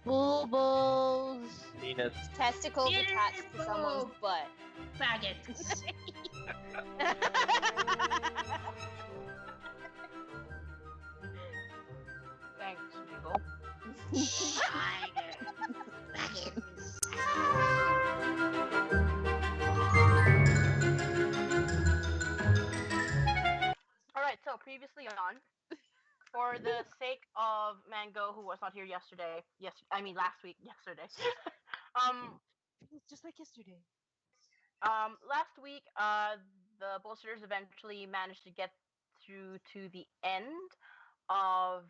Boobles. Penis. Testicles attached to someone's butt. Faggots. Thanks, Beagle. Alright, so previously on, for the sake of Mango, who was not here yesterday, last week, yesterday. It's just like yesterday. Last week, the bullshitters eventually managed to get through to the end of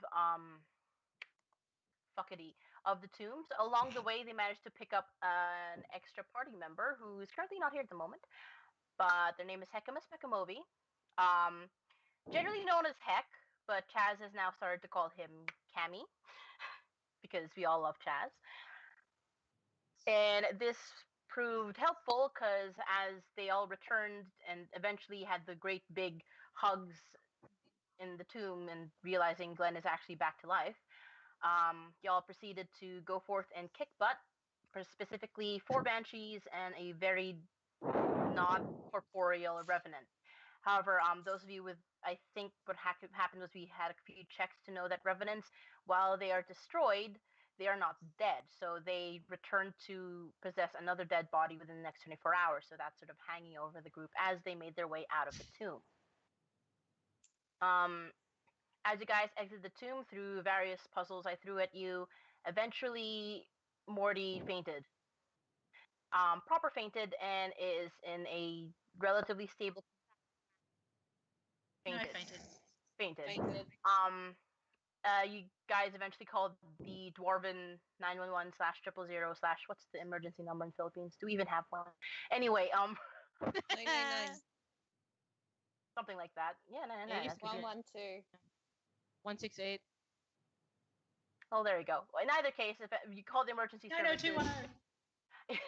of the tombs. Along the way, they managed to pick up an extra party member who is currently not here at the moment, but their name is Hekamus Pekamovi. Generally known as Heck, but Chaz has now started to call him Cammy because we all love Chaz. And this proved helpful because as they all returned and eventually had the great big hugs in the tomb and realizing Glenn is actually back to life, y'all proceeded to go forth and kick butt, specifically 4 banshees and a very not corporeal revenant. However, those of you with, I think what happened was we had a few checks to know that revenants, while they are destroyed, they are not dead. So they return to possess another dead body within the next 24 hours. So that's sort of hanging over the group as they made their way out of the tomb. As you guys exit the tomb through various puzzles I threw at you, eventually Morty fainted. Proper fainted and is in a relatively stable. I Fainted. Fainted. You guys eventually called the dwarven 911/000/ what's the emergency number in Philippines? Do we even have one? Anyway, 999. something like that. Yeah, no. 112. 168. Oh, there you go. In either case, if you call the emergency service, 90210.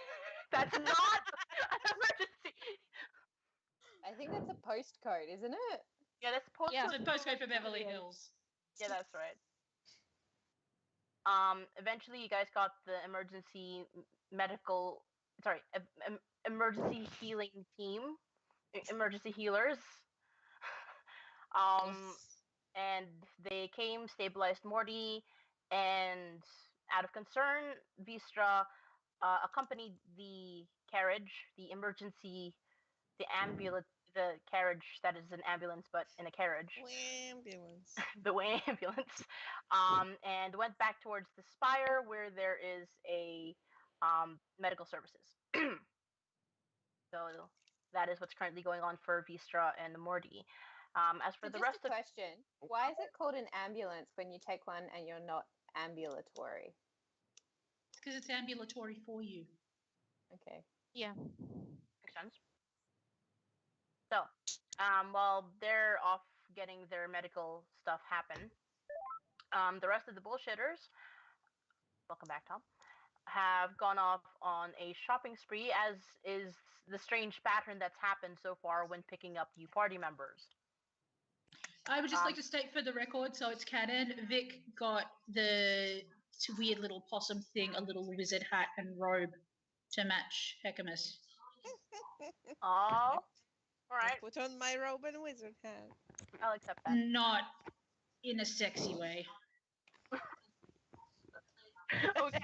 that's not an emergency. I think that's a postcode, isn't it? Yeah, that's postcode. Yeah, it's a postcode for Beverly Hills. Yeah, that's right. Eventually you guys got the emergency healing team, emergency healers. And they came, stabilized Morty, and out of concern, Vistra accompanied the carriage, the carriage that is an ambulance, but in a carriage. Ambulance. The way ambulance. And went back towards the spire where there is a medical services. So that is what's currently going on for Vistra and Morty. As for the rest of question, why is it called an ambulance when you take one and you're not ambulatory? It's because it's ambulatory for you. Okay. Yeah. Makes sense. So, while they're off getting their medical stuff happen, the rest of the bullshitters, welcome back, Tom, have gone off on a shopping spree, as is the strange pattern that's happened so far when picking up new party members. I would just like to state for the record, so it's canon, Vic got the weird little possum thing, a little wizard hat and robe to match Hekamus. Oh, all right. Put on my robe and wizard hat. I'll accept that. Not in a sexy way. Okay.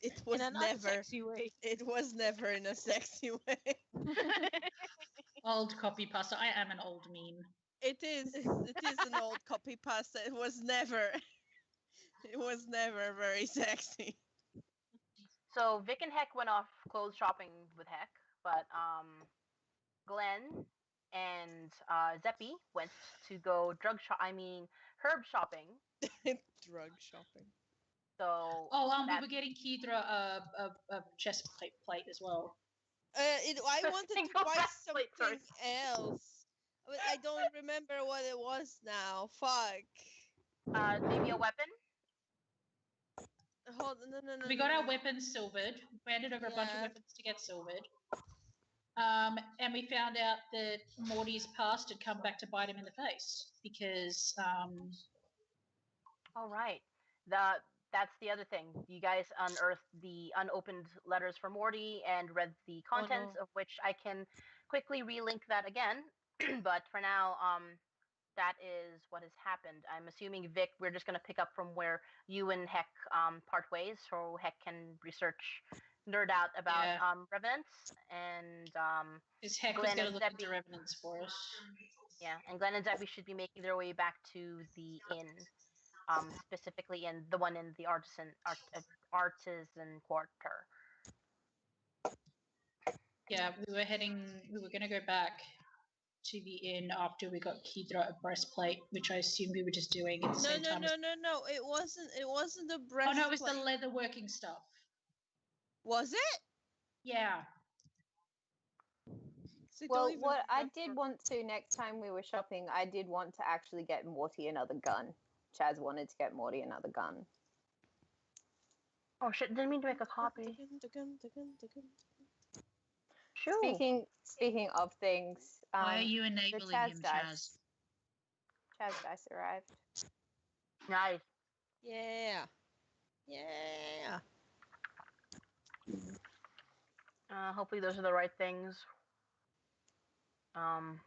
It was never. Sexy way. It was never in a sexy way. Old copy pasta. I am an old meme. It is an old copy pasta. It was never very sexy. So Vic and Heck went off clothes shopping with Heck, but Glenn and Zeppy went to go herb shopping. Drug shopping. So we were getting Kidra a chest plate as well. I wanted to buy breastplate, something else. But I don't remember what it was now. Fuck. Maybe a weapon? Hold on, no. We got our weapons silvered. We handed over a bunch of weapons to get silvered. And we found out that Morty's past had come back to bite him in the face because. All right. that's the other thing. You guys unearthed the unopened letters for Morty and read the contents of which I can quickly relink that again. But for now, that is what has happened. I'm assuming, Vic, we're just going to pick up from where you and Heck part ways, so Heck can nerd out about revenants, and Because Heck was Glenn going to and look Zebby. into revenants for us. Yeah, and Glenn and Zebby should be making their way back to the inn, specifically in the one in the artisan quarter. Yeah, we were going to go back to the inn after we got Kidra a breastplate, which I assume we were just doing at the same time. No. It wasn't the breastplate. Oh no, it was the leather working stuff. Was it? Yeah. So well, what I did want to next time we were shopping, I did want to actually get Morty another gun. Chaz wanted to get Morty another gun. Oh shit! Didn't mean to make a copy. Sure. Speaking of things, why are you enabling him, Chaz? Chaz dice arrived. Nice. Yeah. Hopefully those are the right things. And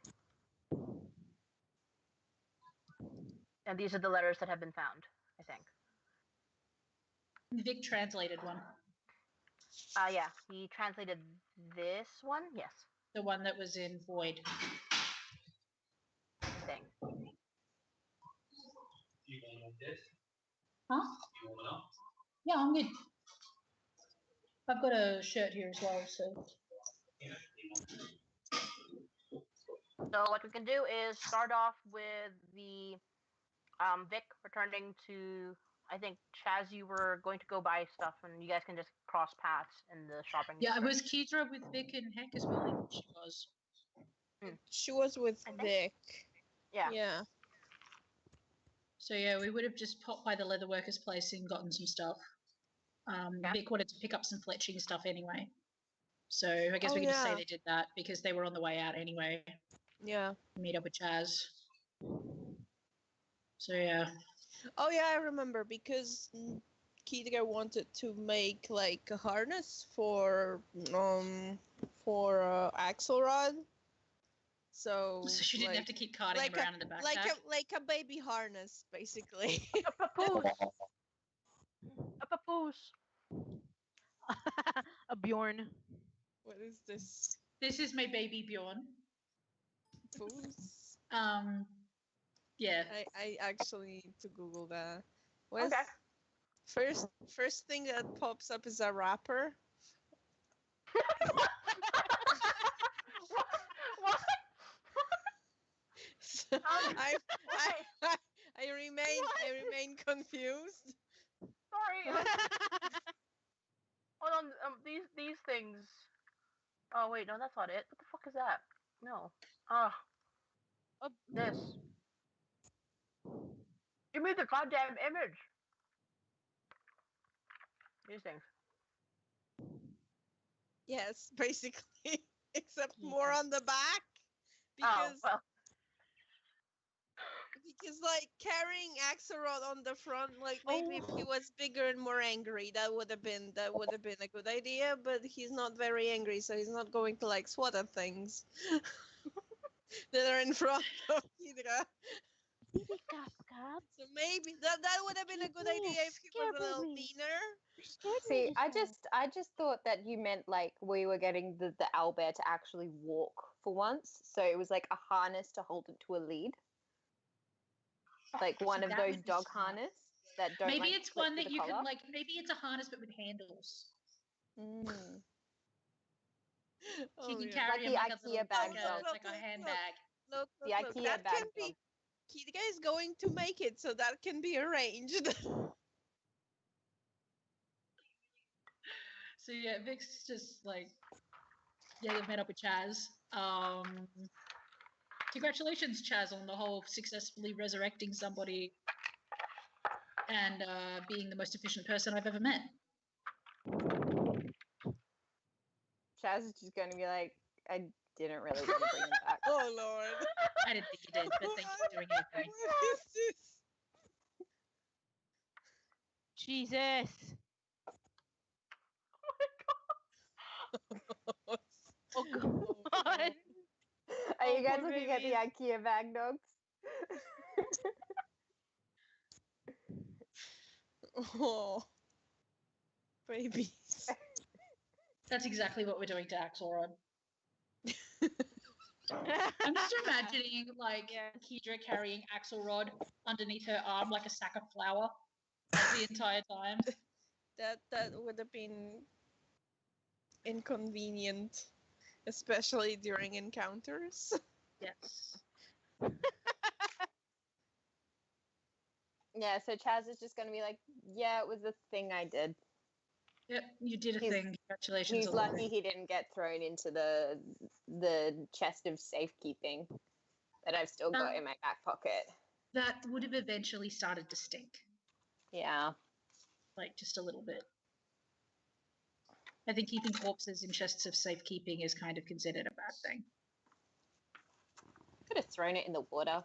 these are the letters that have been found, I think. Vic translated one. Yeah, he translated this one. Yes. The one that was in Void. Thing. Huh? Yeah, I'm good. I've got a shirt here as well, so. So what we can do is start off with the Vic returning to. I think Chaz, you were going to go buy stuff, and you guys can just cross paths in the shopping. Yeah, it was Kidra with Vic and Heck as well. She was. She was with Vic. Yeah. So yeah, we would have just popped by the leatherworker's place and gotten some stuff. Vic wanted to pick up some fletching stuff anyway. So I guess we can just say they did that because they were on the way out anyway. Yeah. Meet up with Chaz. So yeah. Oh yeah, I remember because Kidra wanted to make like a harness for Axelrod. So she didn't have to keep carting him around in the backpack. Like a baby harness, basically. A papoose. A papoose. A Bjorn. What is this? This is my baby Bjorn. Papoose. Yeah. I actually need to Google that. First thing that pops up is a rapper. What? So I remain confused. Sorry. Hold on. These things. Oh wait, no, that's not it. What the fuck is that? No. This. Give me the goddamn image. These things. Yes, basically, except more on the back. Because, because like carrying Axelrod on the front, like maybe if he was bigger and more angry, that would have been a good idea. But he's not very angry, so he's not going to like swat at things that are in front of Kidra. So maybe that would have been a good idea if he was a little leaner. See, I just thought that you meant like we were getting the owlbear to actually walk for once, so it was like a harness to hold it to a lead, like one of those dog harness that don't. Maybe like, it's one that you collar. can like. Maybe it's a harness but with handles. So you can carry him like a little bag, like a handbag. Look, the IKEA that bag. can be. Kidra is going to make it, so that can be arranged. So yeah, Vic's just like, they've met up with Chaz. Congratulations, Chaz, on the whole successfully resurrecting somebody and being the most efficient person I've ever met. Chaz is just going to be like, I didn't really want to bring him back. Oh Lord! I didn't think you did, but thank you for doing it. What is this? Jesus. Oh God. Are you guys poor looking at the babies. IKEA bag dogs? Oh, babies. That's exactly what we're doing to Axelrod. I'm just imagining, like, Yeah. Kedra carrying Axelrod underneath her arm like a sack of flour the entire time. That would have been inconvenient, especially during encounters. Yes. Yeah, so Chaz is just going to be like, yeah, it was a thing I did. Yep, you did a He's- thing. Congratulations. He's Alana. lucky he didn't get thrown into the chest of safekeeping that I've still got in my back pocket. That would have eventually started to stink, Yeah. like just a little bit. I think keeping corpses in chests of safekeeping is kind of considered a bad thing. Could have thrown it in the water.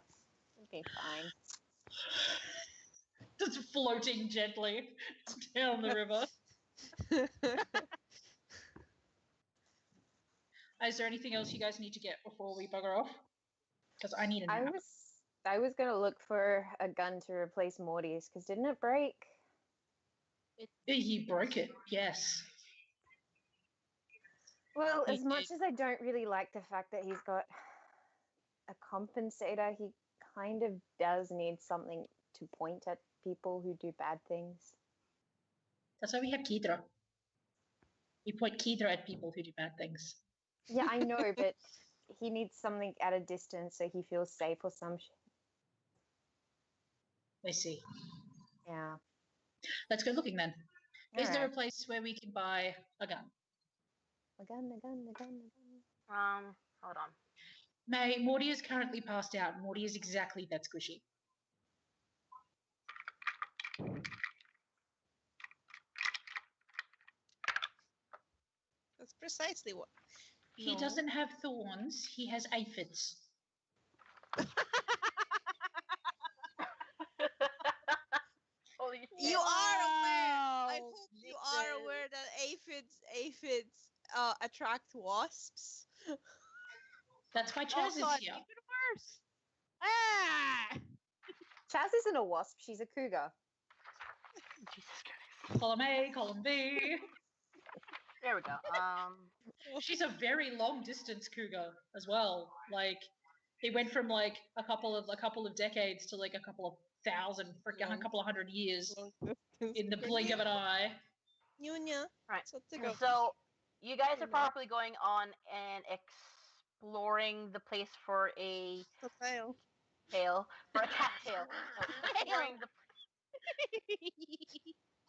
It'd be fine. Just floating gently down the river. Is there anything else you guys need to get before we bugger off? Because I need a nap. I was gonna look for a gun to replace Morty's because didn't it break? You broke it, yes. Well, He as much did. as I don't really like the fact that he's got a compensator, he kind of does need something to point at people who do bad things. That's why we have Kedra. We point Kedra at people who do bad things. Yeah, I know, but he needs something at a distance so he feels safe or some shit. I see. Yeah. Let's go looking then. Is there a Alright. place where we can buy a gun? A gun. Hold on. May, Morty is currently passed out. Morty is exactly that squishy. That's precisely what. He No. doesn't have thorns, he has aphids. Holy shit. You are aware. I Wow. hope you are aware that aphids attract wasps. That's why Oh Chaz God, is here. even worse. Ah! Chaz isn't a wasp, she's a cougar. Jesus Christ. Column A, column B. There we go. She's a very long distance cougar as well. Like, he went from like a couple of decades to like a couple of thousand, freaking a Long- couple of 100 years Long distance in the cougar. blink of an eye. Nunya. Right. So to go. So you guys are Mhm. probably going on and exploring the place for a Tail. tail, for a cattail. No,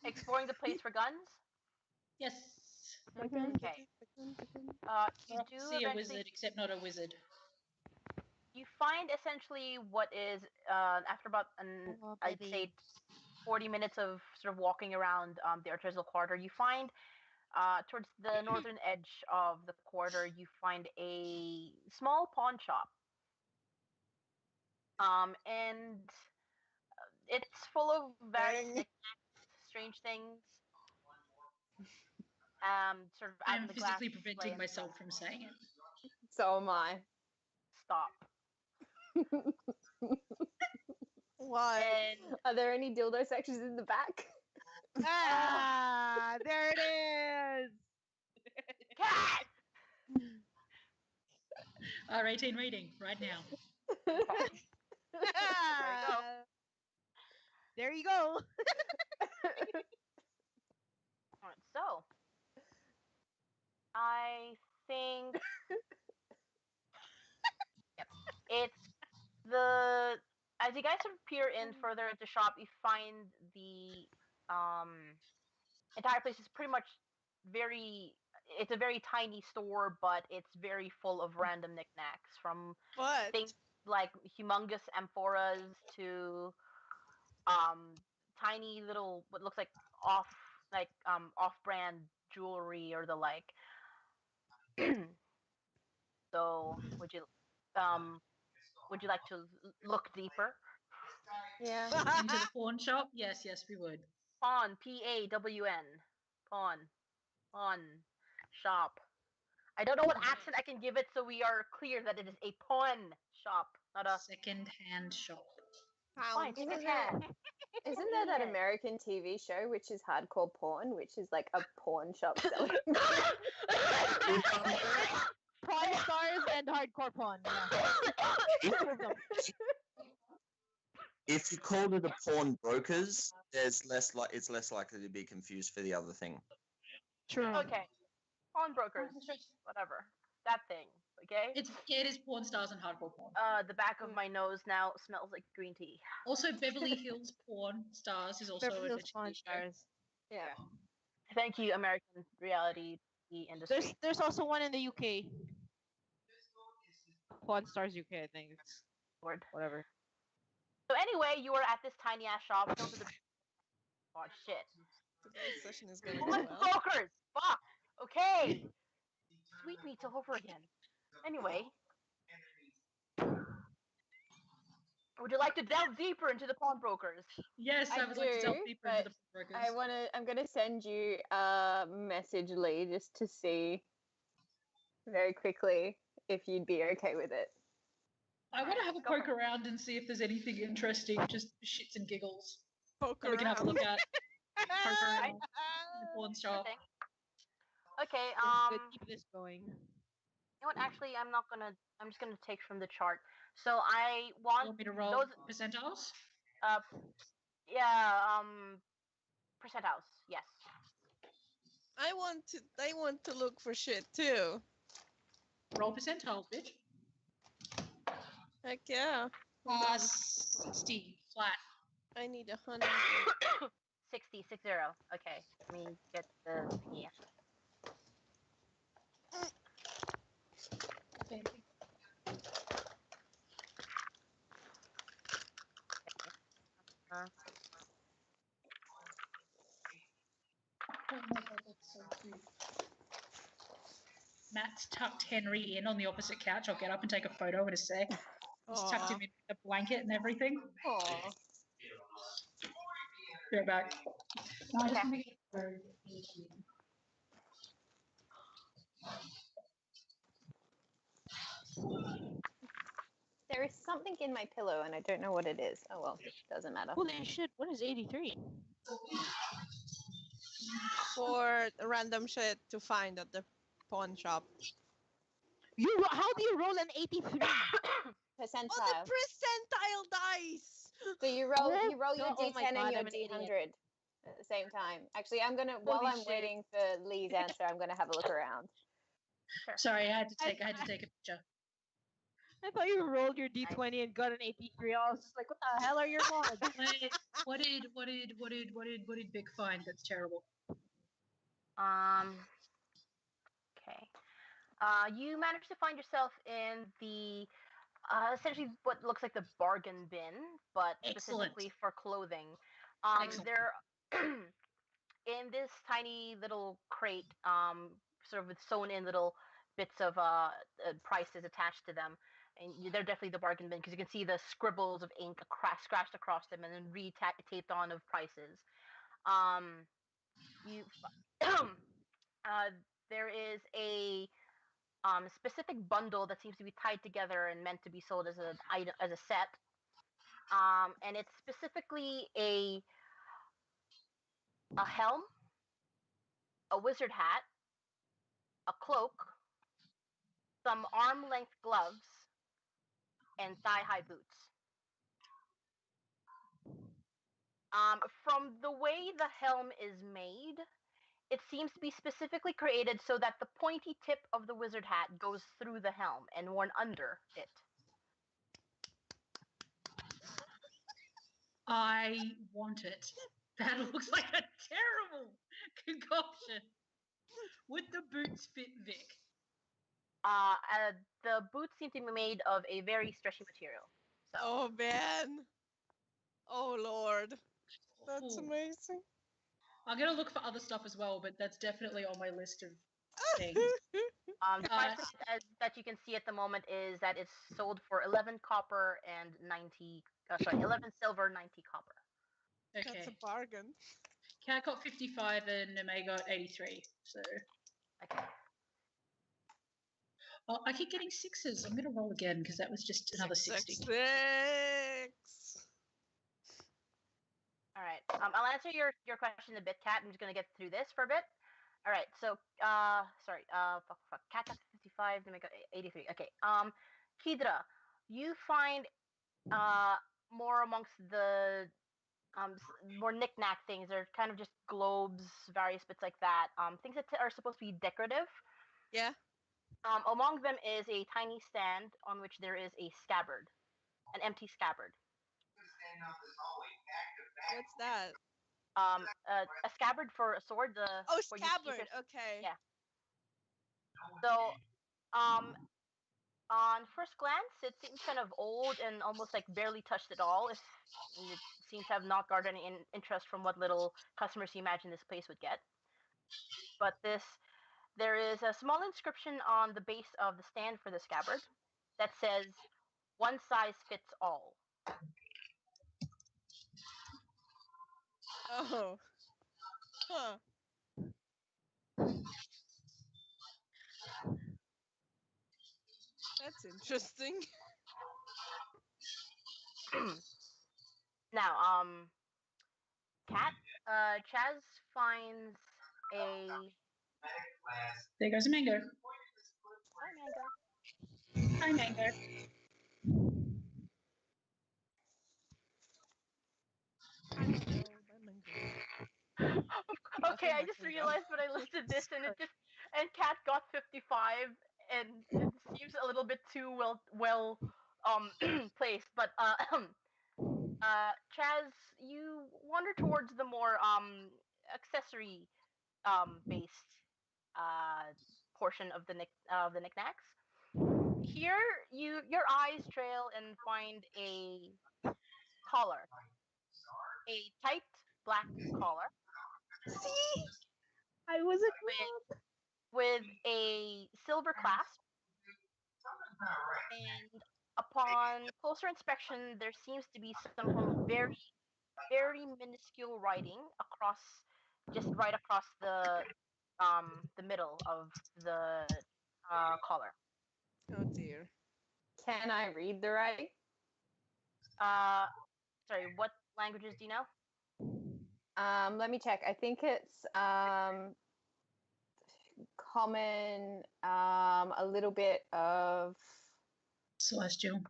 exploring the place for guns. Yes. Okay. You do See a eventually wizard, except not a wizard. you find essentially what is after about Oh, I'd baby. say 40 minutes of sort of walking around the artisanal corridor, you find towards the northern edge of the corridor, you find a small pawn shop. And it's full of various Dang. knickknacks, strange things. Sort of out I'm in the glass physically display preventing and myself stuff. from saying it. So am I. Stop. Why? And Are there any dildo sections in the back? Ah, there it is. cat. R18 rating right now. Ah, there you go. All right, so I think yep, it's the as you guys sort of peer in further into shop, you find the entire place is pretty much it's a very tiny store, but it's very full of random knickknacks from What? things like humongous amphoras to tiny little what looks like off-brand jewelry or the like. So would you like to look deeper? Yeah. Into the pawn shop? Yes, we would. Pawn, P-A-W-N. Pawn. Pawn. Shop. I don't know what accent I can give it so we are clear that it is a pawn shop, not a Second-hand shop. fine. Pound. Isn't there that American TV show which is hardcore porn, which is like a pawn shop selling? Pawn stars and hardcore pawn. Yeah. If you called it a pawnbrokers, it's less likely to be confused for the other thing. True. Okay. Pawnbrokers. Whatever. That thing. Okay? It is porn stars and hardcore porn. The back of my nose now smells like green tea. Also, Beverly Hills Porn Stars is also Beverly a Hills Pawn TV show. stars. Yeah. Thank you, American reality industry. There's also one in the UK. Pawn Stars UK, I think. It's Lord. whatever. So anyway, you were at this tiny ass shop filled with the oh shit. Today's session is going Oh my well. brokers! Fuck! Okay! Sweet meats all over again. Anyway. Would you like to delve deeper into the pawnbrokers? Yes, I would like to delve deeper into the pawnbrokers. I'm gonna send you a message, Lee, just to see very quickly if you'd be okay with it. I want to have a poke around and see if there's anything interesting, just for shits and giggles. Poke That we can have a look at. Poke around in the Right. pawn shop. Okay, Good, keep this going. you know what, actually I'm just gonna take from the chart. So I want You want me to roll those percentiles? percent house, yes. I want to look for shit too. Roll percentiles, bitch. Heck yeah. Hold on. 60 flat. I need 100. 60. Okay, let me get the yeah. Oh my god, that's so cute. Matt's tucked Henry in on the opposite couch. I'll get up and take a photo in a sec. He's tucked him in with a blanket and everything. Aw. Go back. No, I just want to get a photo. There is something in my pillow and I don't know what it is. Oh well, it doesn't matter. Holy shit, what is 83? For random shit to find at the pawn shop. How do you roll an 83? Percentile. Oh, the percentile dice! So you roll your Oh my D10 God, and your I'm an idiot. D100 at the same time. Actually, while I'm shit. waiting for Lee's answer, I'm gonna have a look around. Sorry, I had to take a picture. I thought you rolled your D20 and got an 83. I was just like, what the hell are your odds? Wait, what did Vic find? That's terrible. Okay. You managed to find yourself in the essentially what looks like the bargain bin, but Excellent. specifically for clothing. Excellent. There, in this tiny little crate, sort of with sewn in little bits of prices attached to them, and they're definitely the bargain bin because you can see the scribbles of ink scratched across them and then taped on of prices. There is a specific bundle that seems to be tied together and meant to be sold as a set, and it's specifically a helm, a wizard hat, a cloak, some arm-length gloves, and thigh-high boots. From the way the helm is made, it seems to be specifically created so that the pointy tip of the wizard hat goes through the helm and worn under it. I want it. That looks like a terrible concoction. Would the boots fit Vic? The boots seem to be made of a very stretchy material. So. Oh man. Oh lord. That's Ooh. amazing. I'm gonna look for other stuff as well, but that's definitely on my list of things. The price that you can see at the moment is that it's sold for 11 copper and 11 silver, 90 copper. Okay. That's a bargain. Cat got 55 and May got 83. So. Okay. Oh, I keep getting sixes. I'm going to roll again because that was just another 60. 6. All right. I'll answer your question a bit, Kat. I'm just gonna get through this for a bit. All right. So, sorry. Fuck. Kat got 55. Then we got 83. Okay. Hydra, you find more amongst the more knick-knack things. They're kind of just globes, various bits like that. Things that are supposed to be decorative. Yeah. Among them is a tiny stand on which there is a scabbard, an empty scabbard. What's that? A scabbard for a sword. Oh, where scabbard. your- Okay. Yeah. So, on first glance, it seems kind of old and almost like barely touched at all. It seems to have not garnered any interest from what little customers you imagine this place would get. But there is a small inscription on the base of the stand for the scabbard that says, "One size fits all." Oh. Huh. That's interesting. Now, Kat, Chaz finds a. There goes a mango. Hi, Mango. Hi, mango. Okay, I just realized when I listed this, and Kat got 55, and it seems a little bit too well placed. But Chaz, you wander towards the more accessory based portion of the knickknacks. Here, your eyes trail and find a collar, a tight black collar. See? I was a with a silver clasp, and upon closer inspection, there seems to be some very, very minuscule writing right across the middle of the collar. Oh dear. Can I read the writing? Sorry, what languages do you know? Let me check. I think it's common, a little bit of Celestial.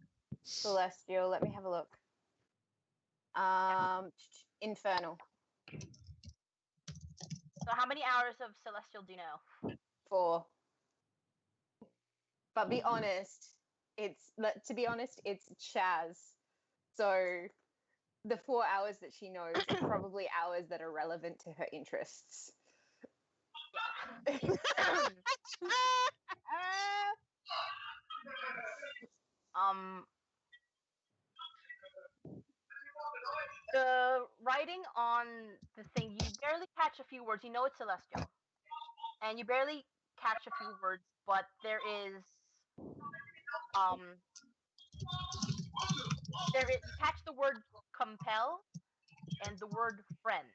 celestial. Let me have a look. Infernal. So, how many hours of celestial do you know? 4. But be honest, to be honest, it's Chaz. So the 4 hours that she knows are probably hours that are relevant to her interests. The writing on the thing, you barely catch a few words. You know it's celestial, and you barely catch a few words, but there is you catch the word compel and the word friend.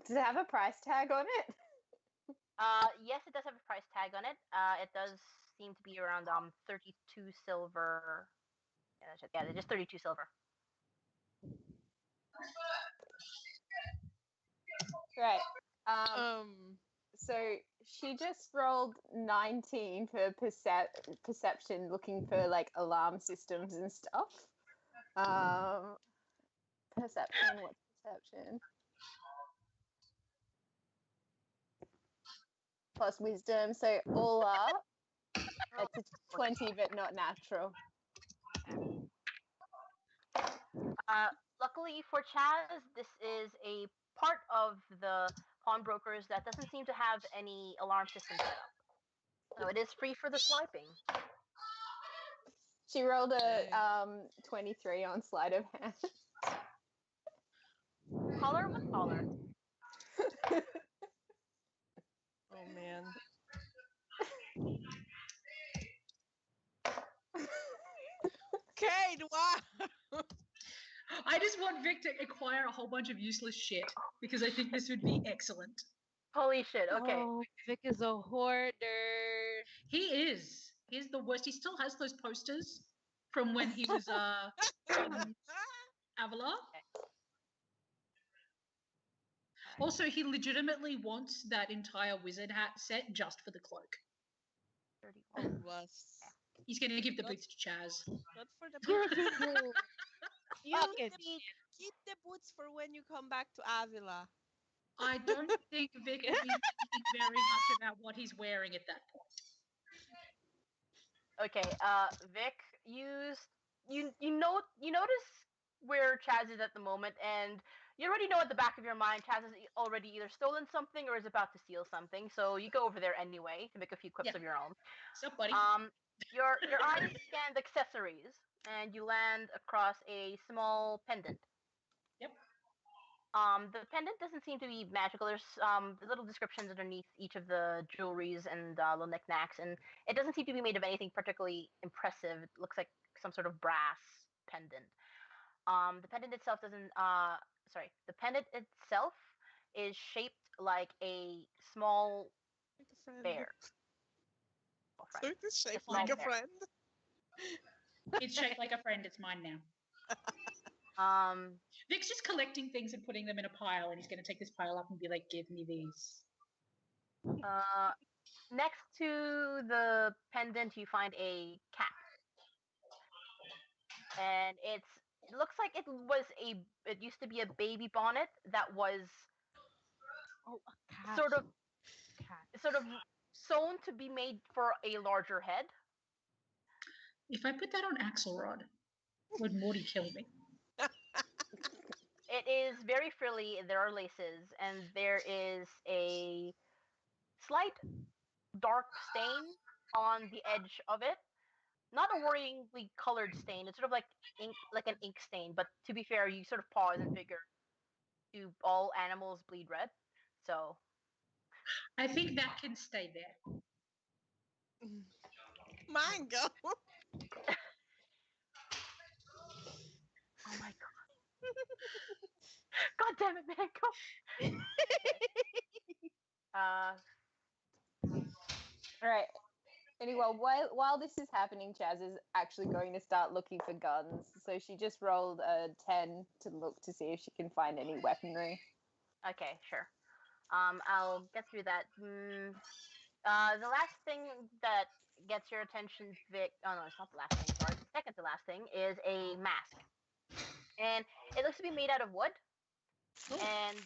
Does it have a price tag on it? Yes, it does have a price tag on it. It does seem to be around 32 silver. Yeah, just 32 silver. Right. So she just rolled 19 for perception, looking for like alarm systems and stuff. Perception. What's perception? Plus wisdom. So all up, it's a 20, but not natural. Luckily for Chaz, this is a part of the pawnbrokers that doesn't seem to have any alarm system set up. So it is free for the swiping. She rolled a 23 on sleight of hand. Collar? What collar? Oh man. Okay, wow. just want Vic to acquire a whole bunch of useless shit because I think this would be excellent. Holy shit. Okay. Oh, Vic is a hoarder. He is. He's the worst. He still has those posters from when he was in Avila. Also, he legitimately wants that entire wizard hat set just for the cloak. 31. Bless. He's going to give the boots to Chaz. Not for the Gryffindor. You Fucking keep the boots for when you come back to Avila. I don't think Vic will be thinking very much about what he's wearing at that point. Okay, Vic, you notice where Chaz is at the moment, and you already know at the back of your mind Chaz has already either stolen something or is about to steal something. So you go over there anyway to make a few quips Yeah. of your own. What's up, buddy? Your eyes scan the accessories, and you land across a small pendant. Yep. The pendant doesn't seem to be magical. There's little descriptions underneath each of the jewelries and little knickknacks, and it doesn't seem to be made of anything particularly impressive. It looks like some sort of brass pendant. The pendant itself the pendant itself is shaped like a small Like a friend. bear. So it is shaped small like a bear. friend. It's shaped like a friend. It's mine now. Vic's just collecting things and putting them in a pile, and he's going to take this pile up and be like, give me these. Next to the pendant, you find a cap. And it looks like it used to be a baby bonnet that was Oh, a cat. sort of Cat. sewn to be made for a larger head. If I put that on Axelrod, would Morty kill me? It is very frilly. There are laces, and there is a slight dark stain on the edge of it. Not a worryingly colored stain. It's sort of like ink, like an ink stain. But to be fair, you sort of pause and figure, do all animals bleed red? So I think that can stay there. Mango. Oh my god. God damn it, Mango. All right. Anyway, while this is happening, Chaz is actually going to start looking for guns. So she just rolled a 10 to look to see if she can find any weaponry. Okay, sure. I'll get through that. The last thing that gets your attention, Vic. Oh no, it's not the last thing. Sorry, the second to last thing is a mask, and it looks to be made out of wood. And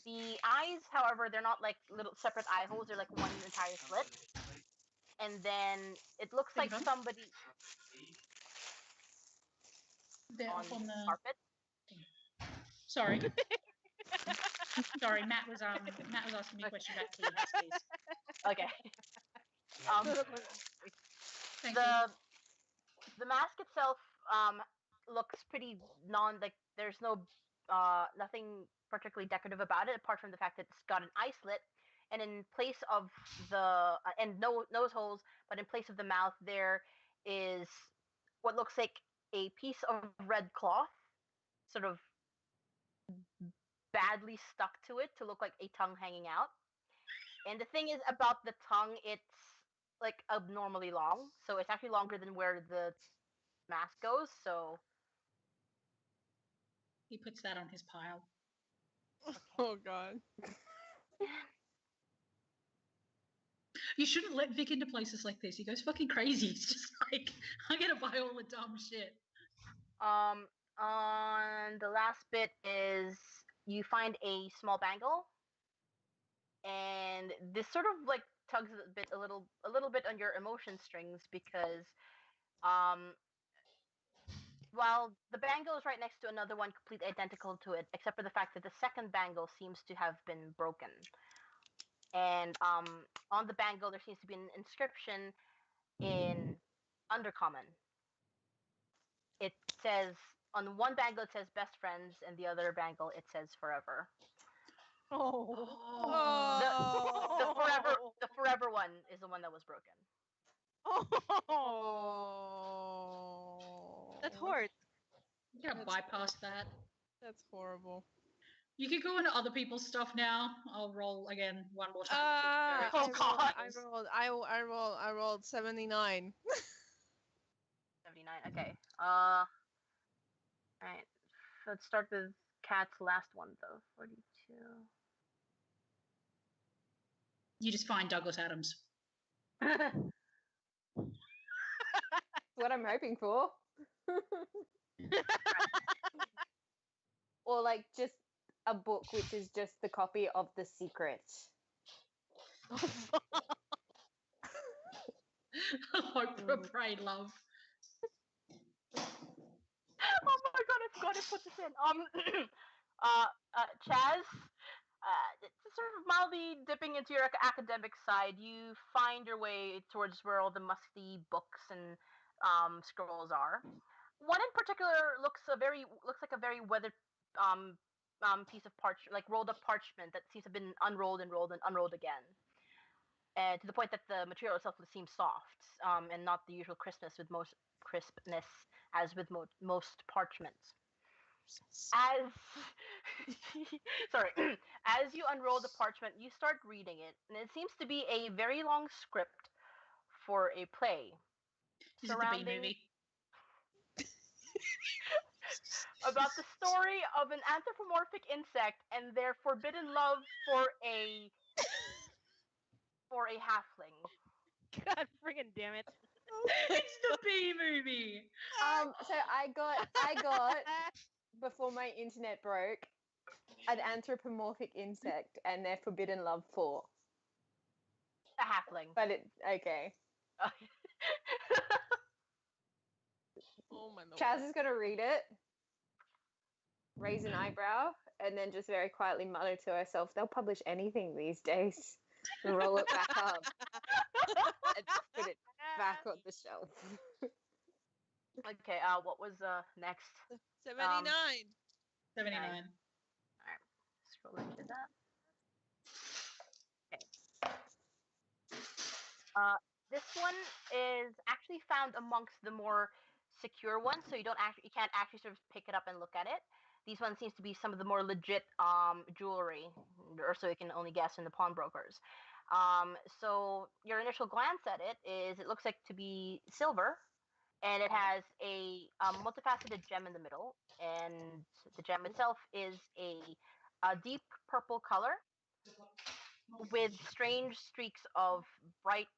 the eyes, however, they're not like little separate eye holes. They're like one entire slit. And then it looks like somebody on the carpet. Sorry. Sorry, Matt was asking me a question about key huskies. Okay. Thank you. The mask itself looks pretty there's no nothing particularly decorative about it apart from the fact that it's got an eye slit, and in place of the and no nose holes, but in place of the mouth there is what looks like a piece of red cloth, sort of badly stuck to it to look like a tongue hanging out. And the thing is about the tongue, it's like abnormally long, so it's actually longer than where the mask goes. So he puts that on his pile. Oh god. You shouldn't let Vic into places like this. He goes fucking crazy. He's just like, I'm gonna buy all the dumb shit. On the last bit is you find a small bangle, and this sort of like tugs a little bit on your emotion strings because while the bangle is right next to another one completely identical to it, except for the fact that the second bangle seems to have been broken. And on the bangle there seems to be an inscription in Undercommon. It says, on one bangle it says best friends, and the other bangle it says forever. The forever one is the one that was broken. That hurt. You gotta bypass that. That's horrible. You could go into other people's stuff now. I'll roll again one more time. Oh, God. I rolled 79. 79. Okay. All right. Let's start with Kat's last one though. 42. You just find Douglas Adams. What I'm hoping for. Or like just a book which is just the copy of The Secret. Hope for pray, love. Oh my God! I forgot to put this in. Chaz. Sort of mildly dipping into your academic side, you find your way towards where all the musty books and scrolls are. One in particular looks like a very weathered piece of like rolled up parchment that seems to have been unrolled and rolled and unrolled again, to the point that the material itself seems soft and not the usual crispness as with most parchments. As sorry, as you unroll the parchment, you start reading it, and it seems to be a very long script for a play. Is it the B movie? About the story of an anthropomorphic insect and their forbidden love for a halfling. God friggin' damn it. It's the B movie. So I got before my internet broke, an anthropomorphic insect and their forbidden love for a halfling. But it okay. Oh my Lord. Chaz is gonna read it, raise an eyebrow, and then just very quietly mutter to herself, "They'll publish anything these days." And roll it back up and put it back on the shelf. Okay, what was next? 79. 79. Alright, scroll into that. Okay. This one is actually found amongst the more secure ones, so you can't actually sort of pick it up and look at it. These ones seems to be some of the more legit jewelry, or so you can only guess in the pawnbrokers. So your initial glance at it looks like to be silver, and it has a multifaceted gem in the middle, and the gem itself is a deep purple color with strange streaks of bright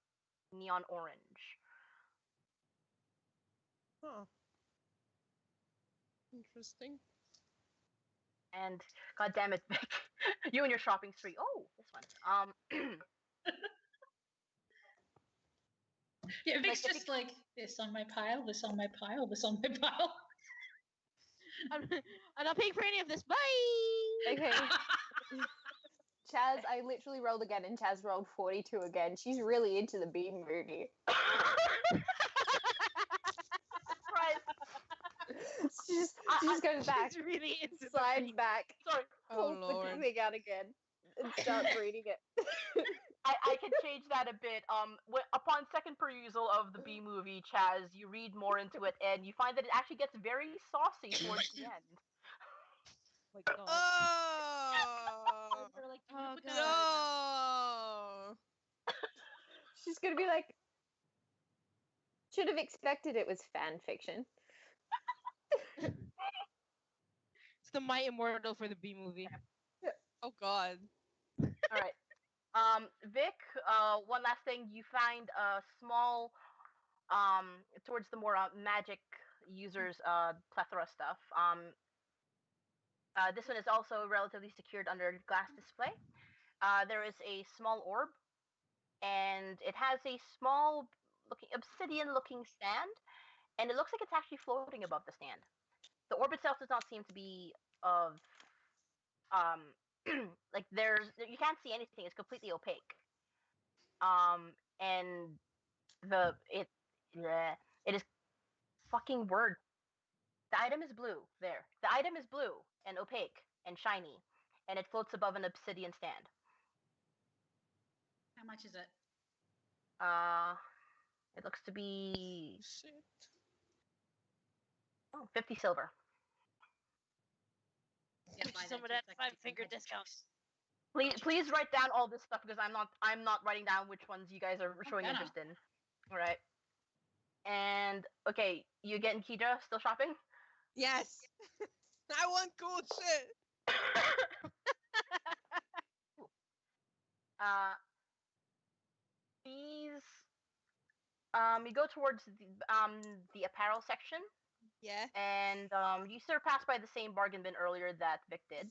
neon orange. Huh. Interesting. And God damn it, Vic, you and your shopping spree. Oh, this one. Yeah, Vic's just like, this on my pile, this on my pile, this on my pile. I'm not paying for any of this. Bye. Okay. Chaz, I literally rolled again, and Chaz rolled 42 again. She's really into the B movie. Right. She just goes back, She's really into slides back, Sorry, pulls the Lord. thing out again, and starts reading it. I can change that a bit. Upon second perusal of the B movie, Chaz, you read more into it, and you find that it actually gets very saucy towards the end. Oh my God. Oh. They're like, Oh, put God. that- No. She's gonna be like, should have expected it was fan fiction. It's the Might Immortal for the B movie. Oh God. All right. Vic, one last thing. You find a small, towards the more magic users, plethora stuff. This one is also relatively secured under glass display. There is a small orb, and it has a small obsidian-looking stand, and it looks like it's actually floating above the stand. The orb itself does not seem to be of like you can't see anything. It's completely opaque. And it is fucking word. The item is blue. There, the item is blue and opaque and shiny, and it floats above an obsidian stand. How much is it? It looks to be Shit. 50 silver. some of that 5-finger discount. Please write down all this stuff because I'm not writing down which ones you guys are showing interest in. All right. And okay, you getting Kidra still shopping? Yes. I want cool shit. These you go towards the apparel section. Yeah. And you surpass by the same bargain bin earlier that Vic did.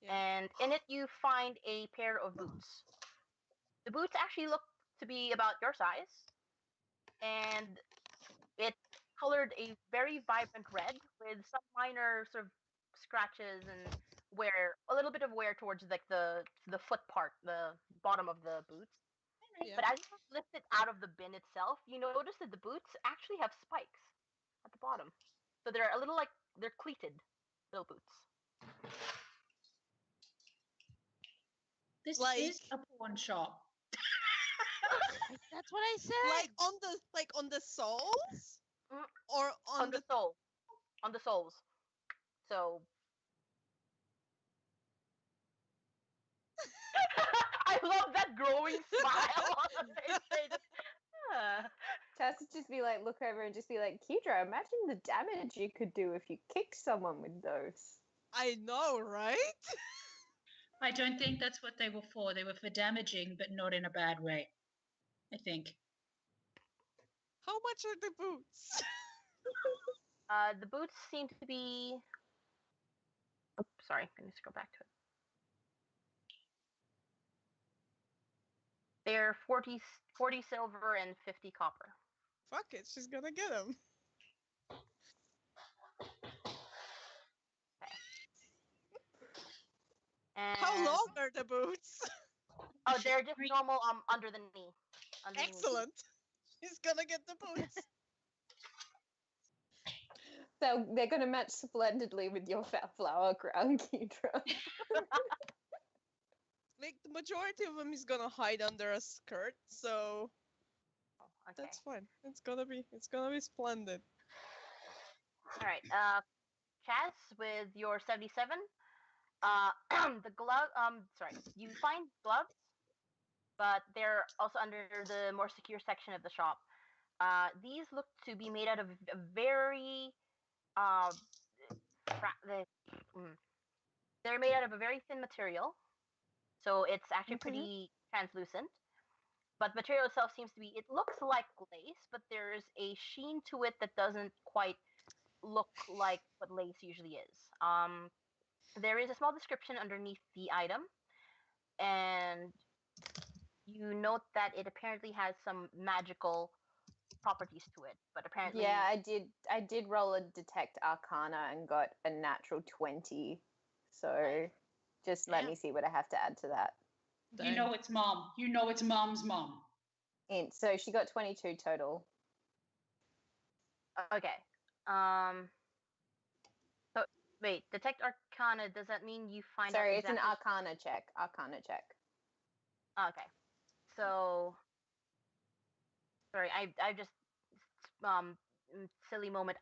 Yeah. And in it you find a pair of boots. The boots actually look to be about your size. And it's colored a very vibrant red with some minor sort of scratches and a little bit of wear towards like the foot part, the bottom of the boots. Yeah. But as you lift it out of the bin itself, you notice that the boots actually have spikes at the bottom. So they're a little like they're cleated little boots. This Like- is a pawn shop. That's what I said. Like on the soles? Mm. Or On the sole. On the soles. So I love that growing smile on the face. They just, Chaz would just be like, look over and just be like, Kidra, imagine the damage you could do if you kicked someone with those. I know, right? I don't think that's what they were for. They were for damaging, but not in a bad way. I think. How much are the boots? the boots seem to be. Oops, sorry. Let me just go back to it. They're 40 silver and 50 copper. Fuck it, she's gonna get them. And How long are the boots? Oh, they're just normal under the knee. Underneath. Excellent. She's gonna get the boots. So they're going to match splendidly with your flower crown, Kidra. Like the majority of them is gonna hide under a skirt, so Okay. that's fine. It's gonna be splendid. All right. Chaz, with your 77. The glove. Sorry. You find gloves, but they're also under the more secure section of the shop. These look to be made out of a very they're made out of a very thin material, so it's actually pretty translucent. But the material itself seems to be, it looks like lace, but there's a sheen to it that doesn't quite look like what lace usually is. There is a small description underneath the item, and you note that it apparently has some magical properties to it, but apparently Yeah, I did roll a detect arcana and got a natural 20. So just let me see what I have to add to that. You know it's mom. You know it's mom's mom. And so she got 22 total. Okay. So wait, detect arcana, does that mean you find out Sorry, it's exactly... an arcana check. Arcana check. Okay. So sorry, I just silly moment.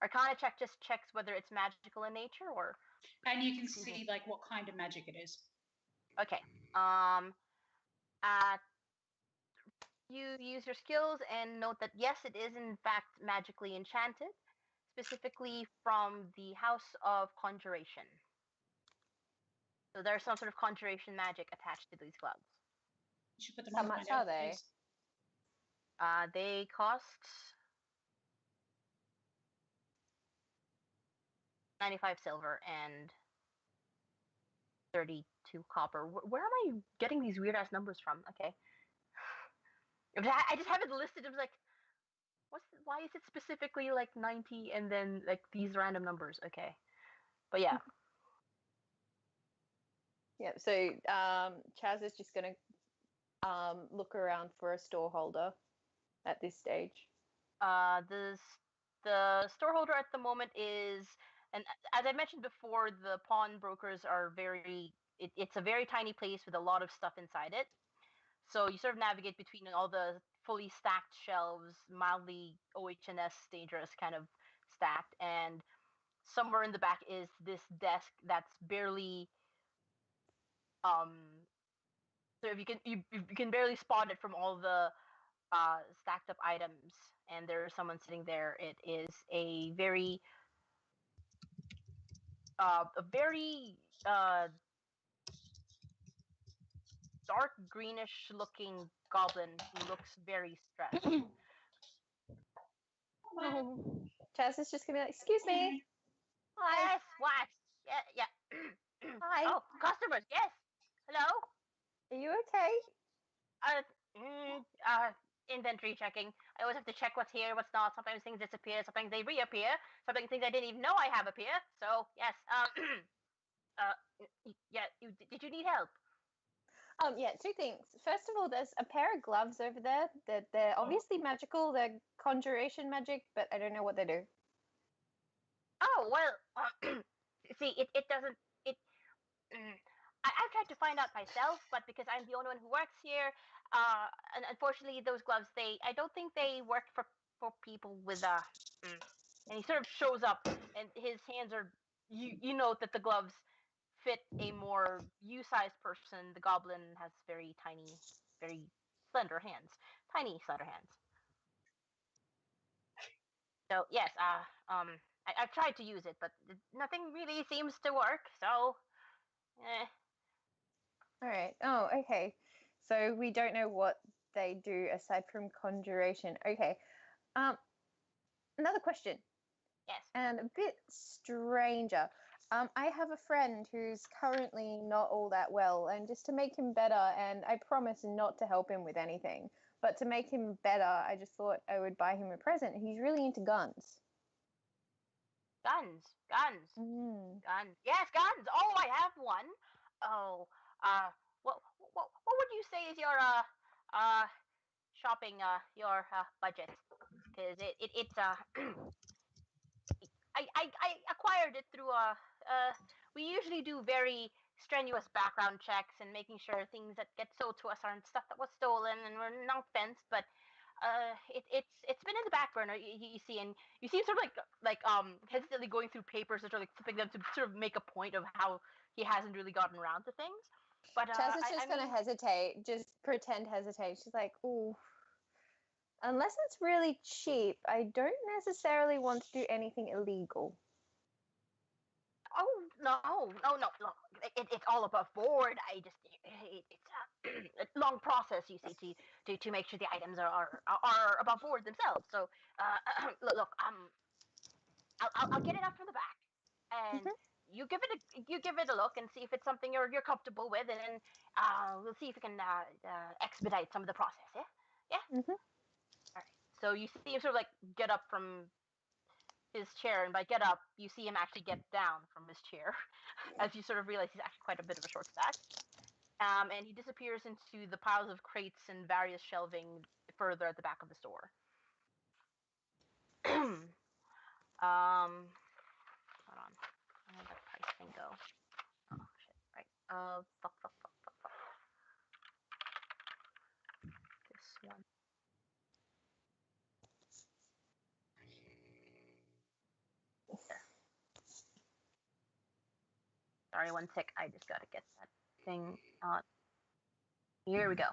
Arcana check just checks whether it's magical in nature or... And you can see like what kind of magic it is. Okay. You use your skills and note that yes, it is in fact magically enchanted, specifically from the House of Conjuration. So there's some sort of conjuration magic attached to these gloves. You should put them How on to much find out are what it they? is. They cost 95 silver and 32 copper. Where am I getting these weird ass numbers from? Okay. I just have it listed. It was like, why is it specifically like 90 and then like these random numbers? Okay. But yeah. Yeah, so Chaz is just going to look around for a storeholder at this stage. The storeholder at the moment is, and as I mentioned before, the pawnbrokers are it's a very tiny place with a lot of stuff inside it. So you sort of navigate between all the fully stacked shelves, mildly OHS dangerous kind of stacked, and somewhere in the back is this desk that's barely so if you can barely spot it from all the stacked up items, and there's someone sitting there. It is a very dark greenish looking goblin who looks very stressed. Oh. Chaz is just gonna be like, "Excuse me." Hi. Yes, what? Yeah. Hi. Oh, customers. Yes. Hello. Are you okay? Uh, uh, inventory checking. I always have to check what's here, what's not. Sometimes things disappear. Sometimes they reappear. Sometimes things I didn't even know I have appear. So yes. Yeah. Did you need help? Yeah, two things. First of all, there's a pair of gloves over there. They're obviously magical. They're conjuration magic, but I don't know what they do. Oh well. See, it doesn't. It. Mm, I've tried to find out myself, but because I'm the only one who works here, and unfortunately, those gloves I don't think they work for people with And he sort of shows up, and his hands are. You note that the gloves fit a more you-sized person. The goblin has very tiny, very slender hands, tiny slender hands. So yes, I've tried to use it, but nothing really seems to work. So, eh. All right. Oh, okay. So we don't know what they do aside from conjuration. Okay. Another question, Yes. and a bit stranger. I have a friend who's currently not all that well, and just to make him better, and I promise not to help him with anything, but to make him better, I just thought I would buy him a present. He's really into guns. Guns. Mm. Guns. Yes, guns. Oh, I have one. Oh, what would you say is your shopping your budget? Because it's I acquired it through we usually do very strenuous background checks and making sure things that get sold to us aren't stuff that was stolen and we're not fenced, but it's been in the back burner. You see, and you see him sort of hesitantly going through papers and sort of like flipping them to sort of make a point of how he hasn't really gotten around to things. But Chaz is just I gonna mean, hesitate, just pretend hesitate. She's like, "Ooh, unless it's really cheap, I don't necessarily want to do anything illegal." oh no, look, it's all above board. It's a long process, you see, to make sure the items are above board themselves. So look, I'll get it up from the back, and Mhm. you give it a look and see if it's something you're comfortable with, and then we'll see if we can expedite some of the process. Yeah, yeah. Mhm. All right. So you see him sort of like get up from his chair, and by get up, you see him actually get down from his chair, as you sort of realize he's actually quite a bit of a short stack. And he disappears into the piles of crates and various shelving further at the back of the store. Hold on. Where did that price thing go? Oh shit! Right. Fuck. This one. Sorry, one tick. I just gotta get that thing on. Here we go.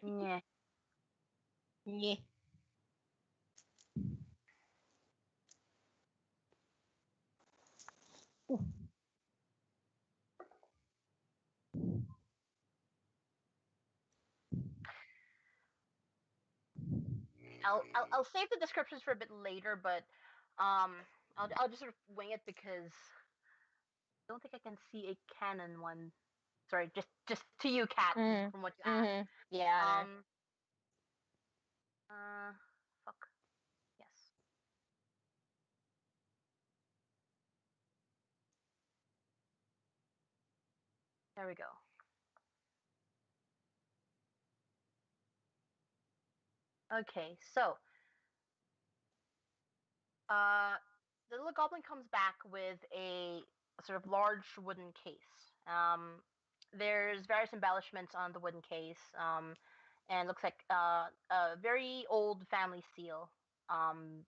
Yeah. Yeah. I'll save the descriptions for a bit later, but I'll just sort of wing it because I don't think I can see a canon one. Sorry, just to you, Cat, Mm. from what you asked. Mhm. Yeah. I know. Fuck. Yes. There we go. Okay, so the little goblin comes back with a sort of large wooden case. There's various embellishments on the wooden case, and looks like a very old family seal on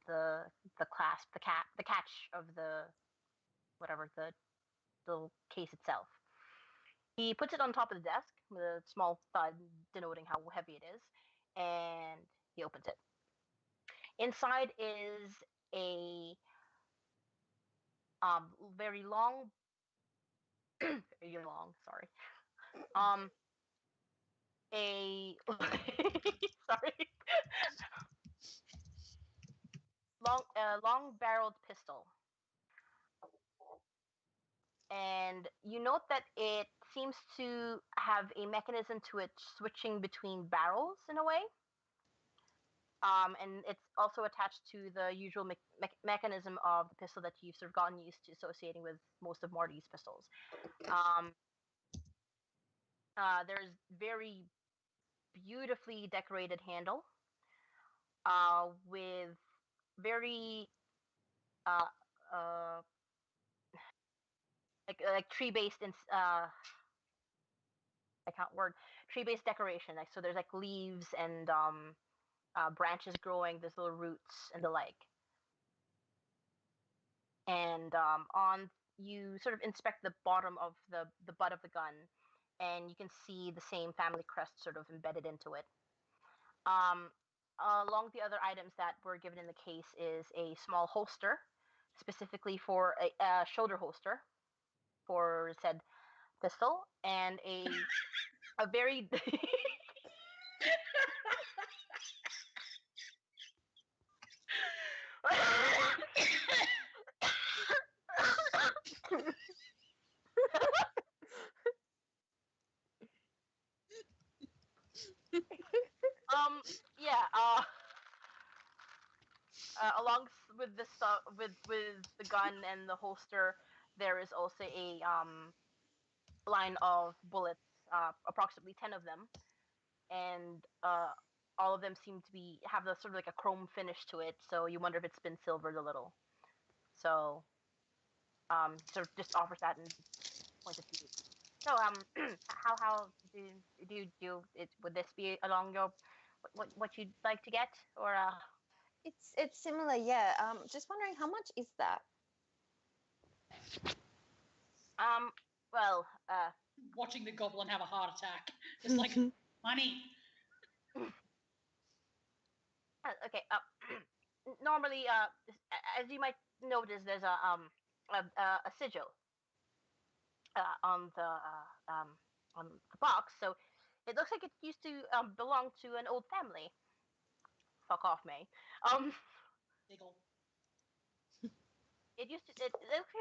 the clasp, the catch of the whatever the case itself. He puts it on top of the desk with a small thud denoting how heavy it is, and he opens it. Inside is a very long, very long. Sorry. A sorry. Long-barreled pistol, and you note that it seems to have a mechanism to it switching between barrels in a way. And it's also attached to the usual mechanism of the pistol that you've sort of gotten used to associating with most of Morty's pistols. There's very beautifully decorated handle with very like tree-based I can't word tree-based decoration. Like so, there's like leaves and branches growing. There's little roots and the like. And on you sort of inspect the bottom of the butt of the gun, and you can see the same family crest sort of embedded into it. Along the other items that were given in the case is a small holster, specifically for a shoulder holster for said pistol, and a very yeah along with the stuff with the gun and the holster, there is also a line of bullets, approximately 10 of them, and all of them seem to have the sort of like a chrome finish to it, so you wonder if it's been silvered a little. So sort of just offers that and points at you. So how do it? Would this be along your what you'd like to get, or It's similar, yeah. Just wondering, how much is that? well, Watching the goblin have a heart attack. Just like, money. Okay. Normally, as you might notice, there's a sigil on the box, so it looks like it used to belong to an old family. Fuck off, May. Diggle. It looks like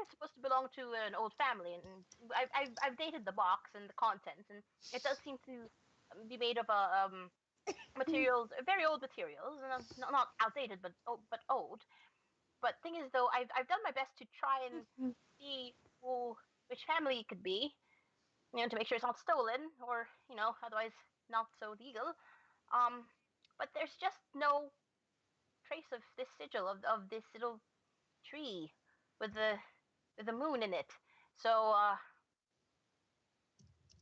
it's supposed to belong to an old family, and I've dated the box and the contents, and it does seem to be made of materials, very old materials, and not outdated, but old. But thing is, though, I've done my best to try and see which family it could be, to make sure it's not stolen or otherwise not so legal. But there's just no trace of this sigil of this little tree with the moon in it. So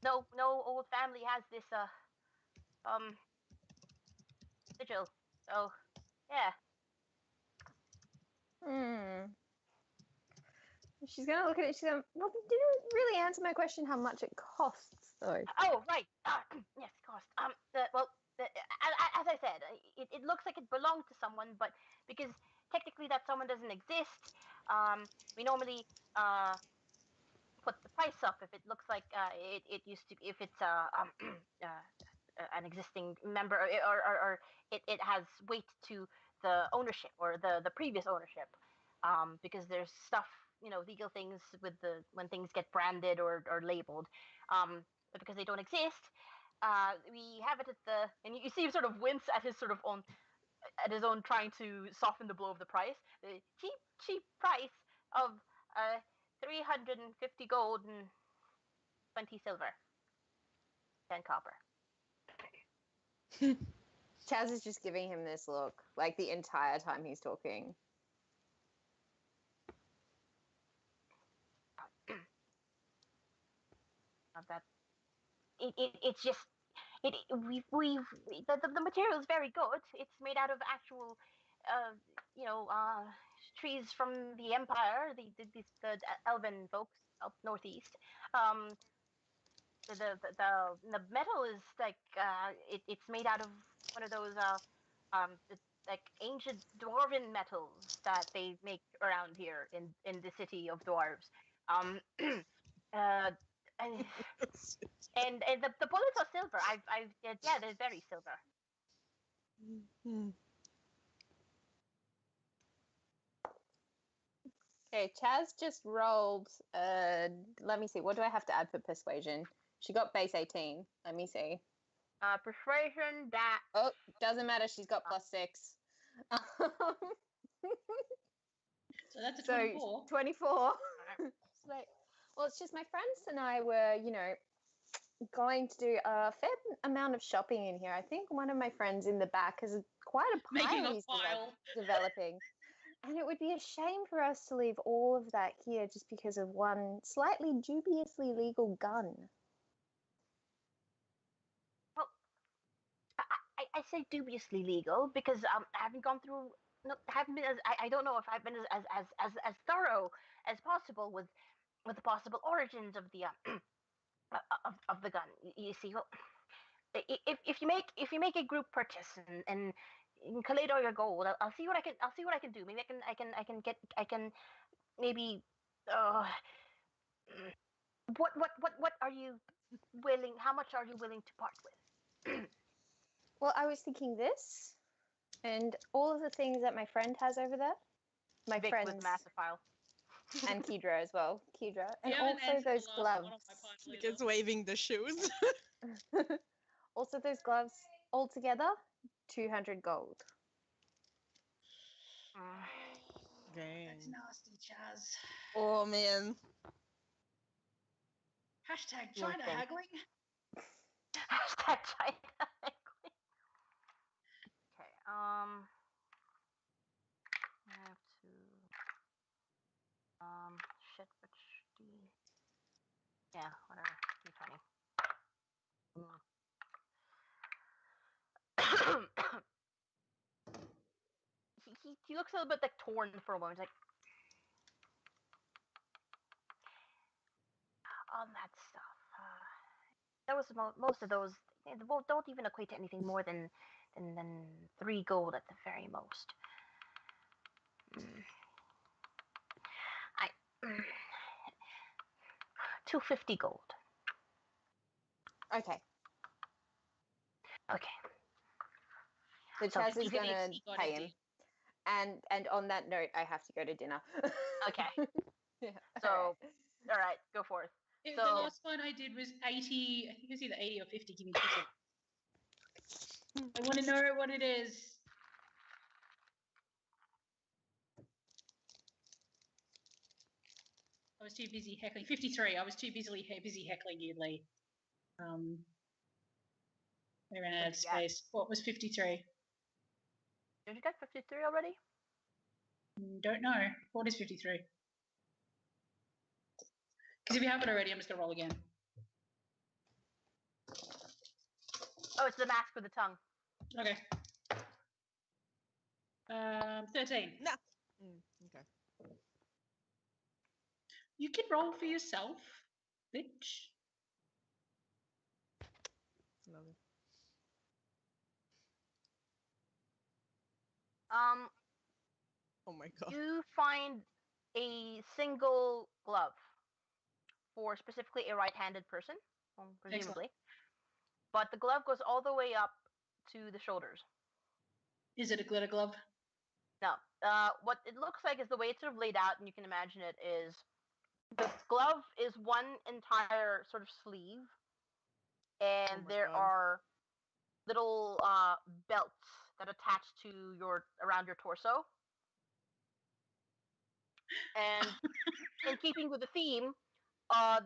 no old family has this sigil. So yeah. She's gonna look at it. She's gonna. Well, you didn't really answer my question. How much it costs, though? Oh right. Yes, cost. As I said, it looks like it belonged to someone, but because technically that someone doesn't exist, we normally put the price up if it looks like it used to. If it's an existing member, or it has weight to the ownership or the previous ownership, because there's stuff, legal things with when things get branded or labeled, but because they don't exist, we have it and you see him sort of wince at his own trying to soften the blow of the price. The cheap price of 350 gold and 20 silver, 10 copper. Chaz is just giving him this look, like the entire time he's talking. Of that, it's just the material is very good. It's made out of actual, you know, trees from the Empire, the elven folks up northeast. The metal is like it's made out of one of those like ancient dwarven metals that they make around here in the city of dwarves. Uh, and and the bullets are silver. Yeah, they're very silver. Hmm. Okay, Chaz just rolled. Let me see. What do I have to add for persuasion? She got base 18. Let me see. Persuasion that. Oh, doesn't matter. She's got +6. So that's a 24. 24. Well, it's just my friends and I were, going to do a fair amount of shopping in here. I think one of my friends in the back has quite a Making pile a he's pile. developing. And it would be a shame for us to leave all of that here just because of one slightly dubiously legal gun. Well, I say dubiously legal because I haven't gone through. No, haven't been as I don't know if I've been as thorough as possible with the possible origins of the of the gun. You see, well, if you make a group purchase and you can collate all your gold, I'll see what I can do. Maybe I can maybe what are you willing? How much are you willing to part with? Well, I was thinking this and all of the things that my friend has over there. My Vic friends with massive file. and Kedra as well. Kedra. And You haven't also answered the those last gloves. one on my punch Like leader. it's waving the shoes. Also those gloves altogether 200 gold. Dang. That's nasty, Chaz. Oh man. Hashtag You'll China think. haggling. Hashtag China. Okay. I have to. Shit. Which D? Yeah. Whatever. D20. He looks a little bit like torn for a moment. He's like, on that stuff. That was most of those. They don't even equate to anything more than 3 gold at the very most. I 250 gold. Okay. Okay. So So Chaz is Even going if to he got pay a him. And on that note, I have to go to dinner. Okay. Yeah. So, all right, go forth. The So- last one I did was 80. I think it was either 80 or 50. Give me 2 seconds. I want to know what it is. I was too busy heckling. 53. I was too busy heckling you, Lee. We ran out of space. What was 53? Did you get 53 already? Don't know. What is 53? Because if you have it already, I'm just going to roll again. Oh, it's the mask with the tongue. Okay. 13. No. Okay. You can roll for yourself, bitch. Lovely. Oh my god. You find a single glove for specifically a right-handed person, presumably. But the glove goes all the way up to the shoulders. Is it a glitter glove? No. What it looks like is the way it's sort of laid out, and you can imagine it is the glove is one entire sort of sleeve, and my there God. are little belts that attach to around your torso. And in keeping with the theme,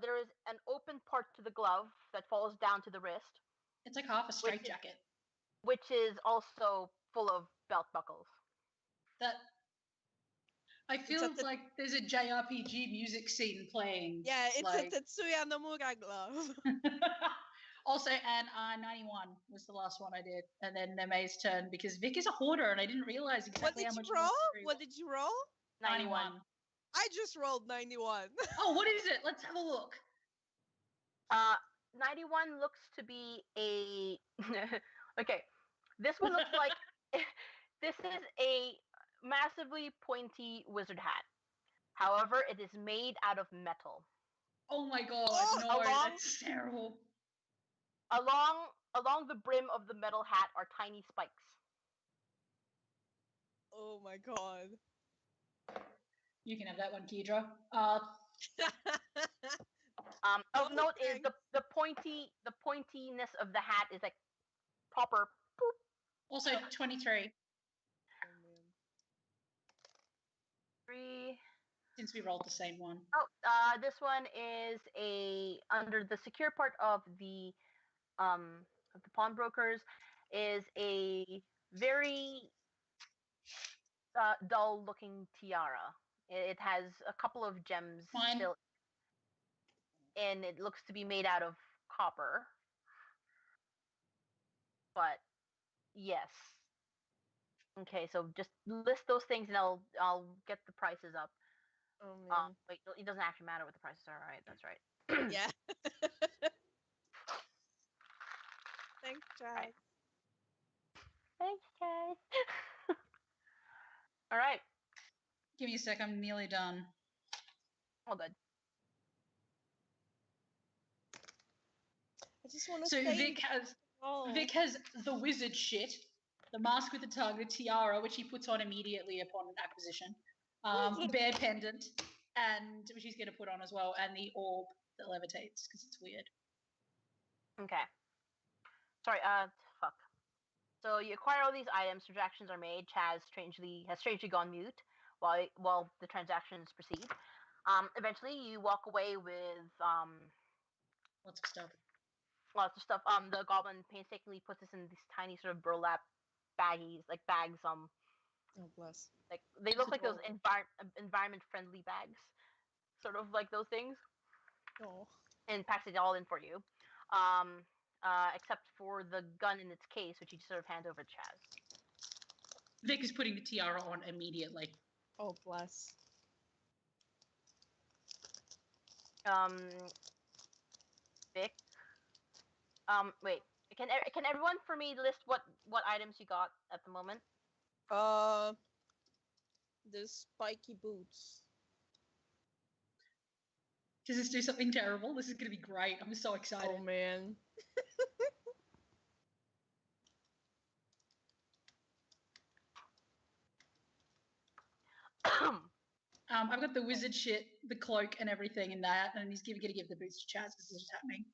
there is an open part to the glove that falls down to the wrist, It's like half a straitjacket. which is also full of belt buckles. That I feel at the- like there's a JRPG music scene playing. Yeah, it's like... a Tetsuya Nomura glove. Also, and 91 was the last one I did, and then Neme's turn because Vic is a hoarder, and I didn't realize exactly how much. What did you roll? 91. I just rolled 91. Oh, what is it? Let's have a look. 91 looks to be a. Okay, this one looks like this is a massively pointy wizard hat. However, it is made out of metal. Oh my god! Oh, No, that's terrible. Along the brim of the metal hat are tiny spikes. Oh my god. You can have that one, Kedra. Of note is the pointiness of the hat is like proper. Boop. Also 23. Oh man. 3. Since we rolled the same one. Oh, this one is under the secure part of the pawnbrokers is a very dull looking tiara. It has a couple of gems still, and it looks to be made out of copper. But yes. Okay, so just list those things, and I'll get the prices up. Oh man. Wait, it doesn't actually matter what the prices are, right? That's right. Yeah. Thanks, Chad. Right. Thanks, guys. All right. Give me a sec. I'm nearly done. All good. I just want to So say Vic has the wizard shit, the mask with the tongue, the tiara, which he puts on immediately upon acquisition, bear pendant, and which he's going to put on as well, and the orb that levitates because it's weird. Okay. Sorry. Fuck. So you acquire all these items. Transactions are made. Chaz has strangely gone mute while the transactions proceed. Eventually, you walk away with Lots of stuff. lots of stuff. The goblin painstakingly puts this in these tiny sort of burlap bags. Oh bless. Like they look like those environment friendly bags, sort of like those things. Oh. And packs it all in for you. Except for the gun in its case, which you just sort of hand over to Chaz. Vic is putting the tiara on immediately. Oh bless. Vic. Wait. Can everyone for me list what items you got at the moment? The spiky boots. Does this do something terrible? This is going to be great. I'm so excited. Oh man. I've got the wizard shit, the cloak and everything in that, and he's going to give the boots to Chaz because this is happening.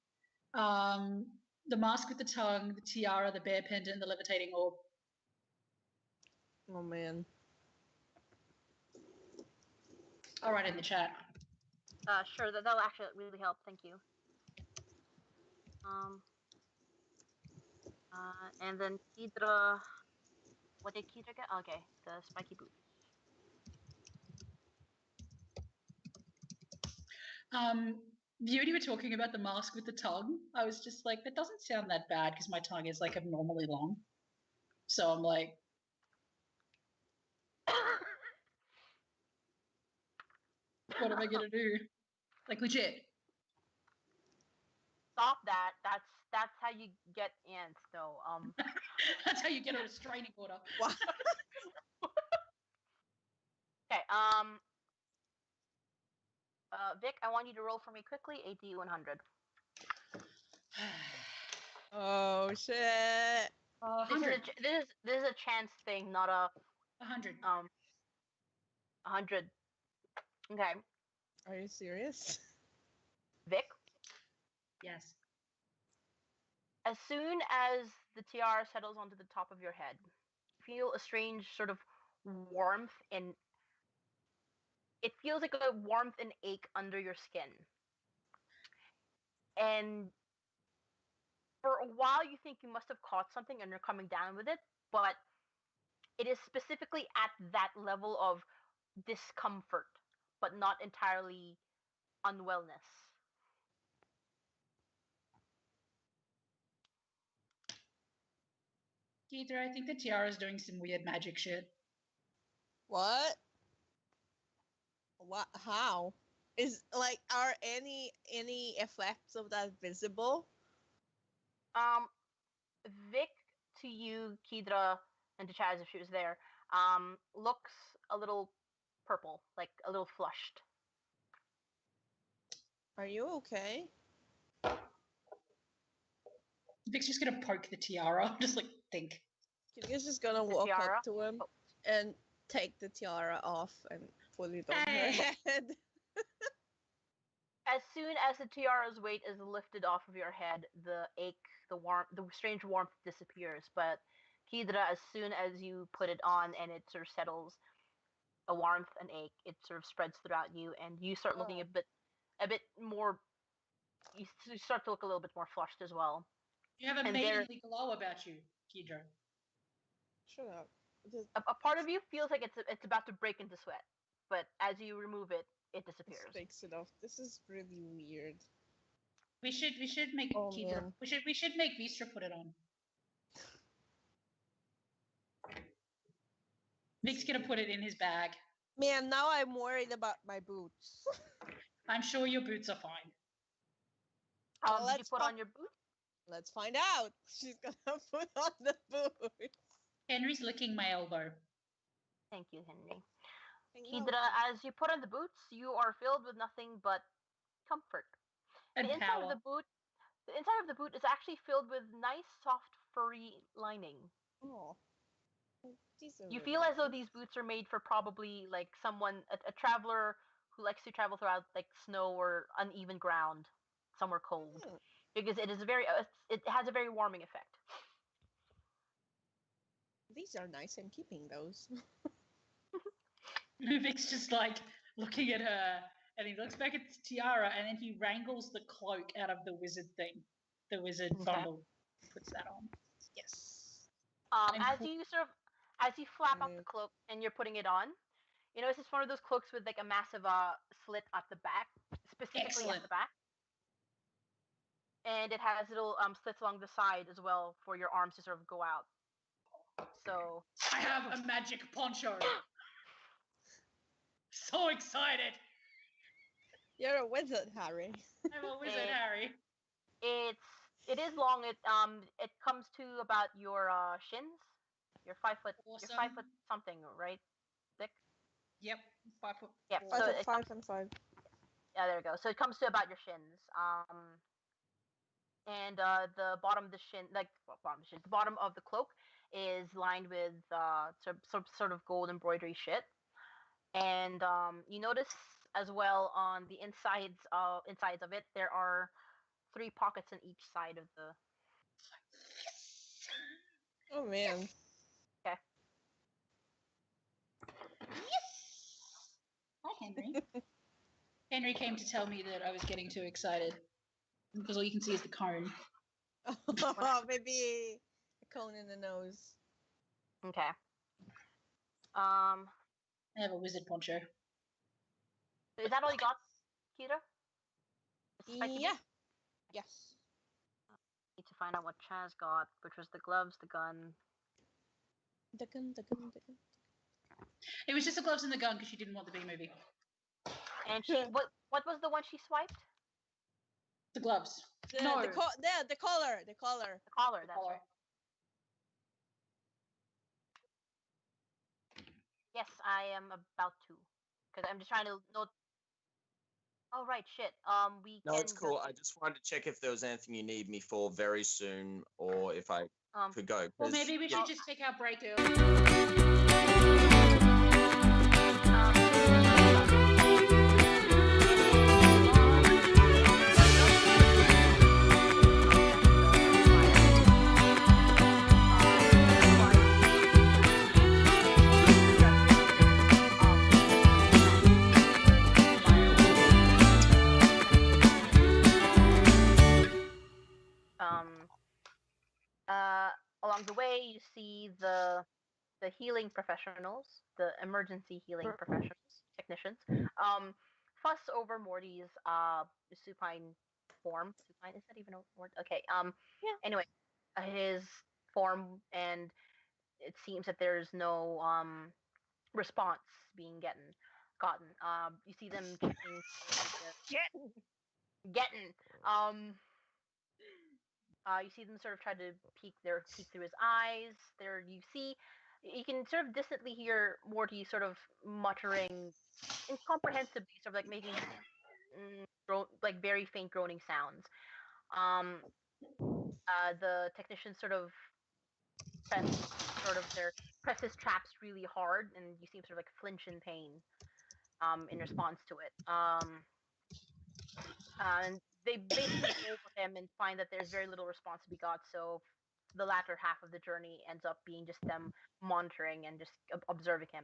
The mask with the tongue, the tiara, the bear pendant, and the levitating orb. Oh man. I'll write in the chat. Sure, that'll actually really help. Thank you. And then Kedra. What did Kedra get? Okay, the spiky boots. Beauty were talking about the mask with the tongue. I was just like, that doesn't sound that bad because my tongue is like abnormally long. So I'm like, what am I gonna do? Like legit. Stop that. That's how you get ants, though. That's how you get a restraining order. Wow. Okay. Vic, I want you to roll for me quickly. AD 100. Oh shit. 100. This is a chance thing, not a 100. 100. Okay. Are you serious? Vic, Yes. as soon as the tiara settles onto the top of your head, feel a strange sort of warmth and it feels like a warmth and ache under your skin. And for a while you think you must have caught something and you're coming down with it, but it is specifically at that level of discomfort, but not entirely unwellness. Keitra, I think the tiara's doing some weird magic shit. What? What? How? Is like are any effects of that visible? Vic, to you, Kidra, and to Chaz if she was there, looks a little purple, like a little flushed. Are you okay? Vic's just gonna poke the tiara, just like think. He's just gonna The walk tiara? up to him Oh. and take the tiara off and put it on her Hey! head. As soon as the tiara's weight is lifted off of your head, the ache, the strange warmth disappears. But Kidra, as soon as you put it on and it sort of settles, a warmth and ache, it sort of spreads throughout you, and you start looking a bit more. You start to look a little bit more flushed as well. You have a And maidenly glow about you, Kidra. Shut up. A part of you feels like it's about to break into sweat, but as you remove it, it disappears. Takes it off. This is really weird. We should make Oh, Kidra. man. We should make Vistra put it on. Vic's gonna put it in his bag. Man, now I'm worried about my boots. I'm sure your boots are fine. Did you put on your boots? Let's find out. She's gonna put on the boots. Henry's licking my elbow. Thank you, Henry. I know. Kidra, as you put on the boots, you are filled with nothing but comfort. And the inside power. of the inside of the boot is actually filled with nice, soft, furry lining. Oh. These are You really feel as though nice. these boots are made for probably like a traveler who likes to travel throughout like snow or uneven ground, somewhere cold, Hmm. because it has a very warming effect. These are nice. I'm keeping those. Vic's just like looking at her, and he looks back at Tiara, and then he wrangles the cloak out of the wizard thing, the wizard Okay. bundle, puts that on. Yes. As you flap up the cloak and you're putting it on, you know, it's just one of those cloaks with like a massive slit at the back, specifically at the back, and it has little slits along the side as well for your arms to sort of go out. So I have a magic poncho. So excited! You're a wizard, Harry. I'm a wizard, Harry. It is long. It comes to about your shins. You're 5 foot. Awesome. You're 5 foot something, right? Thick. Yep, 5 foot. Yeah. I So said it 5 comes, and 5. yeah, there we go. So it comes to about your shins. And the bottom of the the bottom of the cloak is lined with sort of gold embroidery shit. And you notice as well on the insides of it there are 3 pockets on each side of the. Oh man. Okay. Hi, Henry. Henry came to tell me that I was getting too excited because all you can see is the cone. Oh, maybe a cone in the nose. Okay. I have a wizard poncho. Is that all you got, Kira? Yeah. Yes. Need to find out what Chaz got, which was the gloves, the gun. The gun. It was just the gloves and the gun because she didn't want the B movie. And she what was the one she swiped? The gloves. The No. collar. The collar. The collar. That's collar. right. Yes, I am about to, because I'm just trying to note. Oh right, shit. We No, can. it's cool. I just wanted to check if there was anything you need me for very soon, or if I could go. Well, 'cause- maybe we should just take our break early. Along the way, you see the healing professionals, the emergency healing professionals, technicians, fuss over Morty's supine form. Supine, is that even a word? Okay. Yeah. Anyway, his form, and it seems that there's no response being gotten. You see them checking getting. You see them sort of try to peek through his eyes. You can sort of distantly hear Morty sort of muttering incomprehensibly, sort of like making like very faint groaning sounds. The technician sort of press his traps really hard, and you see him sort of like flinch in pain in response to it. And they basically go over him and find that there's very little response to be got. So the latter half of the journey ends up being just them monitoring and just observing him.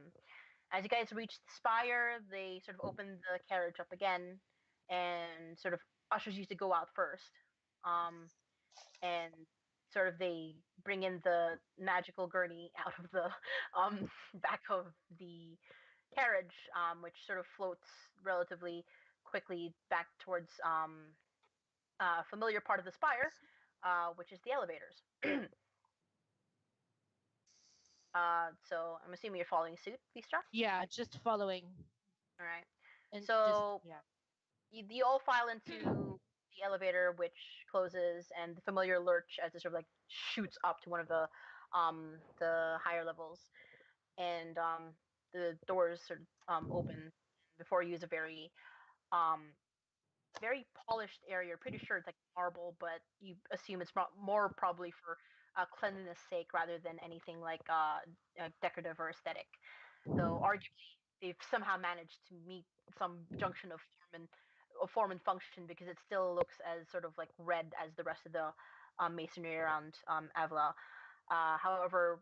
As you guys reach the spire, they sort of open the carriage up again and sort of ushers you to go out first. And sort of they bring in the magical gurney out of the back of the carriage, which sort of floats relatively quickly back towards a familiar part of the spire, which is the elevators. So I'm assuming you're following suit, Vistra? Yeah, just following. All right. And So just, yeah. you all file into the elevator, which closes, and the familiar lurch as it sort of like shoots up to one of the higher levels, and the doors sort of open. Before you is a very very polished area. You're pretty sure it's like marble, but you assume it's more probably for cleanliness sake rather than anything like decorative or aesthetic. Though arguably they've somehow managed to meet some junction of form and function, because it still looks as sort of like red as the rest of the masonry around Avila. However,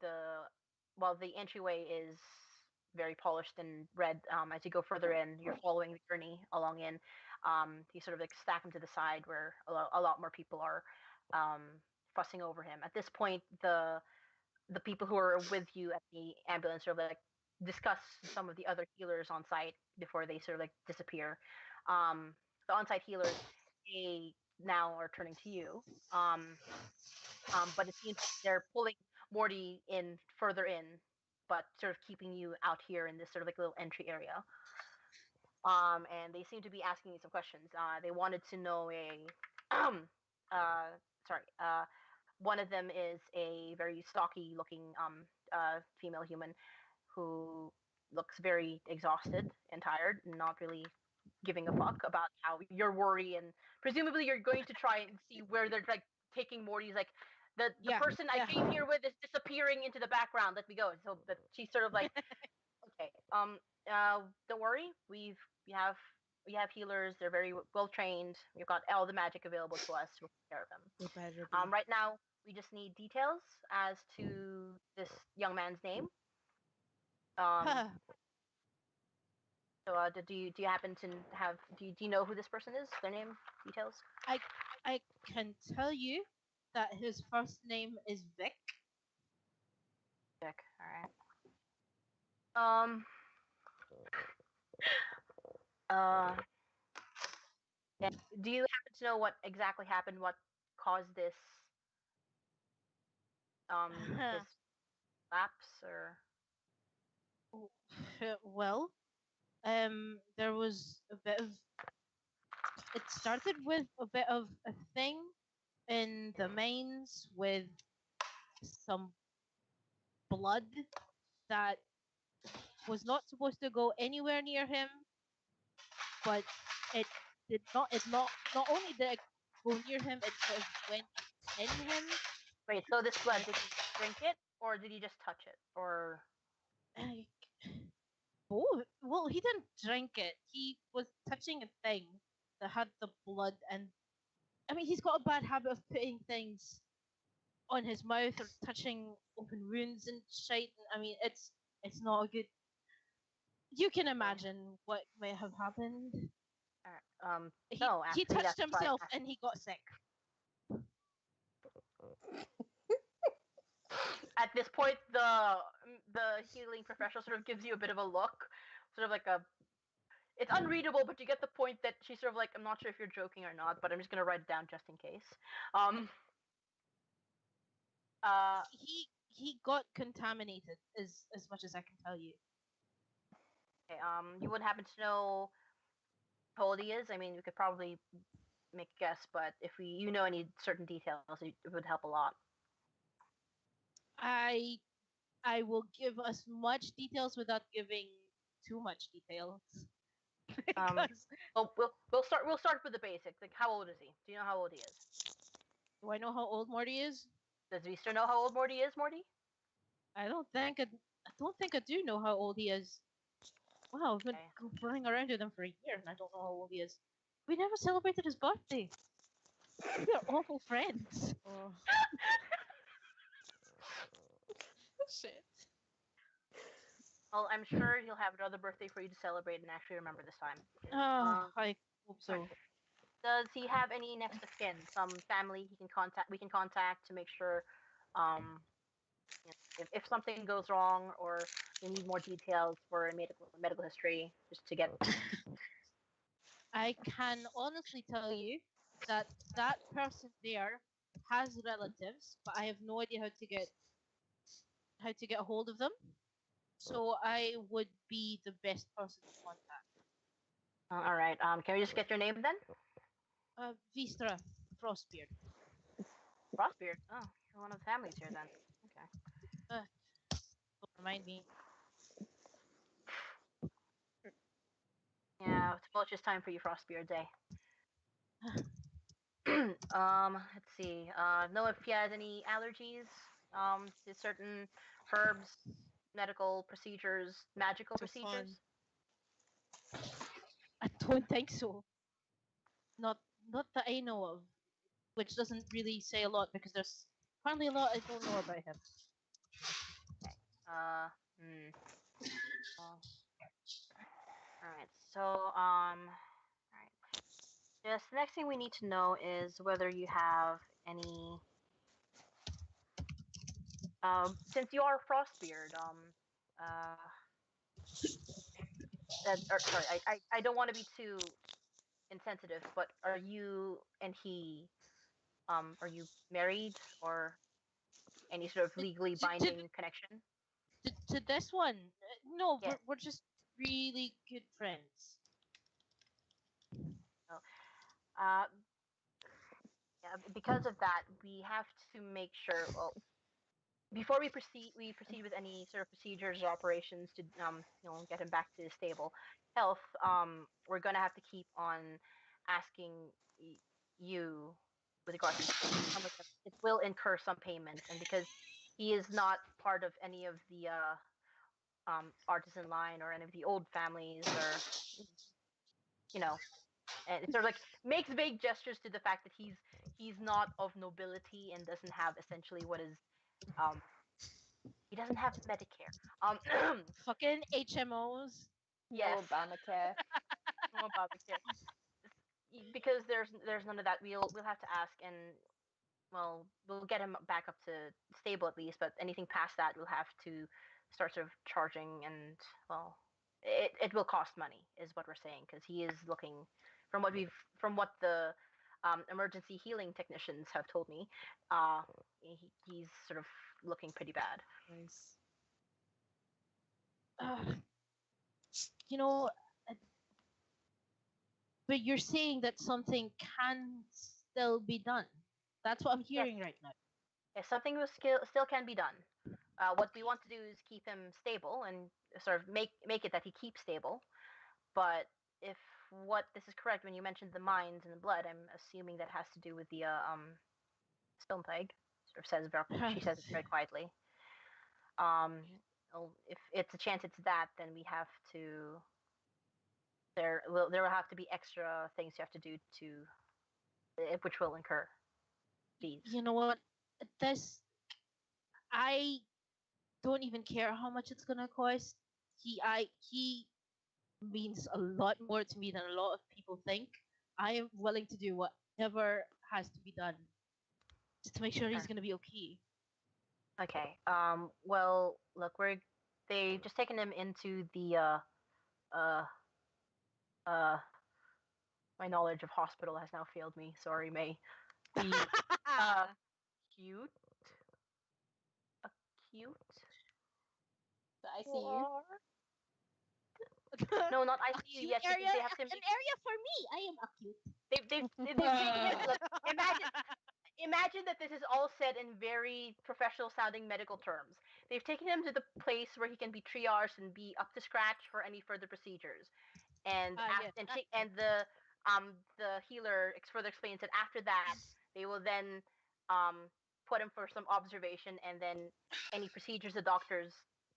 the entryway is very polished and red. As you go further in, you're following the journey along in. You sort of like stack him to the side where a lot more people are fussing over him. At this point, the people who are with you at the ambulance sort of like discuss some of the other healers on site before they sort of like disappear. The on-site healers, they now are turning to you. But it seems they're pulling Morty in further in, but sort of keeping you out here in this sort of like little entry area. And they seem to be asking you some questions. They wanted to know one of them is a very stocky looking female human who looks very exhausted and tired and not really giving a fuck about how you're worried, and presumably you're going to try and see where they're like taking Morty's like the person I came here with is disappearing into the background. Let me go. So that she's sort of like, okay, don't worry. We have healers. They're very well trained. We've got all the magic available to us. We'll take care of them. Right now, we just need details as to this young man's name. So, do you happen to have? Do you know who this person is? Their name, details. I can tell you that his first name is Vic. Vic. All right. Yeah. Do you happen to know what exactly happened? What caused this? This lapse or? Well, there was a bit of. It started with a bit of a thing in the mines with some blood that was not supposed to go anywhere near him, but it did not. It not only did it go near him, it sort of went in him. Wait, so this blood, did he drink it or did he just touch it, or? Both. Well, he didn't drink it. He was touching a thing that had the blood, and I mean, he's got a bad habit of putting things on his mouth or touching open wounds and shit. I mean, it's not a good. You can imagine what may have happened. No, actually, he touched himself and he got sick. At this point, the healing professional sort of gives you a bit of a look, sort of like a. It's unreadable, but you get the point that she's sort of like, I'm not sure if you're joking or not, but I'm just gonna write it down just in case. He got contaminated, as much as I can tell you. Okay, you wouldn't happen to know how old he is? I mean, we could probably make a guess, but if you know any certain details, it would help a lot. I will give as much details without giving too much details. Because we'll start with the basics. Like, how old is he? Do you know how old he is? do I know how old Morty is? Does Vistra know how old Morty is, Morty? I don't think I do know how old he is. Wow, I've been running around with him for a year and I don't know how old he is. We never celebrated his birthday. We are awful friends. Oh. Shit. Well, I'm sure he'll have another birthday for you to celebrate and actually remember this time. I hope so. Does he have any next of kin, some family we can contact to make sure, if something goes wrong or we need more details for medical history, just to get. I can honestly tell you that person there has relatives, but I have no idea how to get a hold of them. So I would be the best person to contact. All right. Can we just get your name then? Vistra, Frostbeard. Frostbeard. Oh, you're one of the families here then. Okay. Don't remind me. Yeah, it's just time for you, Frostbeard Day. Let's see. Know if he has any allergies, to certain herbs, medical procedures, magical procedures. I don't think so. Not that I know of, which doesn't really say a lot because there's apparently a lot I don't know about him. Okay. Alright, so, alright. Just the next thing we need to know is whether you have any, since you are Frostbeard, sorry, I don't want to be too insensitive, but are you and he, are you married or any sort of legally binding connection? To this one, no, Yes. we're just really good friends. So, yeah, because of that, we have to make sure. Well, before we proceed with any sort of procedures or operations to get him back to stable health. We're gonna have to keep on asking you with regards to some of them. It will incur some payments, and because he is not part of any of the artisan line or any of the old families, or and it sort of like makes vague gestures to the fact that he's not of nobility and doesn't have essentially what is he doesn't have Medicare. Fucking HMOs. Yes. No Obamacare. No Obamacare. Because there's none of that. We'll have to ask, and well, we'll get him back up to stable at least. But anything past that, we'll have to start sort of charging, and well, it will cost money, is what we're saying, because he is looking, from what the emergency healing technicians have told me, he's sort of looking pretty bad. Nice. You know, but you're saying that something can still be done. That's what I'm hearing right now. Yes, something still can be done. What we want to do is keep him stable and sort of make it that he keeps stable. But if this is correct, when you mentioned the minds and the blood, I'm assuming that has to do with the stone plague. Sort of she says it very quietly. If it's a chance it's that, then we have to. There will have to be extra things you have to do which will incur fees. You know what? I don't even care how much it's gonna cost. He means a lot more to me than a lot of people think. I am willing to do whatever has to be done just to make sure he's gonna be okay. Okay. Well, look, they've just taken him into the my knowledge of hospital has now failed me. Sorry, May. The cute. cute. The ICU. No, not ICU. Acute Yes, area, they have an area for me. I am acute. they've taken him. Like, imagine that this is all said in very professional sounding medical terms. They've taken him to the place where he can be triaged and be up to scratch for any further procedures. And Yes. the healer further explains that after that they will then put him for some observation, and then any procedures the doctors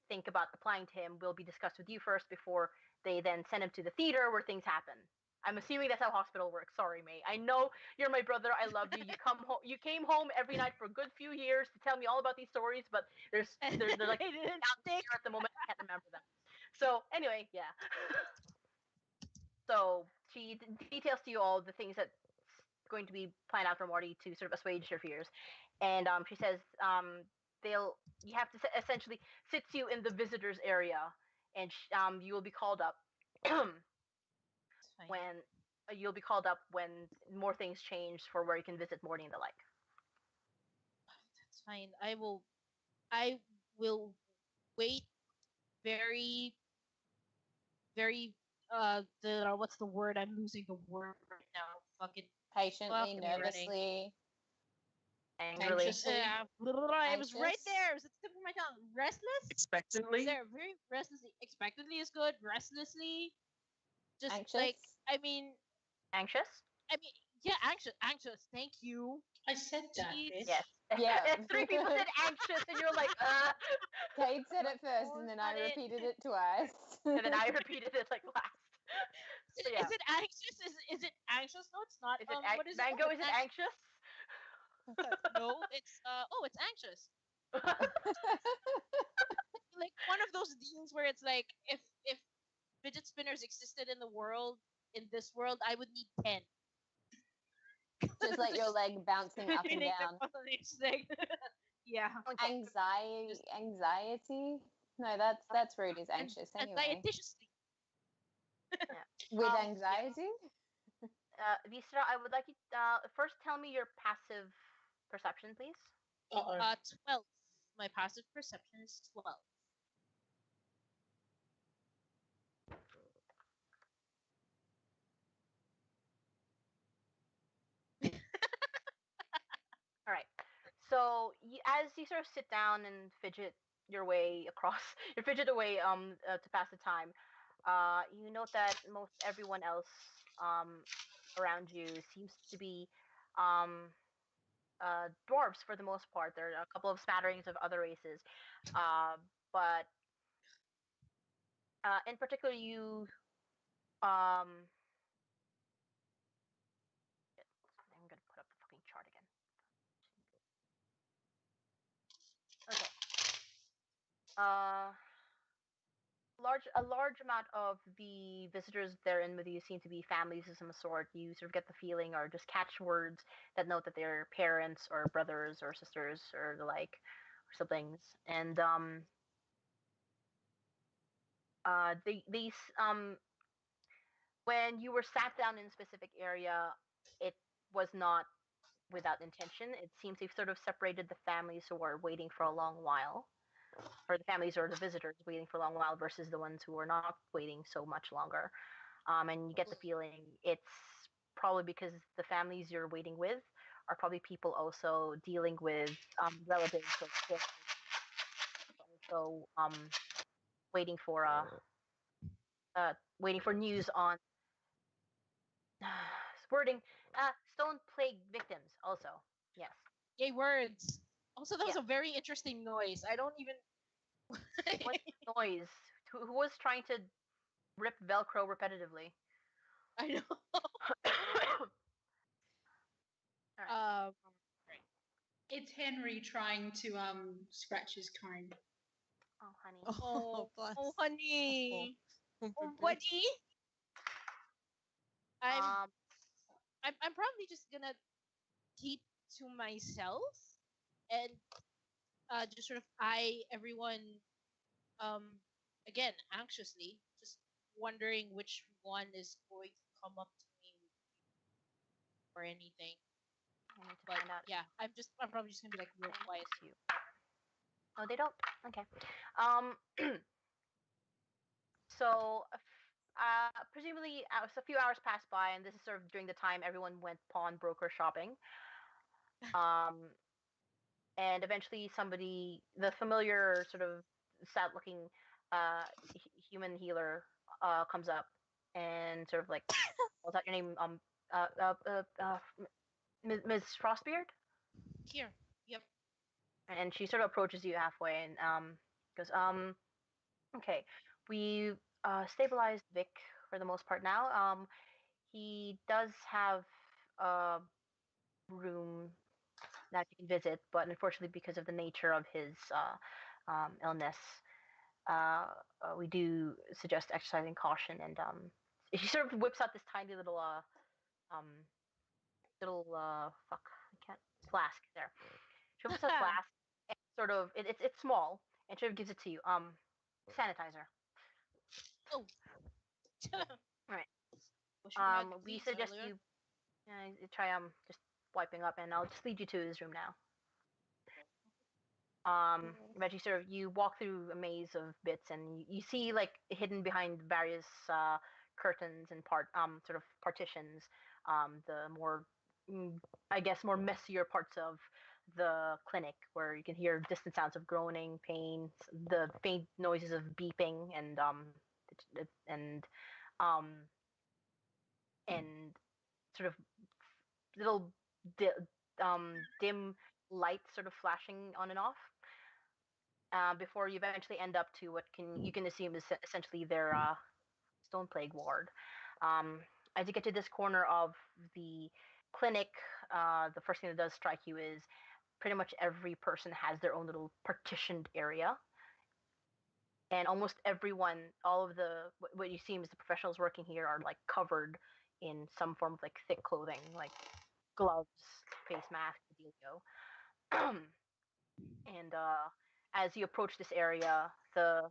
think about applying to him will be discussed with you first before they then send him to the theater where things happen. I'm assuming that's how hospital works. Sorry, May. I know you're my brother. I love you. You came home every night for a good few years to tell me all about these stories, but they're like I didn't out stick. here at the moment. I can't remember them. So anyway, yeah. So she details to you all the things that's going to be planned out for Morty to sort of assuage her fears, and she says you have to essentially sits you in the visitors area, and you will be called up when more things change for where you can visit Morty and the like. That's fine. I will wait very, very. What's the word? I'm losing the word right now. Patiently, Fuck, nervously. Angrily. Anxiously. It was right Anxious? there. It was at the tip of my tongue. Restless. Expectantly. There, very restlessly. Expectantly is good. Restlessly. Just Anxious? like Anxious? yeah, anxious. Thank you. I said that, Jeez. bitch. Yes. Yeah. 3 people said anxious, and you're like, Kate said it first, and then I Got it. repeated it twice. and then I repeated it like last. So, yeah. Is it anxious? Is it anxious? No, it's not. Is it What is Mango? it? Is it anxious? No, it's it's anxious. Like one of those deals where it's like if fidget spinners existed in this world, I would need 10. Just like your leg bouncing up and Spinning down. them on each thing. Yeah. Anxiety? No, that's rude. Is anxious anyway. Dietitiously. With anxiety? Vistra, I would like you first tell me your passive perception, please. 12. My passive perception is 12. All right. So as you sort of sit down and fidget your way across, you fidget away to pass the time. You note that most everyone else around you seems to be dwarves for the most part. There are a couple of smatterings of other races, but in particular, you I'm gonna put up the fucking chart again. Okay. A large amount of the visitors there in with you seem to be families of some sort. You sort of get the feeling, or just catch words that note that they're parents or brothers or sisters or the like, or siblings. And these when you were sat down in a specific area, it was not without intention. It seems they've sort of separated the families who are waiting for a long while, or the families or the visitors waiting for a long while versus the ones who are not waiting so much longer. And you get the feeling it's probably because the families you're waiting with are probably people also dealing with relatives or kids, also waiting for news on wording stone plague victims also. Yes. Yay, words. Also, that was a very interesting noise. I don't even. What noise? Who was trying to rip Velcro repetitively? I know. Right. It's Henry trying to scratch his cone. Oh, honey. Oh, bless. Oh, honey. Oh, Oh, buddy. I'm probably just gonna keep to myself and just sort of eye everyone again anxiously, just wondering which one is going to come up to me or anything. I need to But find out. yeah, I'm probably just gonna be like real quiet. You. Oh, they don't. Okay. Um. So, presumably, a few hours passed by, and this is sort of during the time everyone went pawnbroker shopping. Um, and eventually, the familiar sort of sad-looking human healer, comes up and sort of like, what's that your name? Uh, uh, uh, uh, Ms. Frostbeard, Here. Yep. and she sort of approaches you halfway and goes, okay, we stabilized Vic for the most part now. He does have a room that you can visit, but unfortunately, because of the nature of his illness, we do suggest exercising caution. And she sort of whips out this tiny um, fuck, I can't, flask there. She whips out a flask, and sort of, it's small, and sort of gives it to you. Sanitizer. Oh. Right. Wish we had We these suggest earlier. you try just wiping up, and I'll just lead you to his room now. But you walk through a maze of bits, and you see like hidden behind various curtains and sort of partitions, the more I guess more messier parts of the clinic, where you can hear distant sounds of groaning, pain, the faint noises of beeping, and um and sort of little dim lights sort of flashing on and off, before you eventually end up to what you can assume is essentially their stone plague ward. Um, as you get to this corner of the clinic, the first thing that does strike you is pretty much every person has their own little partitioned area, and almost everyone, all of what you seem as the professionals working here are like covered in some form of like thick clothing, like gloves, face mask, dealio. And as you approach this area, the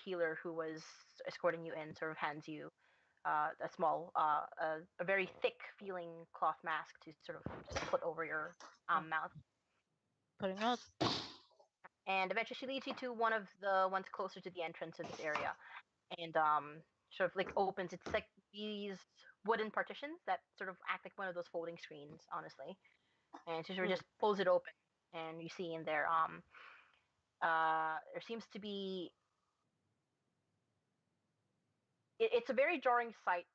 healer who was escorting you in sort of hands you a small, a very thick feeling cloth mask to sort of just put over your mouth. Putting out. And eventually she leads you to one of the ones closer to the entrance of this area, and sort of like opens. It's like these wooden partitions that sort of act like one of those folding screens, honestly. And she sort of just pulls it open, and you see in there, there seems to be. It's a very jarring sight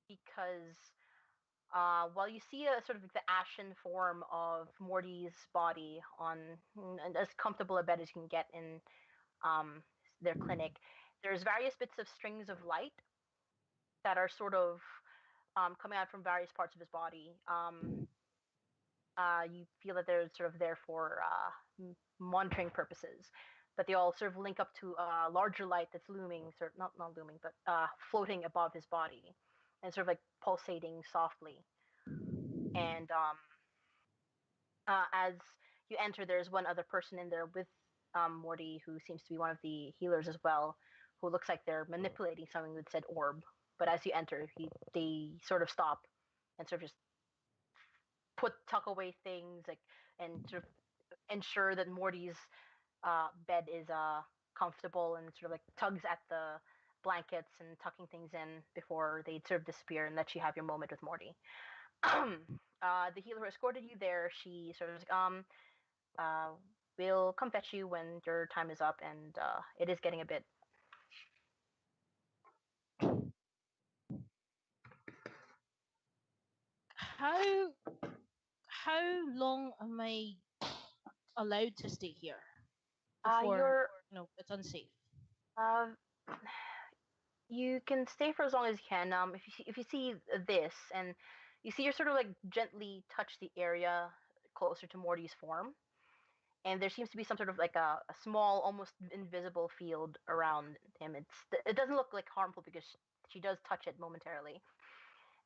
because while you see a sort of the ashen form of Morty's body on as comfortable a bed as you can get in their clinic, there's various bits of strings of light that are sort of coming out from various parts of his body. You feel that they're sort of there for monitoring purposes, but they all sort of link up to a larger light that's looming, sort of not looming, but floating above his body, and sort of like pulsating softly. And as you enter, there's one other person in there with Morty, who seems to be one of the healers as well, who looks like they're manipulating something that said orb. But as you enter, they sort of stop and sort of just tuck away things, like, and sort of ensure that Morty's bed is comfortable, and sort of like tugs at the blankets and tucking things in before they sort of disappear and let you have your moment with Morty. The healer who escorted you there, she sort of was like, we'll come fetch you when your time is up, and it is getting a bit. How long am I allowed to stay here before it's unsafe? Uh, you can stay for as long as you can. If you see this, and you see, you're sort of like gently touch the area closer to Morty's form, and there seems to be some sort of like a small, almost invisible field around him. It doesn't look like harmful because she does touch it momentarily.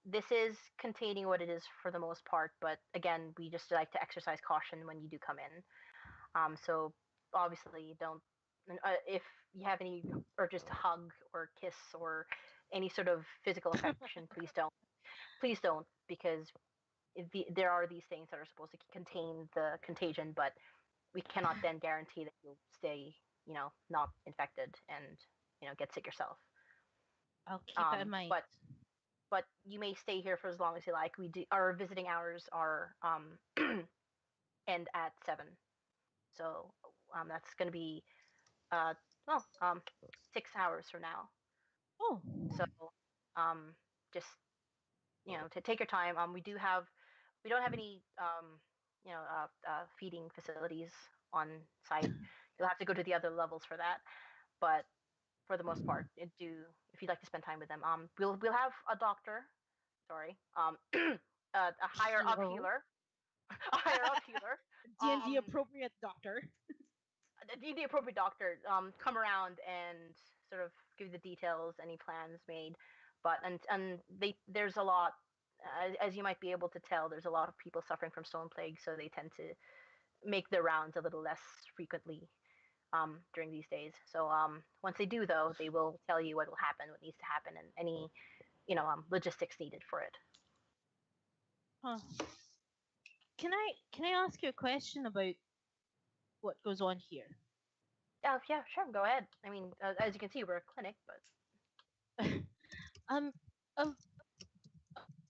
This is containing what it is for the most part, but again, we just like to exercise caution when you do come in. So obviously, don't if you have any urges to hug or kiss or any sort of physical affection, please don't. Please don't, because there are these things that are supposed to contain the contagion, but we cannot then guarantee that you'll stay, not infected and get sick yourself. I'll keep it in mind. But you may stay here for as long as you like. Our visiting hours are end at 7, so that's going to be 6 hours from now. Oh, so just to take your time. We don't have any feeding facilities on site. You'll have to go to the other levels for that, but for the most part, if you'd like to spend time with them, we'll have a doctor. Sorry, a higher up healer, a higher up healer, D&D appropriate doctor. The appropriate doctor come around and sort of give you the details, any plans made, but there's a lot, as you might be able to tell, there's a lot of people suffering from stone plague, so they tend to make their rounds a little less frequently during these days. So once they do, though, they will tell you what will happen, what needs to happen, and any logistics needed for it. Huh. Can I ask you a question about what goes on here? Yeah, sure, go ahead. I mean, as you can see, we're a clinic, but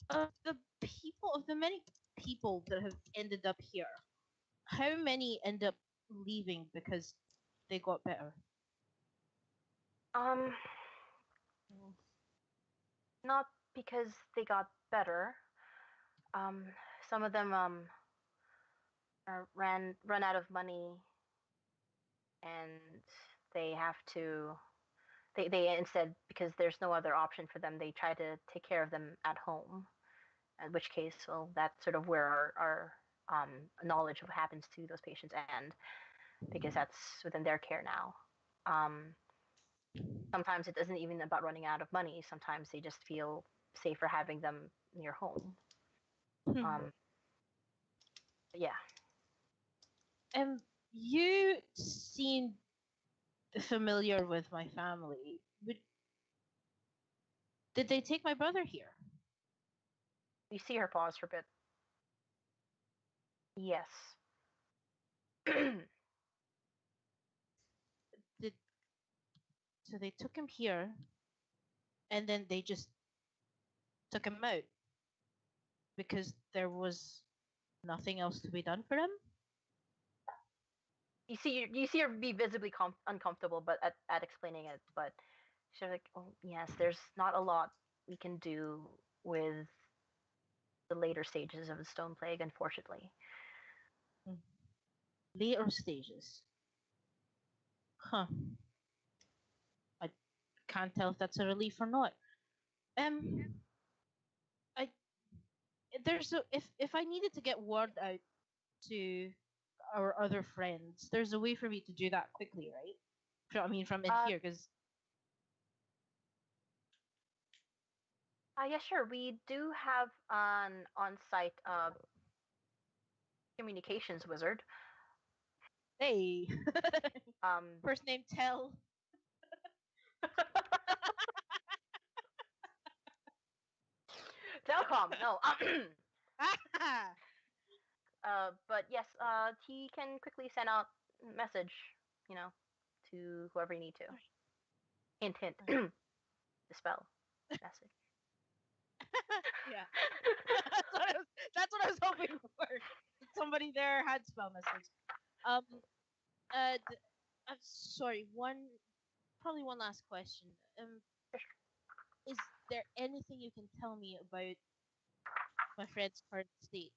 of the many people that have ended up here, how many end up leaving because they got better? Not because they got better. Some of them run out of money, and they have to. They instead, because there's no other option for them, they try to take care of them at home. In which case, well, that's sort of where our knowledge of what happens to those patients end, because that's within their care now. Sometimes it isn't even about running out of money. Sometimes they just feel safer having them near home. Yeah. You seem familiar with my family. Did they take my brother here? You see her pause for a bit. Yes. So they took him here, and then they just took him out because there was nothing else to be done for him? You see her be visibly uncomfortable, but at explaining it. But she's like, "Oh yes, there's not a lot we can do with the later stages of the stone plague, unfortunately." Later stages. Huh. I can't tell if that's a relief or not. If I needed to get word out to our other friends, there's a way for me to do that quickly, right? I mean, from in here, because. Yeah, sure. We do have an on-site communications wizard. Hey. First name Tell. Telecom, no. But yes, he can quickly send out a message, to whoever you need to. Hint, hint. Dispel message. Yeah. That's what I was hoping for. Somebody there had spell message. Sorry. Probably one last question. Is there anything you can tell me about my friend's current state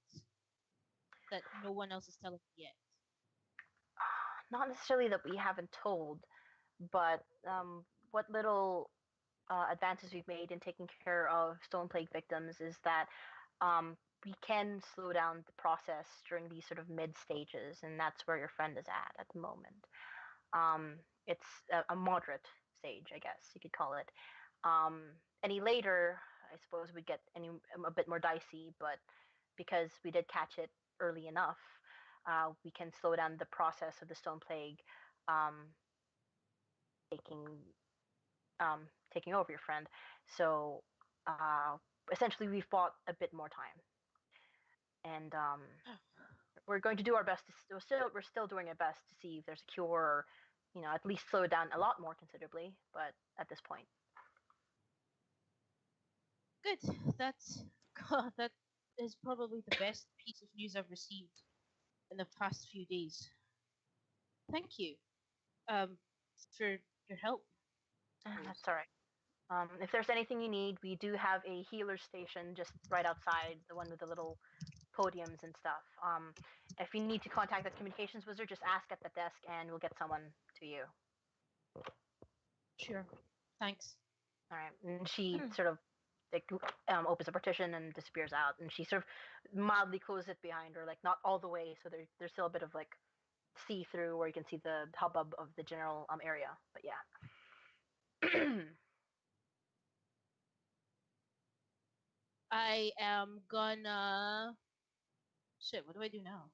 that no one else is telling me yet? Not necessarily that we haven't told, but what little advances we've made in taking care of stone plague victims is that we can slow down the process during these sort of mid stages, and that's where your friend is at the moment. It's a moderate stage, I guess you could call it. Any later, I suppose, would get a bit more dicey, but because we did catch it early enough, we can slow down the process of the stone plague taking over your friend. So essentially, we've bought a bit more time, and we're going to do our best. We're still doing our best to see if there's a cure, or at least slow it down a lot more considerably. But at this point, Good. That's that is probably the best piece of news I've received in the past few days. Thank you, for your help. that's all right. If there's anything you need, we do have a healer station just right outside, the one with the little podiums and stuff. If you need to contact the communications wizard, just ask at the desk and we'll get someone to you. Sure. Thanks. All right. And she sort of opens a partition and disappears out, and she sort of mildly closes it behind her, like not all the way, so there's still a bit of like see through where you can see the hubbub of the general area. But yeah. I am gonna. Shit, what do I do now?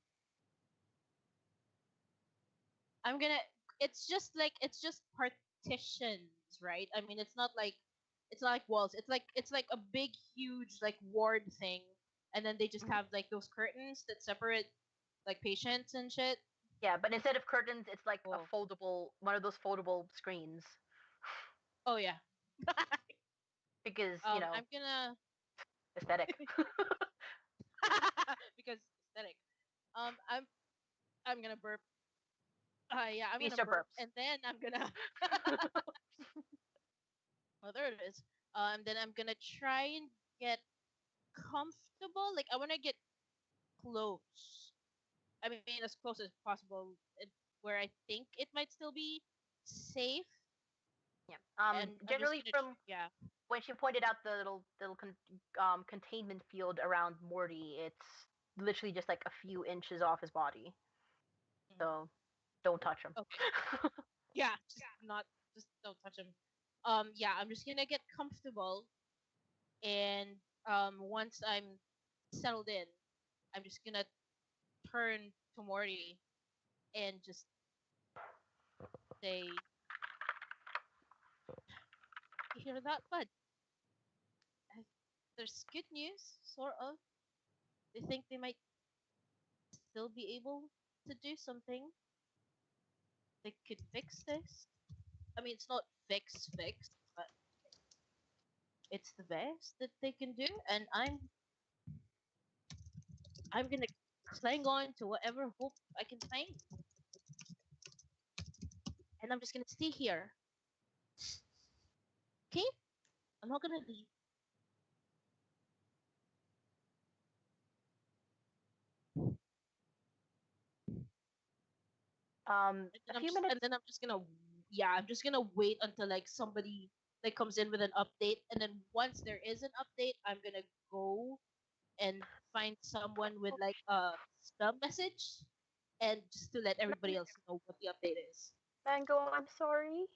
I'm gonna. It's just partitions, right? I mean, it's not like walls. It's like a big, huge like ward thing, and then they just have like those curtains that separate like patients and shit. Yeah, but instead of curtains, it's like a foldable, one of those foldable screens. Oh yeah. Because I'm gonna. Aesthetic. Because aesthetic. I'm gonna burp. Yeah, I'm Vistra gonna burp, burps. and then I'm gonna. Well, there it is. And then I'm gonna try and get comfortable. Like I want to get close. I mean, as close as possible, where I think it might still be safe. Yeah. And Generally, yeah. When she pointed out the little containment field around Morty, it's literally just like a few inches off his body. So don't touch him. Okay. Yeah, just don't touch him. Yeah, I'm just gonna get comfortable, and once I'm settled in, I'm just gonna turn to Morty and just say, "You hear that, bud? There's good news, sort of. They think they might still be able to do something. They could fix this. I mean, it's not fix, but it's the best that they can do, and I'm gonna cling on to whatever hope I can find, and I'm just gonna stay here. Okay? I'm not gonna leave." A few minutes. And then I'm just gonna wait until like somebody like comes in with an update, and then once there is an update, I'm gonna go and find someone with like a spell message, and just to let everybody else know what the update is. Mango, I'm sorry.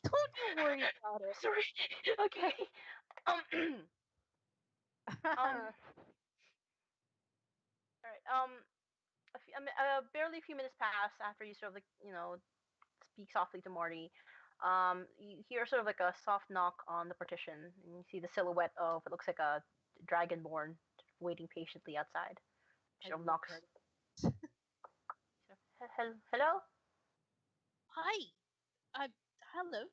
Don't you worry about it. Sorry. Okay. All right. Barely a few minutes pass after you sort of like speak softly to Morty. You hear sort of like a soft knock on the partition, and you see the silhouette of it looks like a dragonborn waiting patiently outside. She sort of knocks. Hello. Hi. Hello.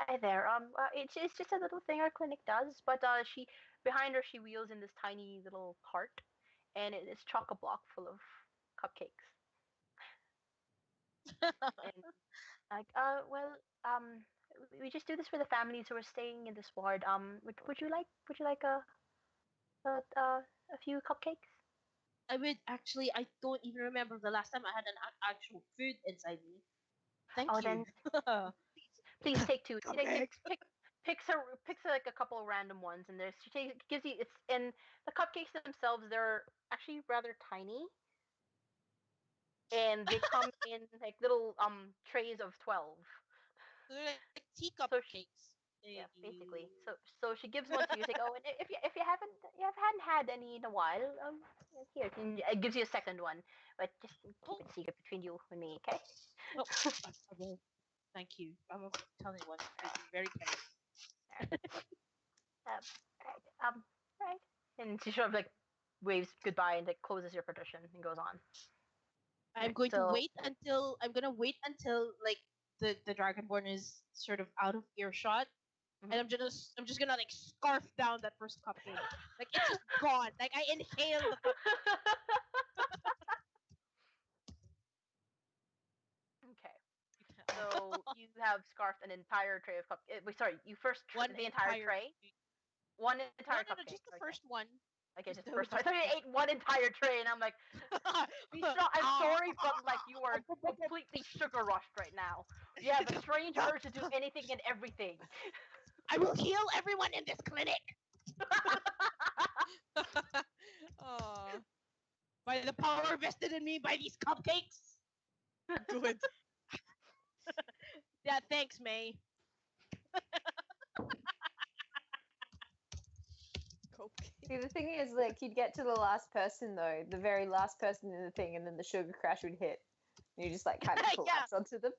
Hi there. It's just a little thing our clinic does, but behind her she wheels in this tiny little cart, and it is chock-a-block full of cupcakes. And like, we just do this for the families who are staying in this ward. Would you like a few cupcakes? I would actually. I don't even remember the last time I had an actual food inside me. Thank you. Then please take two. Picks like a couple of random ones, and gives you and the cupcakes themselves, they're actually rather tiny, and they come in like little trays of 12. So they're like teacup cakes. Yeah, basically. So she gives one to you. She's like, oh, and if you hadn't had any in a while, here, it gives you a second one, but just keep it secret between you and me, okay? Oh, I will. Thank you. I will tell anyone. It's very kind. Right. Right. And she sort of like waves goodbye and like closes your partition and goes on. I'm going to So- wait until like the Dragonborn is sort of out of earshot, and I'm just gonna like scarf down that first cupcake. Like it's just gone. Like I inhale the cupcake. Okay. So you have scarfed an entire tray of cupcakes. Wait, sorry. You first One the entire tray. cupcake. One entire No, cupcake. just the okay. first one. Okay, just just the the- first one. I thought you ate one entire tray, and I'm like, Vistra, I'm sorry, but like you are completely sugar rushed right now. You have a strange urge to do anything and everything. I will heal everyone in this clinic Oh, by the power vested in me by these cupcakes. good. Yeah, thanks, May. See, the thing is, like, you'd get to the last person, though, the very last person in the thing, and then the sugar crash would hit. And you just, like, kind of collapse onto them.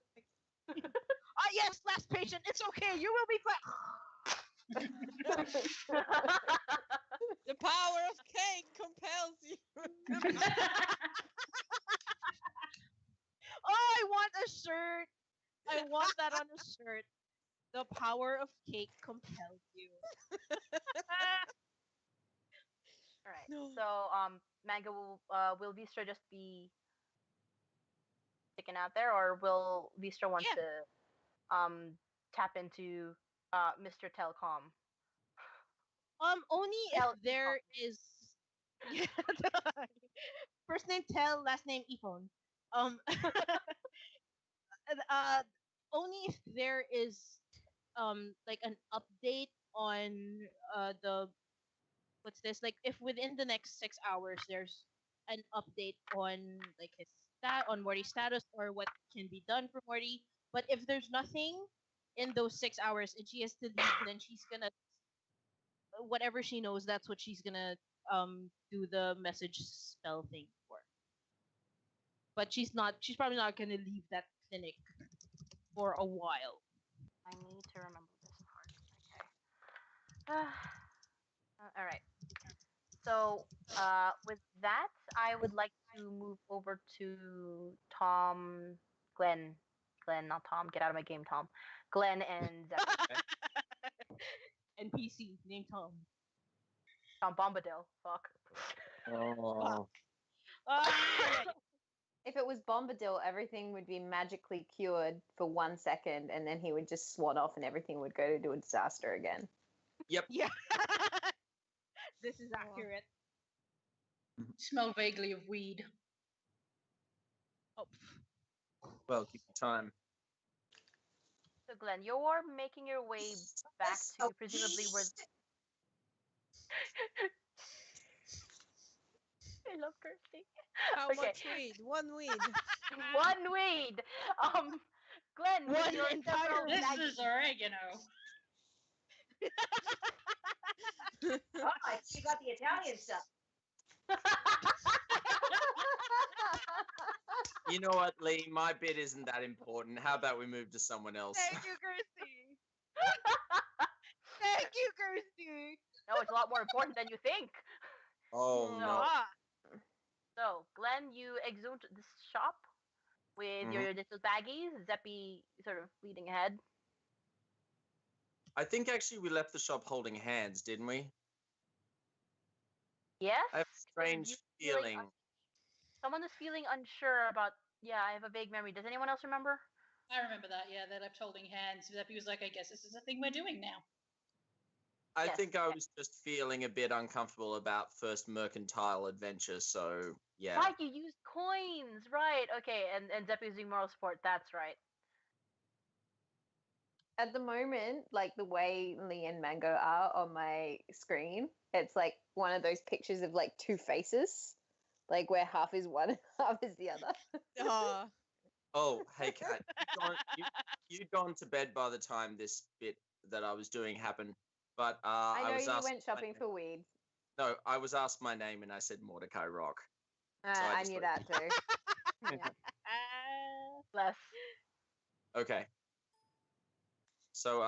Ah, yes, last patient. It's okay. You will be fine. The power of cake compels you. Oh, I want a shirt. I want that on a shirt. The power of cake compels you. All right. No. So, Mango, will Vistra just be sticking out there, or will Vistra want Yeah. to tap into Mr. Telcom? Only if Tel- there is. Yeah. First name Tel, last name Iphone. Only if there is like an update on the what's this, like if within the next 6 hours there's an update on like his on Morty's status or what can be done for Morty. But if there's nothing in those 6 hours and she has to leave, then she's gonna whatever she knows, that's what she's gonna do the message spell thing for. But she's probably not gonna leave that clinic for a while. I need to remember this part. Okay. All right. So, with that, I would like to move over to Tom, Glenn, not Tom. Get out of my game, Tom. Glenn and Zephyr. NPC named Tom. Tom Bombadil. Fuck. Oh. Alright. If it was Bombadil, everything would be magically cured for 1 second, and then he would just swan off and everything would go to a disaster again. Yeah. This is accurate. Smell vaguely of weed. Oh. Well, keep the time. So, Glenn, you're making your way back to presumably where. I love Kirsty. How Okay. much weed? One weed. One weed. Glenn, with One your entire several This baggies- is oregano. Oh, she got the Italian stuff. You know what, Lee? My bit isn't that important. How about we move to someone else? Thank you, Kirsty. Thank you, Kirsty. No, it's a lot more important than you think. Oh, no. Ah. So, Glenn, you exhumed this shop with your little baggies. Zeppy sort of leading ahead. I think actually we left the shop holding hands, didn't we? Yes. I have a strange You feeling. Someone is feeling unsure about. Yeah, I have a vague memory. Does anyone else remember? I remember that, yeah, they left holding hands. He was like, I guess this is a thing we're doing now. I Yes, think I was just feeling a bit uncomfortable about first mercantile adventure, so yeah. Right, you used coins. Right. Okay, and Zeppy using moral support. That's right. At the moment, like the way Lee and Mango are on my screen, it's like one of those pictures of like two faces, like where half is one and half is the other. Oh, Oh, hey, Kat, you'd gone to bed by the time this bit that I was doing happened, but I know was you asked went shopping for weed. No, I was asked my name and I said Mordecai Rock. So I just knew went- that too. Yeah. Bless. Okay. So,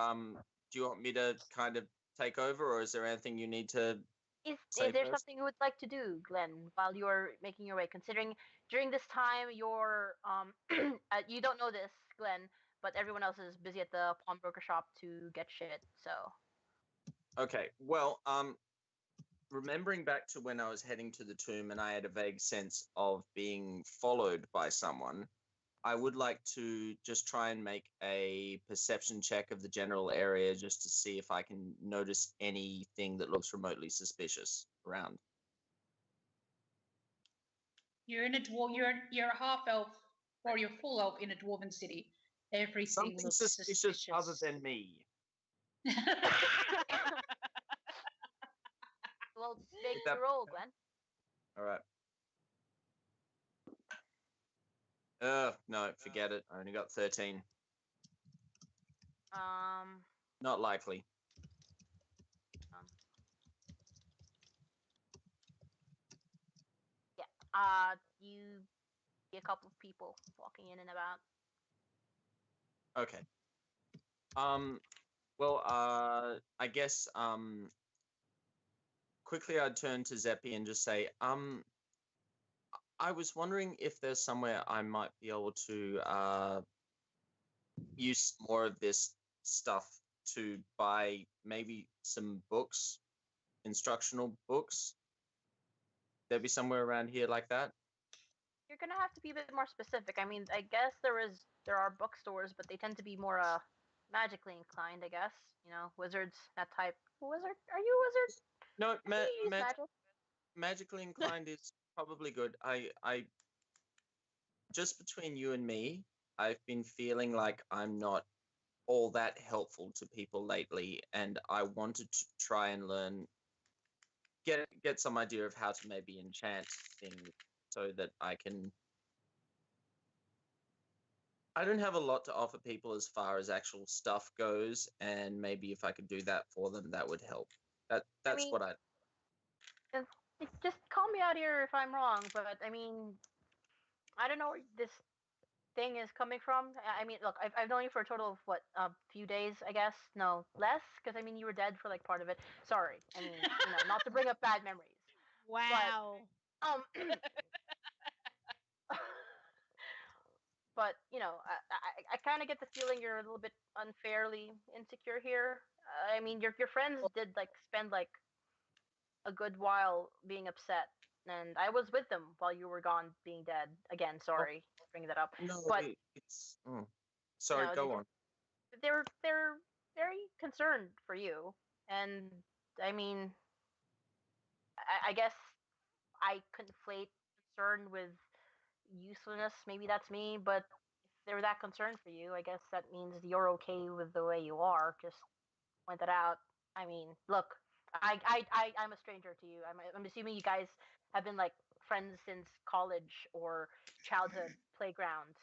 do you want me to kind of take over, or is there anything you need to Is say there first. something you would like to do, Glenn, while you're making your way? Considering during this time you're you don't know this, Glenn, but everyone else is busy at the pawnbroker shop to get shit. So Okay, well, remembering back to when I was heading to the tomb and I had a vague sense of being followed by someone, I would like to just try and make a perception check of the general area just to see if I can notice anything that looks remotely suspicious around. You're in a you're a half elf or you're full elf in a dwarven city. Everything Something looks suspicious other than me. well, make That- the roll, Glenn. All right. No, forget it. I only got 13. Not likely. You see a couple of people walking in and about. Okay. Well, I guess, quickly I'd turn to Zeppi and just say, I was wondering if there's somewhere I might be able to use more of this stuff to buy maybe some books, instructional books. There'd be somewhere around here like that. You're gonna have to be a bit more specific. I mean, I guess there are bookstores, but they tend to be more magically inclined. I guess wizards, that type. Wizard? Are you a wizard? No, Do you use magic? magically inclined is probably good. I just between you and me, I've been feeling like I'm not all that helpful to people lately, and I wanted to try and learn, get some idea of how to maybe enchant things so that I can. I don't have a lot to offer people as far as actual stuff goes, and maybe if I could do that for them, that would help. That's what I. Just call me out here if I'm wrong, but I mean, I don't know where this thing is coming from. I mean, look, I've known you for a total of what, a few days, I guess. No, less, because I mean, you were dead for like part of it. Sorry, I mean, not to bring up bad memories. Wow. But, but I kind of get the feeling you're a little bit unfairly insecure here. I mean, your friends did like spend like a good while being upset, and I was with them while you were gone, being dead. Again, sorry to bring that up. No, but it's. Sorry, go on. They're very concerned for you, and I mean, I guess I conflate concern with usefulness. Maybe that's me, but if they're that concerned for you, I guess that means you're okay with the way you are. Just point that out. I mean, look, I'm a stranger to you. I'm assuming you guys have been like friends since college or childhood playground.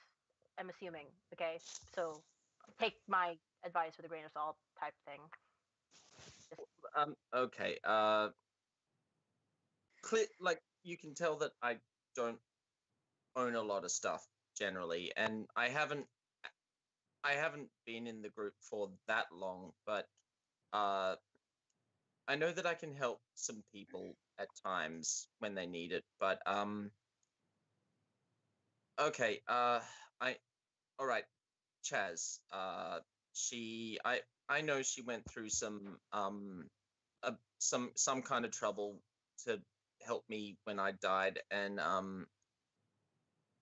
I'm assuming. Okay, so take my advice with a grain of salt, type thing. Okay. Like you can tell that I don't own a lot of stuff generally, and I haven't been in the group for that long, but I know that I can help some people at times when they need it. But okay. All right, Chaz. I know she went through some kind of trouble to help me when I died, and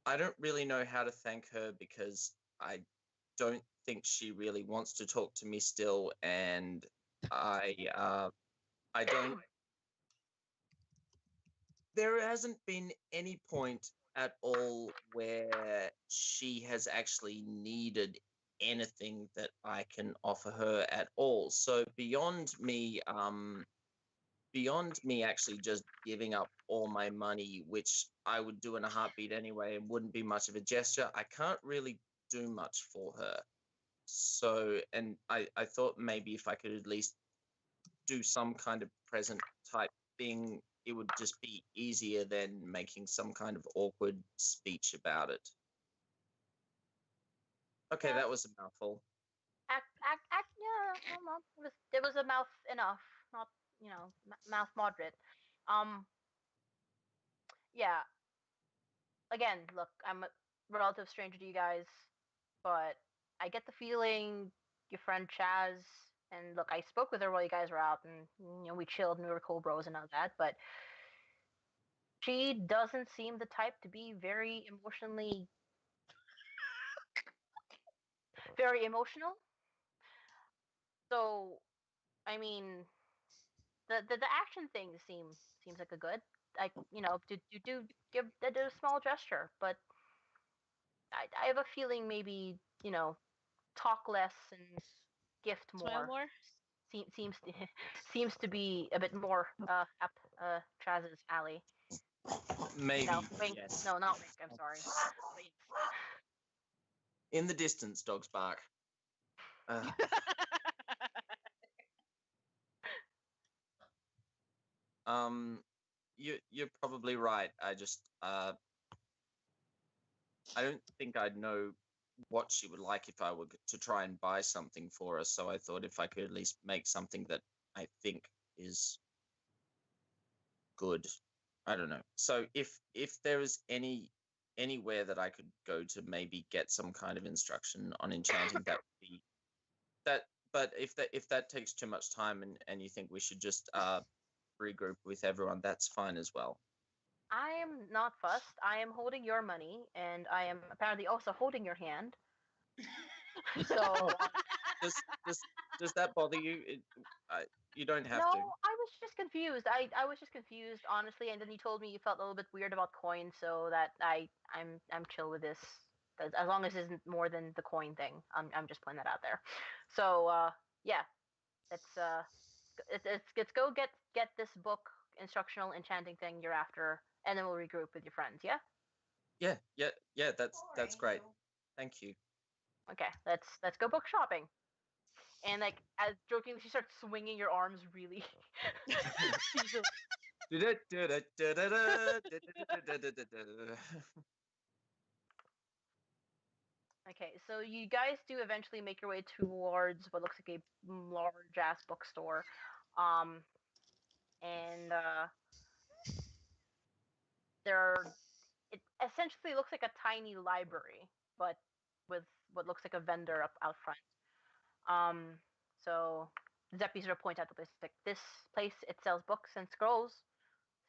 I don't really know how to thank her because I don't think she really wants to talk to me still, and I don't. There hasn't been any point at all where she has actually needed anything that I can offer her at all. So beyond me actually just giving up all my money, which I would do in a heartbeat anyway and wouldn't be much of a gesture, I can't really do much for her. So, and I thought maybe if I could at least do some kind of present type thing, it would just be easier than making some kind of awkward speech about it. Okay, Yeah. that was a mouthful. Yeah, it was a mouth enough. mouth moderate. Yeah. Again, look, I'm a relative stranger to you guys, but I get the feeling your friend Chaz, and look, I spoke with her while you guys were out, and we chilled and we were cool bros and all that, but she doesn't seem the type to be very emotional. So, I mean, the action thing seems like a good, like do give that a small gesture, but I have a feeling maybe talk less and gift Smile more. more. Seems to be a bit more up Chaz's alley. Maybe, No, wink. yes. No, not wink. I'm sorry. But yes. In the distance, dogs bark. You're probably right. I just I don't think I'd know what she would like if I were to try and buy something for her. So I thought if I could at least make something that I think is good. I don't know. So if there is anywhere that I could go to maybe get some kind of instruction on enchanting, that would be that. But if that takes too much time and you think we should just regroup with everyone, that's fine as well. I am not fussed. I am holding your money, and I am apparently also holding your hand. So does that bother you? You don't have to. No, I was just confused. I was just confused, honestly. And then you told me you felt a little bit weird about coins, so that I'm chill with this. As long as it isn't more than the coin thing. I'm just putting that out there. So yeah, let's go get this book, instructional enchanting thing you're after, and then we'll regroup with your friends. Yeah. Yeah. That's great. Thank you. Okay, let's go book shopping. And like as jokingly, she starts swinging your arms really. Okay, so you guys do eventually make your way towards what looks like a large ass bookstore, and it essentially looks like a tiny library, but with what looks like a vendor up out front. So Zeppy sort of points out the place, like, this place, it sells books and scrolls.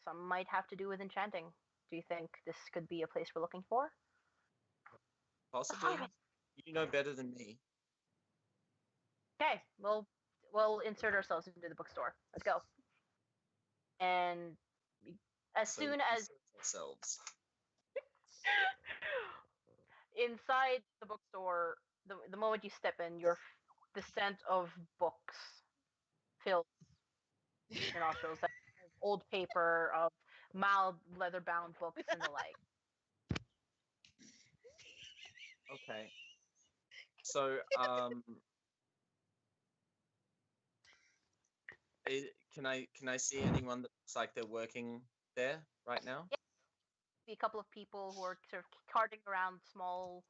Some might have to do with enchanting. Do you think this could be a place we're looking for? Possibly. You know better than me. Okay, we'll insert ourselves into the bookstore. Let's go. And soon as ourselves. inside the bookstore, the moment you step in, the scent of books fills your nostrils. Like old paper, of mild leather-bound books, and the like. Okay. So, can I see anyone that looks like they're working there right now? Yeah. Be a couple of people who are sort of carting around small,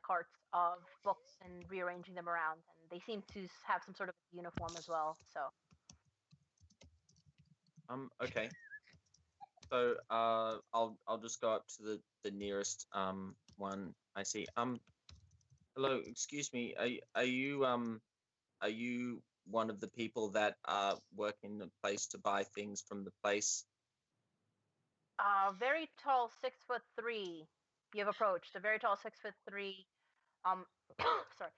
carts of books and rearranging them around, and they seem to have some sort of uniform as well. So. Okay. So, I'll just go up to the nearest one I see. Hello, excuse me. Are you one of the people that work in the place to buy things from the place? Very tall, 6'3". You have approached a very tall, 6'3". Sorry.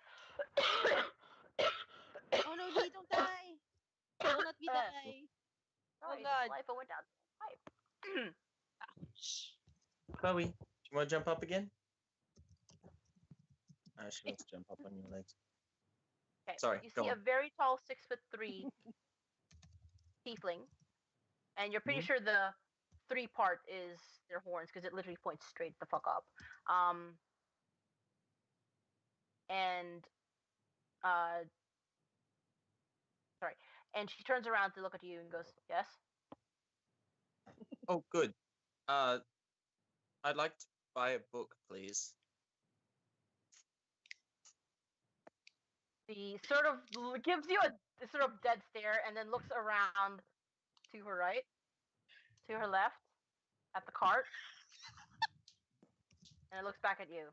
Oh no, Dee, don't die! Don't let me die! Sorry, Oh God. life went down the pipe. Ouch. Chloe, do you want to jump up again? She wants to jump up on your legs. Okay. Sorry. You see a very tall 6'3" tiefling, and you're pretty sure the 3 part is their horns because it literally points straight the fuck up. Sorry. And she turns around to look at you and goes, "Yes." Oh, good. I'd like to buy a book, please. He sort of gives you a sort of dead stare and then looks around to her right, to her left, at the cart, and it looks back at you.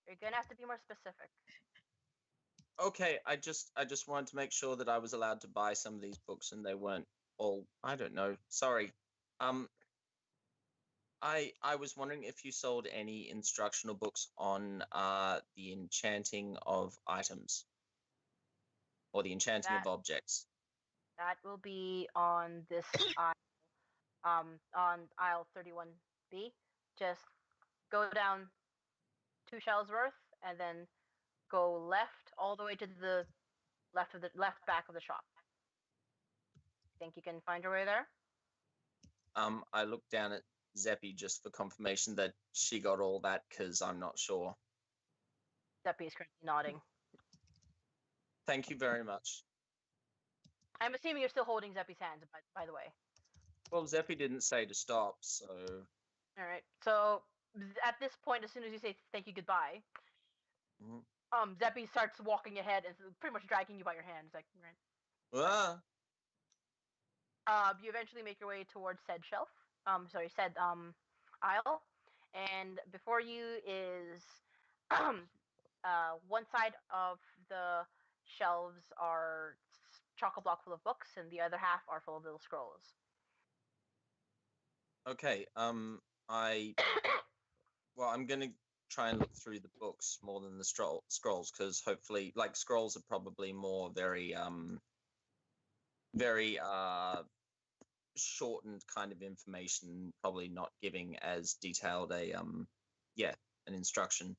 You're gonna have to be more specific. Okay, I just wanted to make sure that I was allowed to buy some of these books and they weren't all, I don't know. Sorry. I was wondering if you sold any instructional books on the enchanting of items or the enchanting of objects. That will be on this aisle, on aisle 31B. Just go down 2 shelves worth and then go left all the way to the left back of the shop. Think you can find your way there? I looked down at Zeppy just for confirmation that she got all that because I'm not sure. Zeppy is currently nodding. Thank you very much. I'm assuming you're still holding Zeppy's hand, by the way. Well, Zeppy didn't say to stop, so... All right. So at this point, as soon as you say thank you, goodbye, Zeppy starts walking ahead and pretty much dragging you by your hand. It's like, right. You eventually make your way towards said shelf. Said aisle, and before you is one side of the shelves are chocolate block full of books, and the other half are full of little scrolls. Okay. I'm gonna try and look through the books more than the scrolls, because hopefully, like, scrolls are probably more very shortened kind of information, probably not giving as detailed an instruction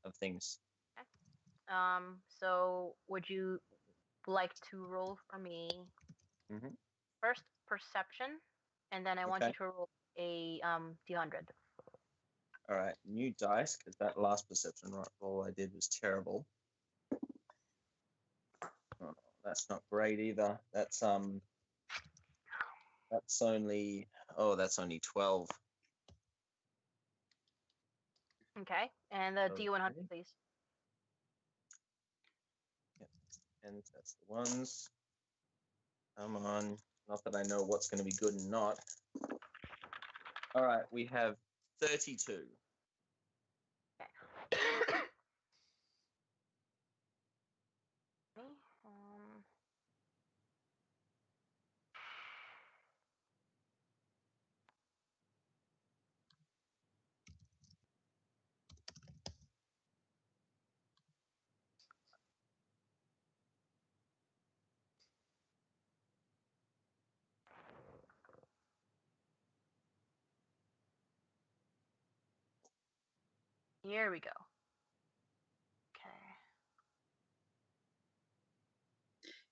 of things. Okay. So would you like to roll for me first perception, and then I want you to roll a d100. All right, new dice, because that last perception roll I did was terrible. Oh, that's not great either. That's only 12. Okay, and the d100, please. Yep, and that's the ones. Come on, not that I know what's going to be good and not. All right, we have 32. Okay. Here we go. Okay.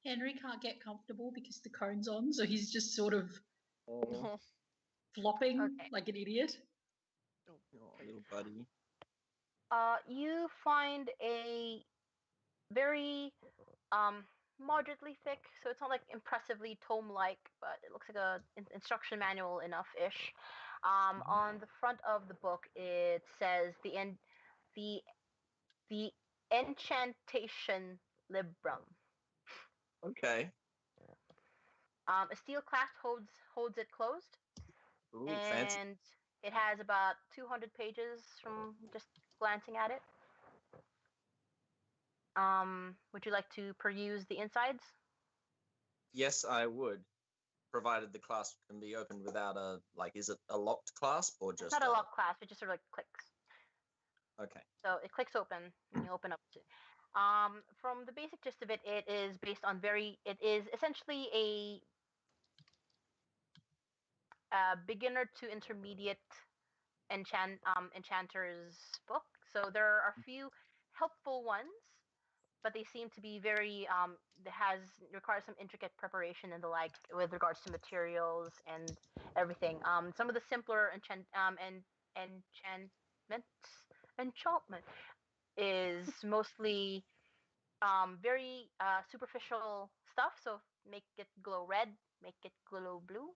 Henry can't get comfortable because the cone's on, so he's just sort of flopping like an idiot. Oh, little buddy. You find a very moderately thick, so it's not like impressively tome-like, but it looks like a instruction manual enough-ish. On the front of the book, it says the enchantation librum. Okay. A steel clasp holds it closed. Ooh, and fancy. It has about 200 pages from just glancing at it. Would you like to peruse the insides? Yes, I would, provided the clasp can be opened without is it a locked clasp or just? It's not a locked clasp. It just sort of like clicks. Okay. So it clicks open, and you open up to. From the basic gist of it, it is based on it is essentially a beginner to intermediate enchanter's book. So there are a few helpful ones, but they seem to be very requires some intricate preparation and the like with regards to materials and everything. Some of the simpler enchantment is mostly very superficial stuff. So make it glow red, make it glow blue.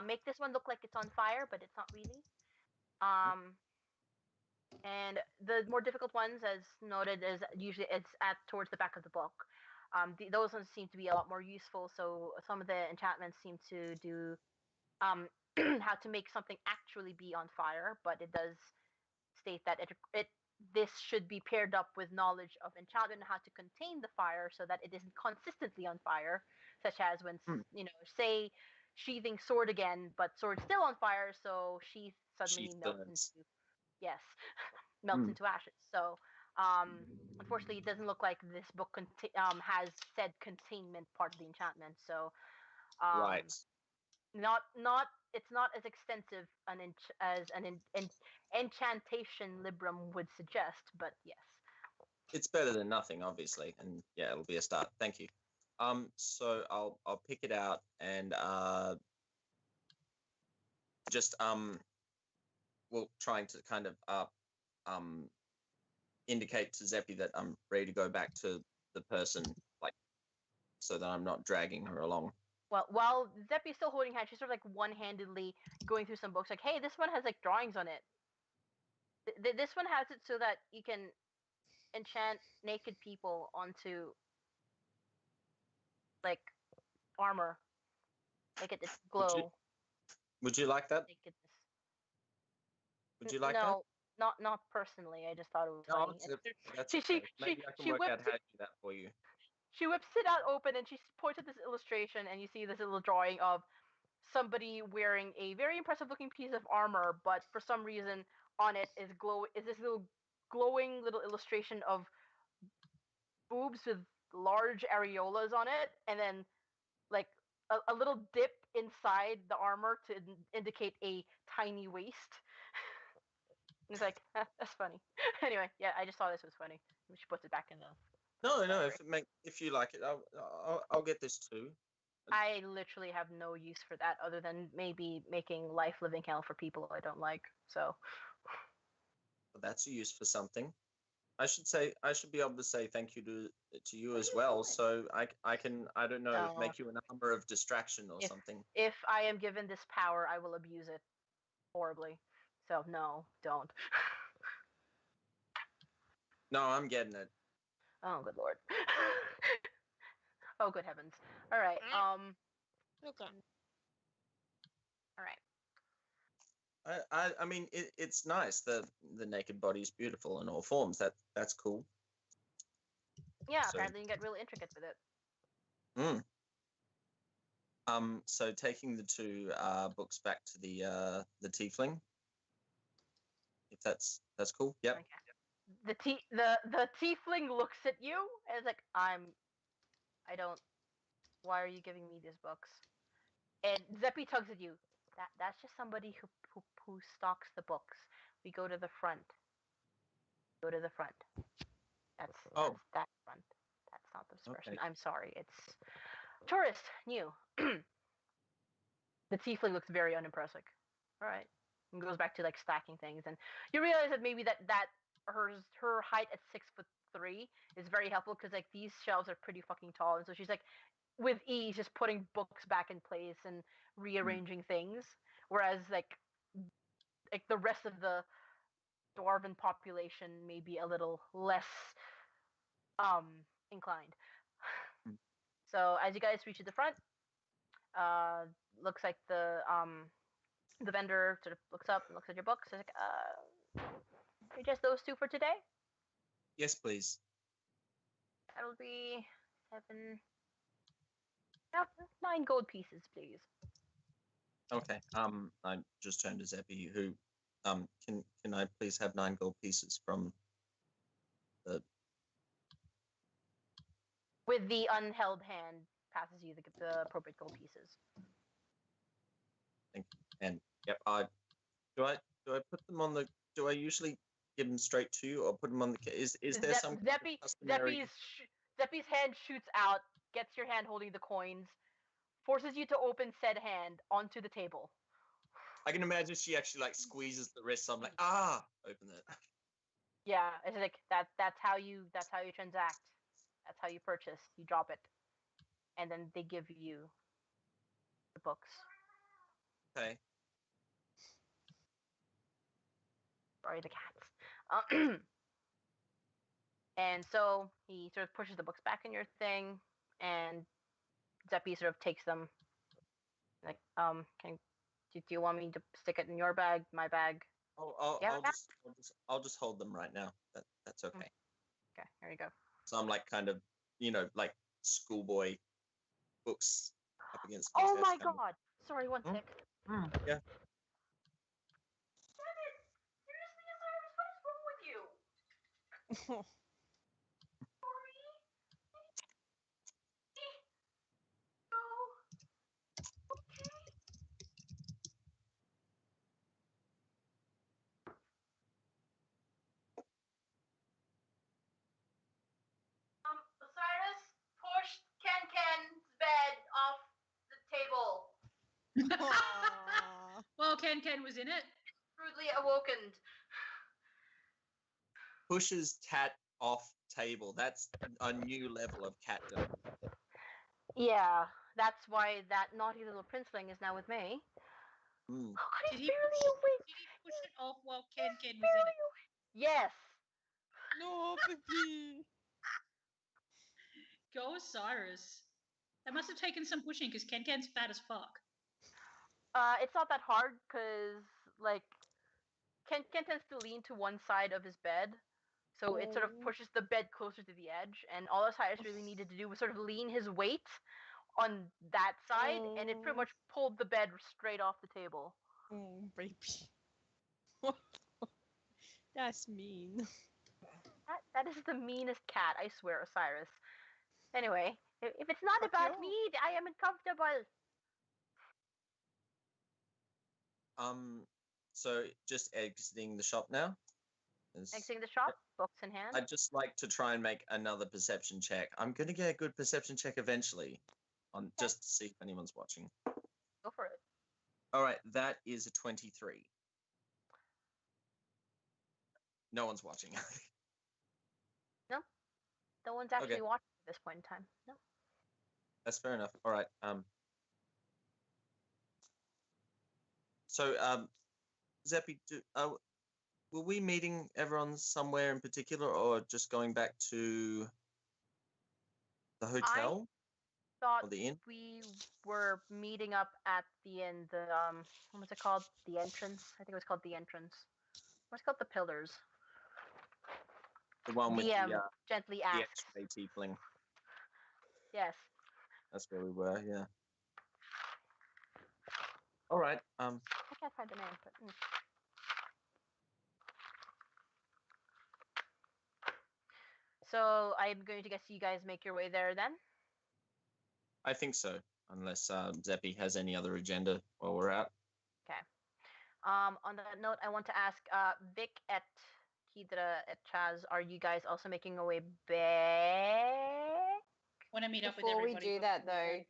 Make this one look like it's on fire, but it's not really. And the more difficult ones, as noted, is usually it's at towards the back of the book. Those ones seem to be a lot more useful. So some of the enchantments seem to do how to make something actually be on fire, but it does state that this should be paired up with knowledge of enchantment and how to contain the fire so that it isn't consistently on fire, such as when say sheathing sword again, but sword still on fire, so sheath suddenly Sheath melts burns. into melts into ashes. So unfortunately, it doesn't look like this book has said containment part of the enchantment. So Right. not it's not as extensive as an enchantation librum would suggest, but yes. It's better than nothing, obviously, and yeah, it'll be a start. Thank you. So I'll pick it out and just well, trying to kind of indicate to Zeppy that I'm ready to go back to the person, like, so that I'm not dragging her along. Well, while Zeppy's still holding hand, she's sort of like one-handedly going through some books. Like, hey, this one has like drawings on it. This one has it so that you can enchant naked people onto like armor, make it glow. Would you like that? Nakedness. Would you like that? No, not personally. I just thought it was funny. That's okay. Maybe I can work out how to do that for you. She whips it out open and she points at this illustration, and you see this little drawing of somebody wearing a very impressive looking piece of armor, but for some reason on it is this little glowing little illustration of boobs with large areolas on it, and then like a little dip inside the armor to indicate a tiny waist. It's like, that's funny. Anyway, yeah, I just thought this was funny. She puts it back in the. No. If you like it, I'll get this too. I literally have no use for that other than maybe making life living hell for people I don't like. So. Well, that's a use for something. I should be able to say thank you to you as well. So I can, I don't know, make you an armor of distraction or something. If I am given this power, I will abuse it horribly. So no, don't. No, I'm getting it. Oh, good lord. Oh, good heavens. All right. Okay. All right. I mean, it's nice. The naked body is beautiful in all forms. That's cool. Yeah, so, apparently you can get really intricate with it. So taking the two books back to the tiefling, if that's cool. Yep. Okay. The tiefling looks at you and is like, why are you giving me these books? And Zeppy tugs at you. That's just somebody who stocks the books. We go to the front. Go to the front. That's that front. That's not the expression. Okay. I'm sorry. It's tourist, new. The tiefling looks very unimpressive. All right. And goes back to like stacking things, and you realize that maybe that her height at 6'3" is very helpful because like these shelves are pretty fucking tall, and so she's like with ease just putting books back in place and rearranging things, whereas like the rest of the dwarven population may be a little less inclined. So as you guys reach at the front, looks like the vendor sort of looks up and looks at your books. He's like, just those two for today? Yes, please. That'll be 9 gold pieces, please. Okay. I just turned to Zeppy, who, can I please have 9 gold pieces from the. With the unheld hand, passes you the appropriate gold pieces. Thank you. And yep, do I put them on the? Do I usually give them straight to you, or put them on the? Is there some customary? Zeppy's hand shoots out, gets your hand holding the coins, forces you to open said hand onto the table. I can imagine she actually like squeezes the wrist. So I'm like, open it. Yeah, it's like that's how you transact. That's how you purchase. You drop it, and then they give you the books. Okay. Sorry, the cats. And so he sort of pushes the books back in your thing, and Zeppy sort of takes them. Like, do you want me to stick it in your bag, my bag? I'll just hold them right now. That's okay. Okay, here you go. So I'm like kind of, like schoolboy books up against. Oh my god! Sorry, one sec. Yeah. Damn it! Seriously, Osiris, what is wrong with you? Sorry. No. Okay. Osiris, push Ken's bed off the table. Aw. Well, Ken was in it. Rudely awoken. Pushes cat off table. That's a new level of catdom. Yeah, that's why that naughty little princeling is now with me. Mm. Oh, Did he's he barely push- awake. Did he push it off while Ken was in Barely it? awake. Yes. No, baby. Go Osiris. That must have taken some pushing because Ken's fat as fuck. It's not that hard because like Ken tends to lean to one side of his bed, so it sort of pushes the bed closer to the edge. And all Osiris really needed to do was sort of lean his weight on that side, and it pretty much pulled the bed straight off the table. Oh, baby. That's mean. That is the meanest cat, I swear, Osiris. Anyway, if it's not Fuck about you. me, I am uncomfortable. So just exiting the shop now. Exiting the shop, books in hand. I'd just like to try and make another perception check. I'm gonna get a good perception check eventually, just to see if anyone's watching. Go for it. All right, that is a 23. No one's watching. No one's actually Okay. watching at this point in time. No. That's fair enough. All right. So, Zeppy, were we meeting everyone somewhere in particular, or just going back to the hotel Thought or the inn? we were meeting up at the inn. The what was it called? The entrance. I think it was called the entrance. What's it called? The pillars. The one with DM the gently the asks. X-ray tiefling. Yes. That's where we were. Yeah. All right. I can't find the name, but. So I'm going to guess you guys make your way there then. I think so, unless Zeppy has any other agenda while we're out. Okay. On that note, I want to ask Vic at Kidra at Chaz, are you guys also making your way back? When I meet up with Before we everybody. do that, though,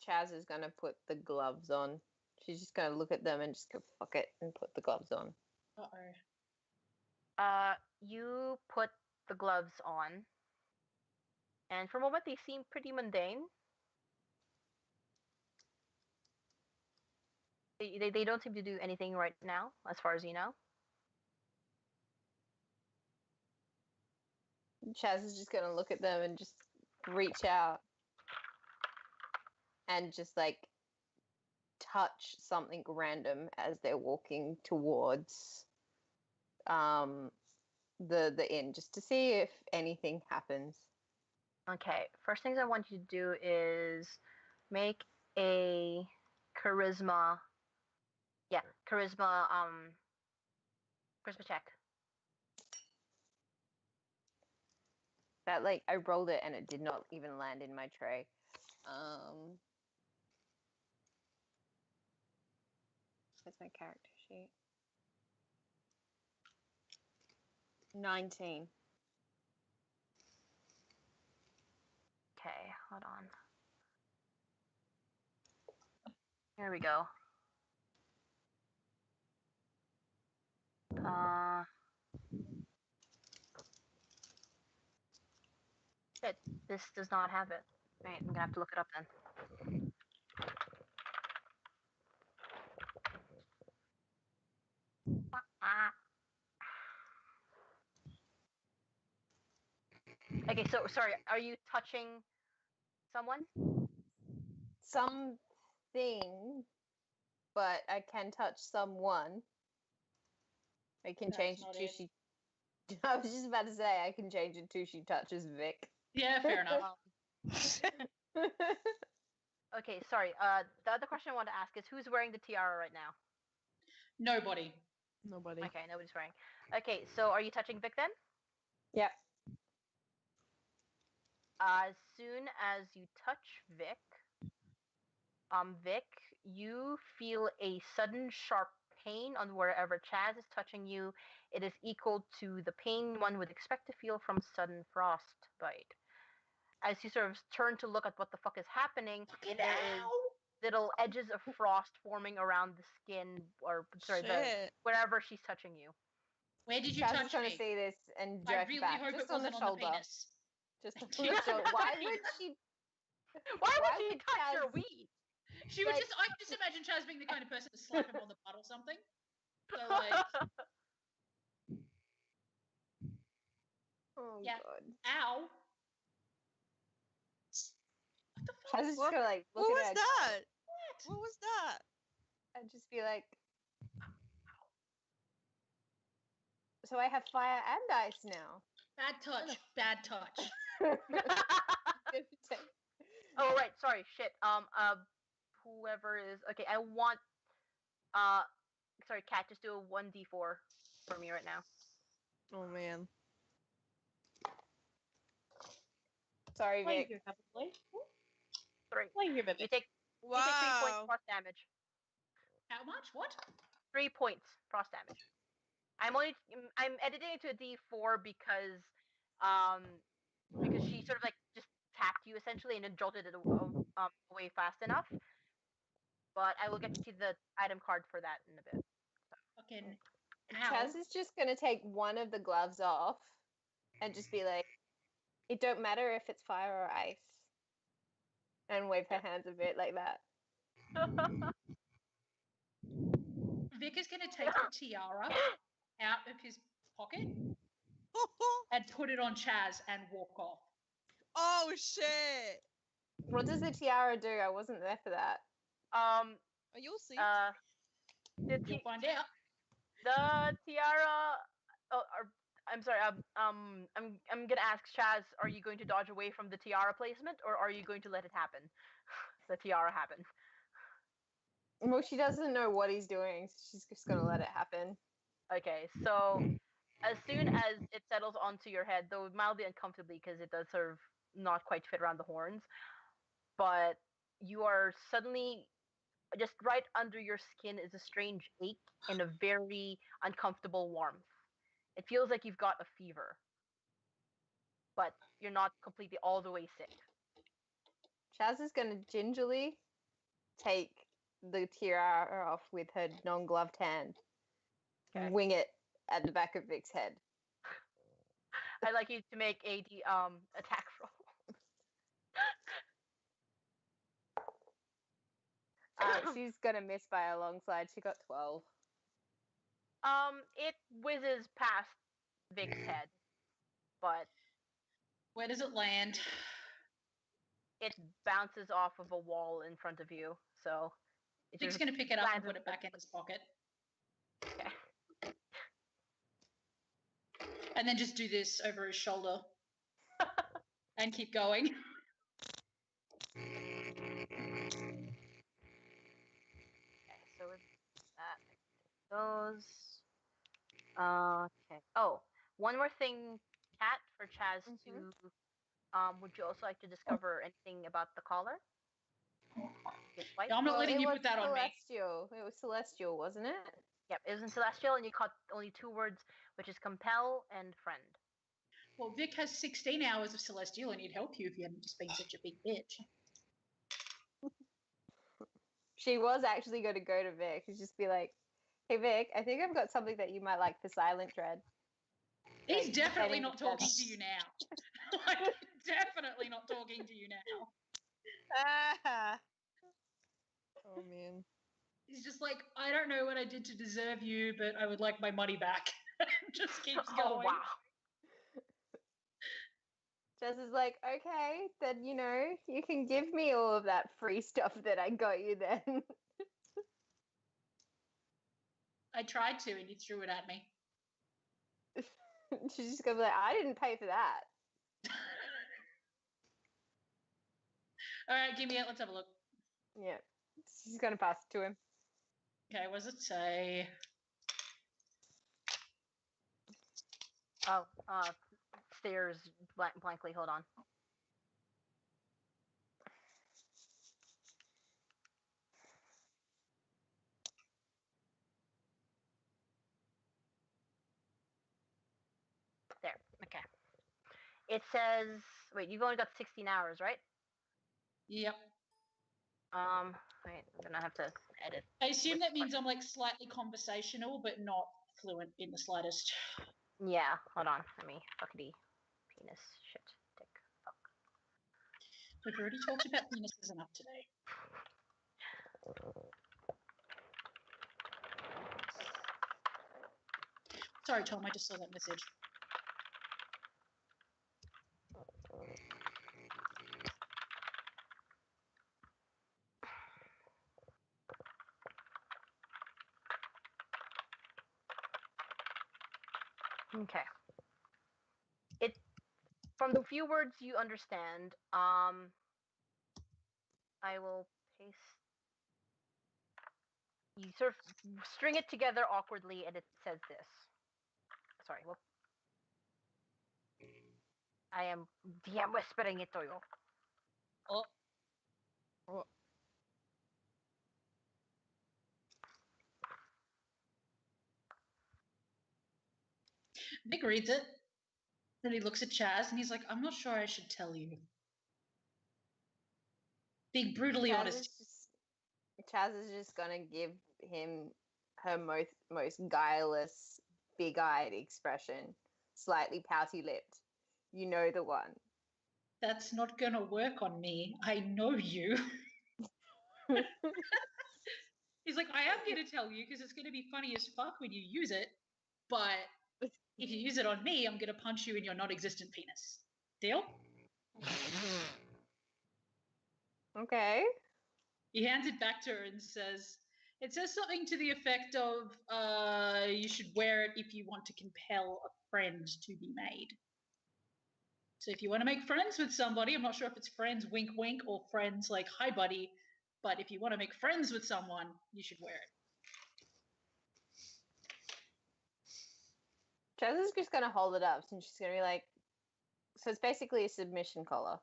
Chaz is going to put the gloves on. She's just going to look at them and just go, fuck it, and put the gloves on. Uh-oh. You put the gloves on, and for a moment they seem pretty mundane. They don't seem to do anything right now, as far as you know. Chaz is just going to look at them and just reach out and just like touch something random as they're walking towards the inn, just to see if anything happens. Okay, first things I want you to do is make a charisma check. That, like, I rolled it and it did not even land in my tray. Where's my character sheet? 19. Okay, hold on. Here we go. Shit, this does not have it. Right, I'm gonna have to look it up then. Okay, so sorry, are you touching someone? Something, but I can touch someone. I can That's change it not to it. she. I was just about to say I can change it to she touches Vic. Yeah, fair enough. Okay, sorry. The other question I want to ask is who's wearing the tiara right now? Nobody. Nobody. Okay, nobody's wearing. Okay, so are you touching Vic then? Yep. As soon as you touch Vic, Vic, you feel a sudden sharp pain on wherever Chaz is touching you. It is equal to the pain one would expect to feel from sudden frostbite. As you sort of turn to look at what the fuck is happening, there is little edges of frost forming around the skin, or sorry, Shit. wherever she's touching you. Where did you Chaz touch is going me? to see this and I jerk really back, hope just it on the wasn't on the shoulder. penis. Just on Keep the shoulder. Why going. would she? Why Why would she would touch your Chaz- weed? She would Like- I can just imagine Chaz being the kind of person to slap him on the butt or something. So like, Oh Yeah. god. ow. What the fuck? Chaz is just What- going to like look What at was her that? What? What was that? and just be like, so I have fire and ice now. Bad touch. Bad touch. Oh right, sorry, shit. Whoever is okay, I want sorry, Kat, just do a 1d4 for me right now. Oh man. Sorry, Play Vic. here, have a play. 3. Play here, You baby. take 3 points Wow. frost damage. How much? What? 3 points frost damage. I'm editing it to a d4 because she sort of like just tapped you essentially and then jolted it away fast enough. But I will get you the item card for that in a bit. Fucking Chaz ow. is just going to take one of the gloves off and just be like, it don't matter if it's fire or ice. And wave her hands a bit like that. Vic is gonna take the tiara out of his pocket and put it on Chaz and walk off. Oh shit. What does the tiara do? I wasn't there for that. Oh, you'll see. You'll find out. The tiara. I'm sorry. I'm gonna ask Chaz. Are you going to dodge away from the tiara placement, or are you going to let it happen? The tiara happen. Well, she doesn't know what he's doing, so she's just going to let it happen. Okay, so as soon as it settles onto your head, though mildly uncomfortably because it does sort of not quite fit around the horns, but you are suddenly just right under your skin is a strange ache and a very uncomfortable warmth. It feels like you've got a fever, but you're not completely all the way sick. Chaz is going to gingerly take the tiara off with her non-gloved hand. Okay. Wing it at the back of Vic's head. I'd like you to make a attack roll. She's going to miss by a long side. She got 12. It whizzes past Vic's head, but Where does it land? it bounces off of a wall in front of you. So it Vic's just gonna pick it up and lands put it back in his pocket. Okay. And then just do this over his shoulder. And keep going. Okay, so with that goes. Okay. Oh, one more thing, Kat, for Chaz to. Would you also like to discover anything about the collar? Yes, white? I'm not letting it you was put that on me. Celestial. It was Celestial, wasn't it? Yep, it was in Celestial, and you caught only 2 words, which is compel and friend. Well, Vic has 16 hours of Celestial and he'd help you if you hadn't just been such a big bitch. She was actually going to go to Vic and just be like, hey, Vic, I think I've got something that you might like for Silent Dread. He's Like, definitely heading not to talking bed. to you now. Like, definitely not talking to you now. Ah. Oh man. He's just like, I don't know what I did to deserve you, but I would like my money back. Just keeps Oh, going. wow. Chaz is like, okay, then, you can give me all of that free stuff that I got you then. I tried to, and you threw it at me. She's just going to be like, I didn't pay for that. All right, give me it. Let's have a look. Yeah. She's going to pass it to him. Okay, what does it say? Oh, stares blankly. Hold on. There. Okay. It says, wait, you've only got 16 hours, right? Yep. Wait, I'm gonna have to edit. I assume that means I'm like slightly conversational, but not fluent in the slightest. Yeah, hold on. Let me fuckity penis shit dick fuck. We've already talked about penises enough today. Sorry, Tom, I just saw that message. Okay. It from the few words you understand, I will paste. You sort of string it together awkwardly, and it says this. Sorry, whoop. I am DM whispering it to you. Oh. Vic reads it. Then he looks at Chaz and he's like, I'm not sure I should tell you. Being brutally honest. Chaz is just going to give him her most guileless, big-eyed expression. Slightly pouty-lipped. You know the one. That's not going to work on me. I know you. He's like, I am going to tell you because it's going to be funny as fuck when you use it. But if you use it on me, I'm going to punch you in your non-existent penis. Deal? Okay. He hands it back to her and says, it says something to the effect of, you should wear it if you want to compel a friend to be made. So if you want to make friends with somebody, I'm not sure if it's friends wink wink or friends like hi buddy, but if you want to make friends with someone, you should wear it. Chaz is just going to hold it up and she's going to be like, so it's basically a submission collar.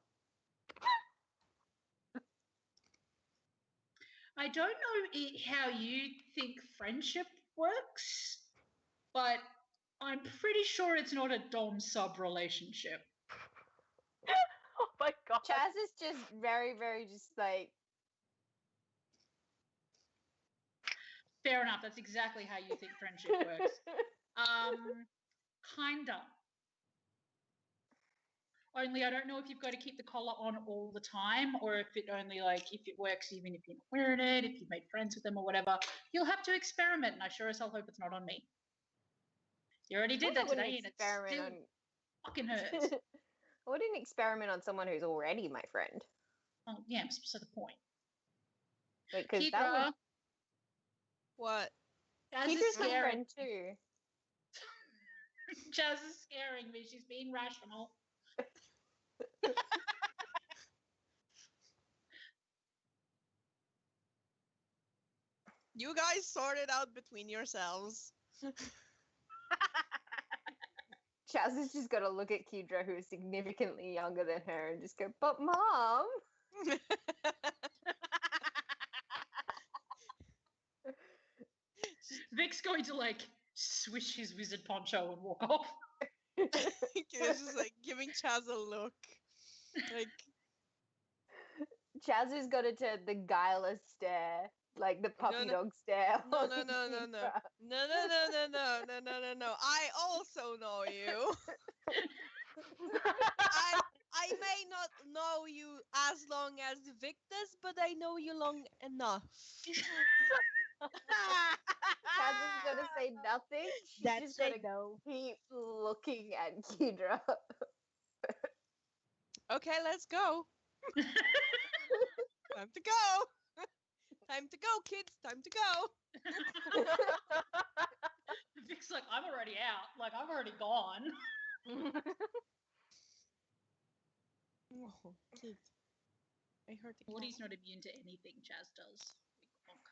I don't know how you think friendship works, but I'm pretty sure it's not a dom-sub relationship. Oh my god. Chaz is just very, very just like... Fair enough. That's exactly how you think friendship works. Kinda. Only I don't know if you've got to keep the collar on all the time or if it only if it works even if you're not wearing it, if you've made friends with them or whatever. You'll have to experiment and I sure as hell hope it's not on me. You already did that today and it still fucking hurts. I wouldn't experiment on someone who's already my friend. Oh, yeah, that's the point. Because that would... What? Keedra's my friend too. Chaz is scaring me. She's being rational. You guys sort it out between yourselves. Chaz is just got to look at Keydra, who is significantly younger than her, and just go, but Mom! Vic's going to swish his wizard poncho and walk off. It's just giving Chaz a look. Chaz has got to turn the guileless stare, the puppy dog stare. No. No. I also know you. I may not know you as long as Vic does, but I know you long enough. Chaz is going to say nothing. She's just going to keep looking at Keydra. Okay, let's go. Time to go. Time to go, kids. Time to go. Vic's like, I'm already out. Like, I'm already gone. Oh, kids. I heard the Morty's cat. not immune to anything Chaz does. Big bonk.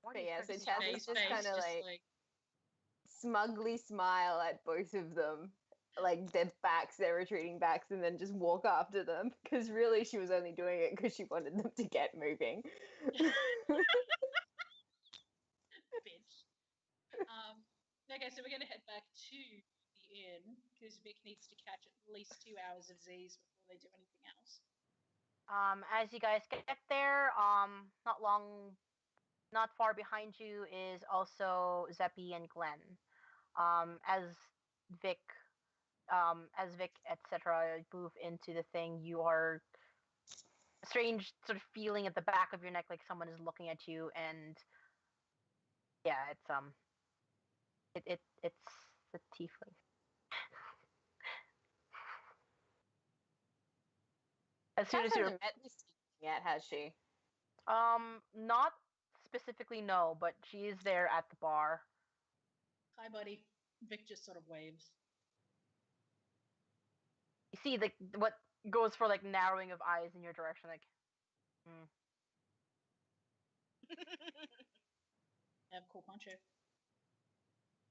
But yeah, so Morty's Chaz pretty is Face, just kind of just like smugly smile at both of them, like their backs, their retreating backs, and then just walk after them. Because really, she was only doing it because she wanted them to get moving. bitch. Okay, so we're going to head back to the inn because Vic needs to catch at least 2 hours of Z's before they do anything else. As you guys get there, not far behind you is also Zeppy and Glenn. As Vic, etc. move into the thing, you are a strange sort of feeling at the back of your neck, like someone is looking at you, and yeah, it's the tiefling. As soon Chaz as you're hasn't met this tiefling yet, has she? not specifically, no, but she is there at the bar. Hi, buddy. Vic just sort of waves. You see what goes for like narrowing of eyes in your direction, like. I have a cool poncho.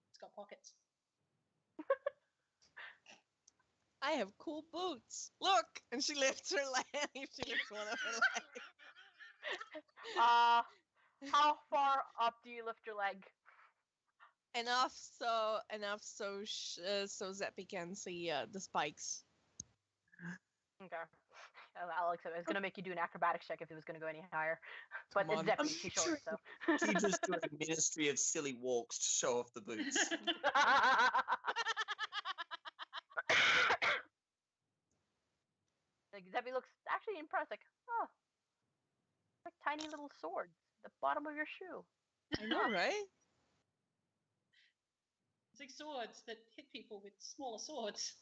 It's got pockets. I have cool boots. Look, and she lifts her leg. She lifts one of her legs. How far up do you lift your leg? Enough so Zeppy can see the spikes. Okay. Alex, I was gonna make you do an acrobatics check if it was gonna go any higher, but Come it's on. Zeppy. She's short, so. Keedra's doing a ministry of silly walks to show off the boots. Like Zeppy looks actually impressed. Like, oh, like tiny little swords at the bottom of your shoe. I know, right? It's like swords that hit people with smaller swords.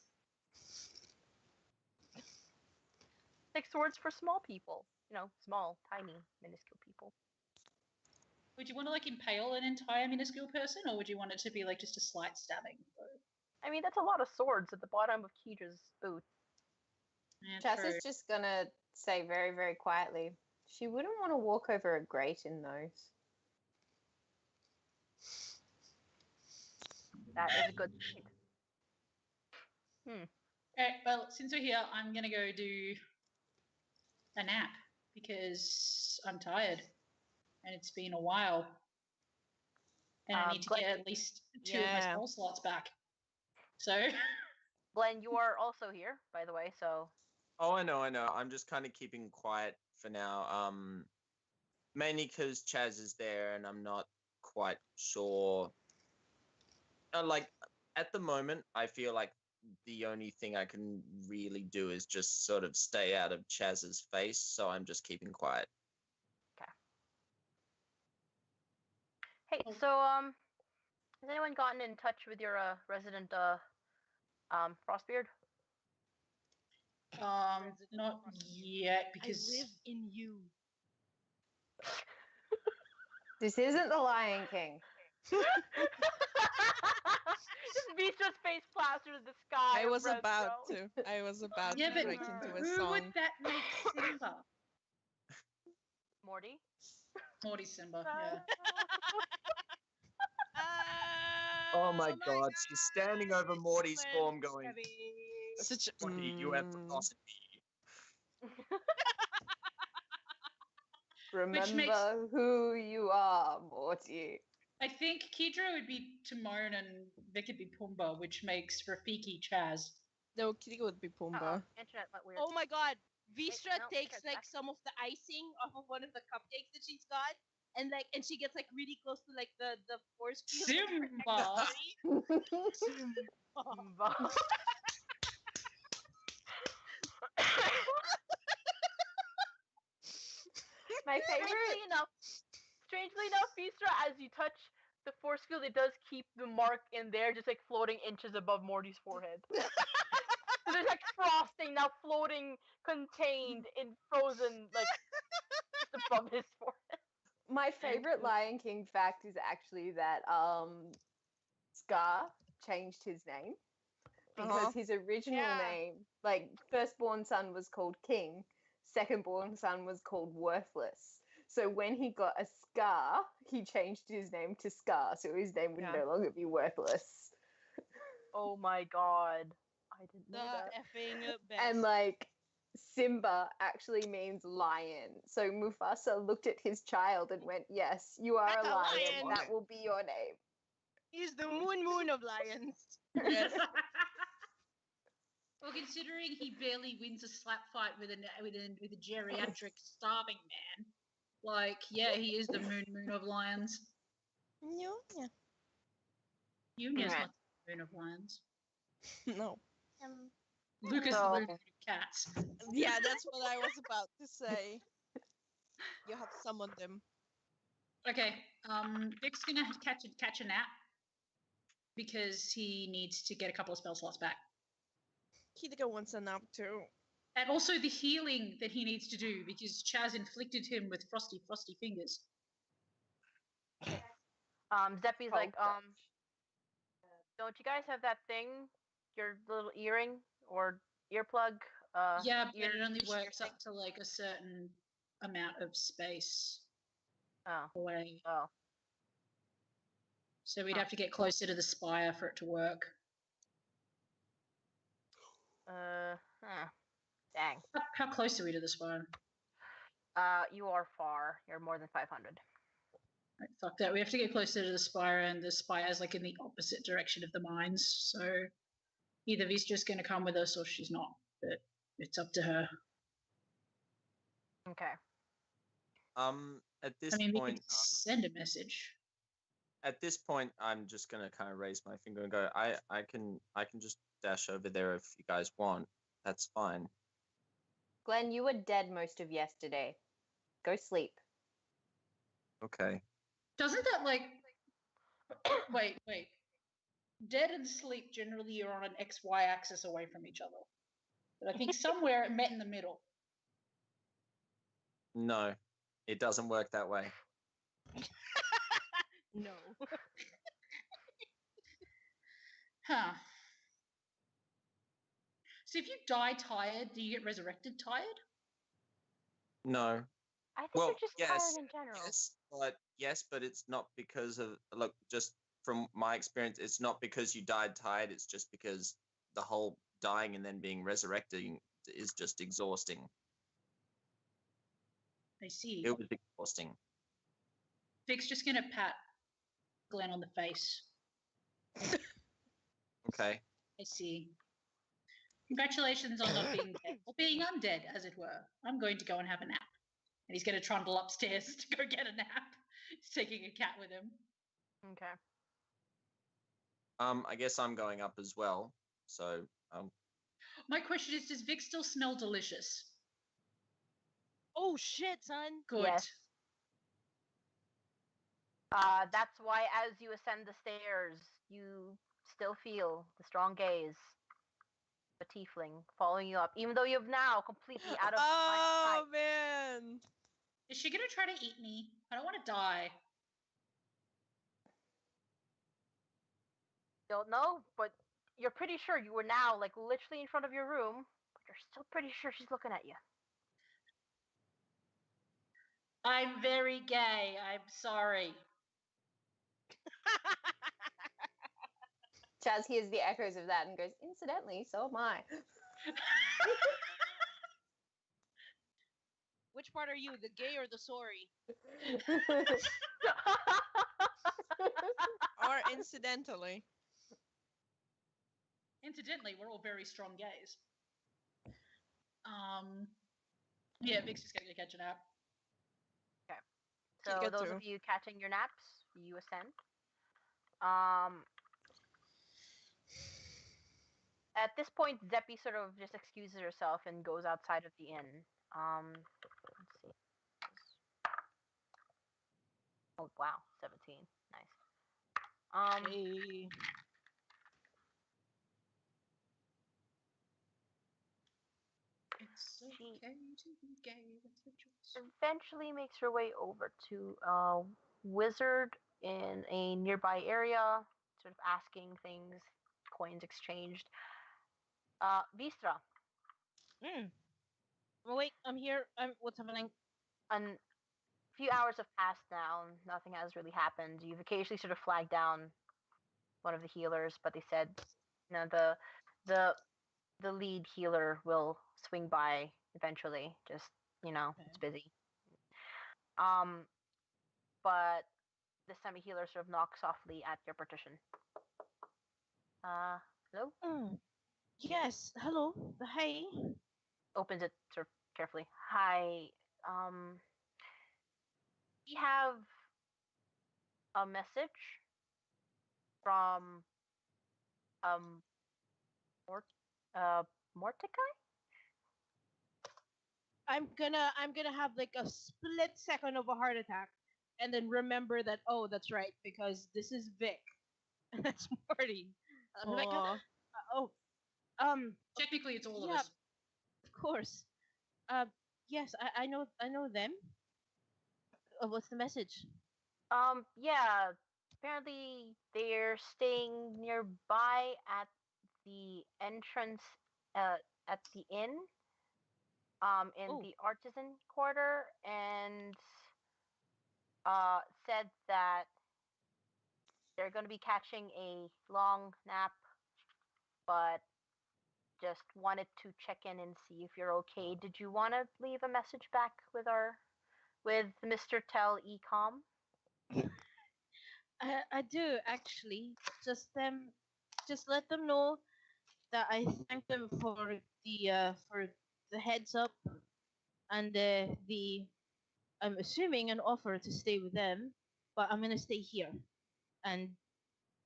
Like swords for small people. You know, small, tiny, minuscule people. Would you want to like impale an entire minuscule person, or would you want it to be like just a slight stabbing? I mean, that's a lot of swords at the bottom of Keedra's boot. Yeah, Chaz true. is just gonna say very, very quietly, she wouldn't want to walk over a grate in those. That is a good point. Okay, well, since we're here, I'm gonna go do a nap because I'm tired and it's been a while. And I need to get at least 2 of my spell slots back. So Glenn, you are also here, by the way, so Oh, I know. I'm just kind of keeping quiet for now. Mainly because Chaz is there and I'm not quite sure. Like, at the moment, I feel like the only thing I can really do is just sort of stay out of Chaz's face, so I'm just keeping quiet. okay. Hey, so has anyone gotten in touch with your resident Frostbeard? not yet because I live in you. This isn't the Lion King. Just Vistra's face plastered in the sky. I was about Redthrone. to yeah, but break into a who song. would that make Simba? Morty. Morty Simba, yeah. Oh my god, she's standing over Morty's form going, Such Morty, you have forgotten me. Remember who you are, Morty. I think Keydra would be Timon and Vic would be Pumbaa, which makes Rafiki Chaz. No, Kitty would be Pumbaa. Internet went weird. Oh my god. Vistra no, takes check like back. some of the icing off of one of the cupcakes that she's got, and she gets like really close to like the force field. Simba! My favorite. Strangely enough, Vistra, as you touch the force field, it does keep the mark in there, just like floating inches above Morty's forehead. So there's like frosting now floating, contained in frozen, like just above his forehead. My favorite Lion King fact is actually that Scar changed his name because his original name, like firstborn son was called King, secondborn son was called Worthless. So when he got a scar, he changed his name to Scar, so his name would no longer be Worthless. Oh my god. I didn't know that. Effing best. And like Simba actually means lion. So Mufasa looked at his child and went, "Yes, you are a lion. That will be your name." He's the moon of lions. Yes. Well, considering he barely wins a slap fight with a geriatric starving man, like, yeah, he is the moon of lions. Yeah. Union's not the moon of lions. No. Lucas the moon of cats. Yeah, that's what I was about to say. You have summoned them. Okay, Vic's gonna catch a nap because he needs to get a couple of spell slots back. Hideko wants a nap too. And also the healing that he needs to do because Chaz inflicted him with frosty fingers. Zeppi's like, don't you guys have that thing? Your little earring or earplug? Yeah, but it only works up to like a certain amount of space away. Oh. So we'd have to get closer to the spire for it to work. Dang. How close are we to the spire? You are far. You're more than 500. Right, fuck that. We have to get closer to the spire, and the spire is like in the opposite direction of the mines. So either Vistra's going to come with us or she's not. But it's up to her. Okay. At this we point, could send a message. At this point, I'm just gonna kind of raise my finger and go. I can just dash over there if you guys want. That's fine. Glenn, you were dead most of yesterday. Go sleep. Okay. Doesn't that like wait. Dead and sleep generally are on an XY axis away from each other. But I think somewhere it met in the middle. No, it doesn't work that way. No. Huh. So if you die tired, do you get resurrected tired? No. I think you're just tired in general. Yes, but it's not because of just from my experience, it's not because you died tired, it's just because the whole dying and then being resurrecting is just exhausting. I see. It was exhausting. Vic's just gonna pat Glenn on the face. Okay. I see. Congratulations on not being dead, or being undead, as it were. I'm going to go and have a nap. And he's going to trundle upstairs to go get a nap. He's taking a cat with him. Okay. I guess I'm going up as well. So, My question is, does Vic still smell delicious? Oh shit, son. Good. Yes. That's why as you ascend the stairs, you still feel the strong gaze of a tiefling following you up, even though you've now completely out of Oh man. Is she going to try to eat me? I don't want to die. Don't know, but you're pretty sure you were now like literally in front of your room, but you're still pretty sure she's looking at you. I'm very gay. I'm sorry. Chaz hears the echoes of that and goes, "Incidentally, so am I." Which part are you, the gay or the sorry? Or incidentally. Incidentally, we're all very strong gays. Yeah, Vic's just going to catch a nap. Okay. So those of you catching your naps, you ascend. At this point, Zeppi sort of just excuses herself and goes outside of the inn. Let's see. Oh wow, 17, nice. Hey. It's She- okay to be gay. That's a choice. eventually makes her way over to a wizard in a nearby area, sort of asking things, coins exchanged. Vistra, Oh, wait, I'm here. What's happening? a few hours have passed now. Nothing has really happened. You've occasionally sort of flagged down one of the healers, but they said, the the lead healer will swing by eventually. Just it's busy. But this time a healer sort of knocks softly at your partition. Hello? Yes, hello. Hey. Opens it sort of carefully. Hi. We have a message from Mort Morticai? I'm gonna have like a split second of a heart attack, and then remember that, oh, that's right, because this is Vic, and that's Morty. I'm like, oh, Technically, it's all of yeah, us. of course. Yes, I know them. What's the message? Yeah. Apparently they're staying nearby at the entrance at the inn in Oh. the artisan quarter, and said that they're going to be catching a long nap, but just wanted to check in and see if you're okay. Did you want to leave a message back with Mr. Tell Ecom? I do actually. Just let them know that I thank them for the heads up and the I'm assuming an offer to stay with them, but I'm gonna stay here and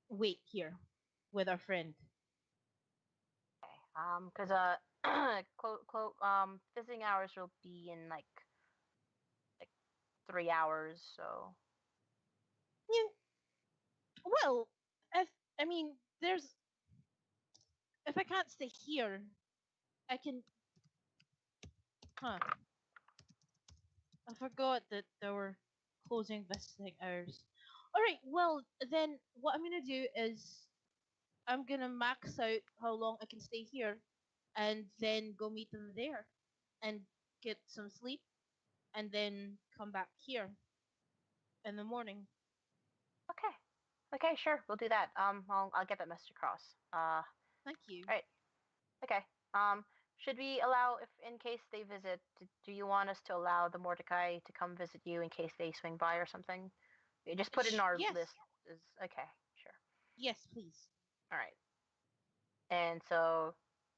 wait here with our friend. Okay. Because visiting hours will be in like 3 hours, so Yeah. Well, I mean, if I can't stay here, I can. Huh? I forgot that there were closing visiting hours. All right. Well, then what I'm gonna do is I'm gonna max out how long I can stay here, and then go meet them there, and get some sleep, and then come back here in the morning. okay. Okay, sure, we'll do that. I'll get that message across. Thank you. Right. Okay. Should we allow, if in case they visit, do you want us to allow the Mordecai to come visit you in case they swing by or something? You just put it in our Yes. list. Okay, sure. Yes, please. All right. And so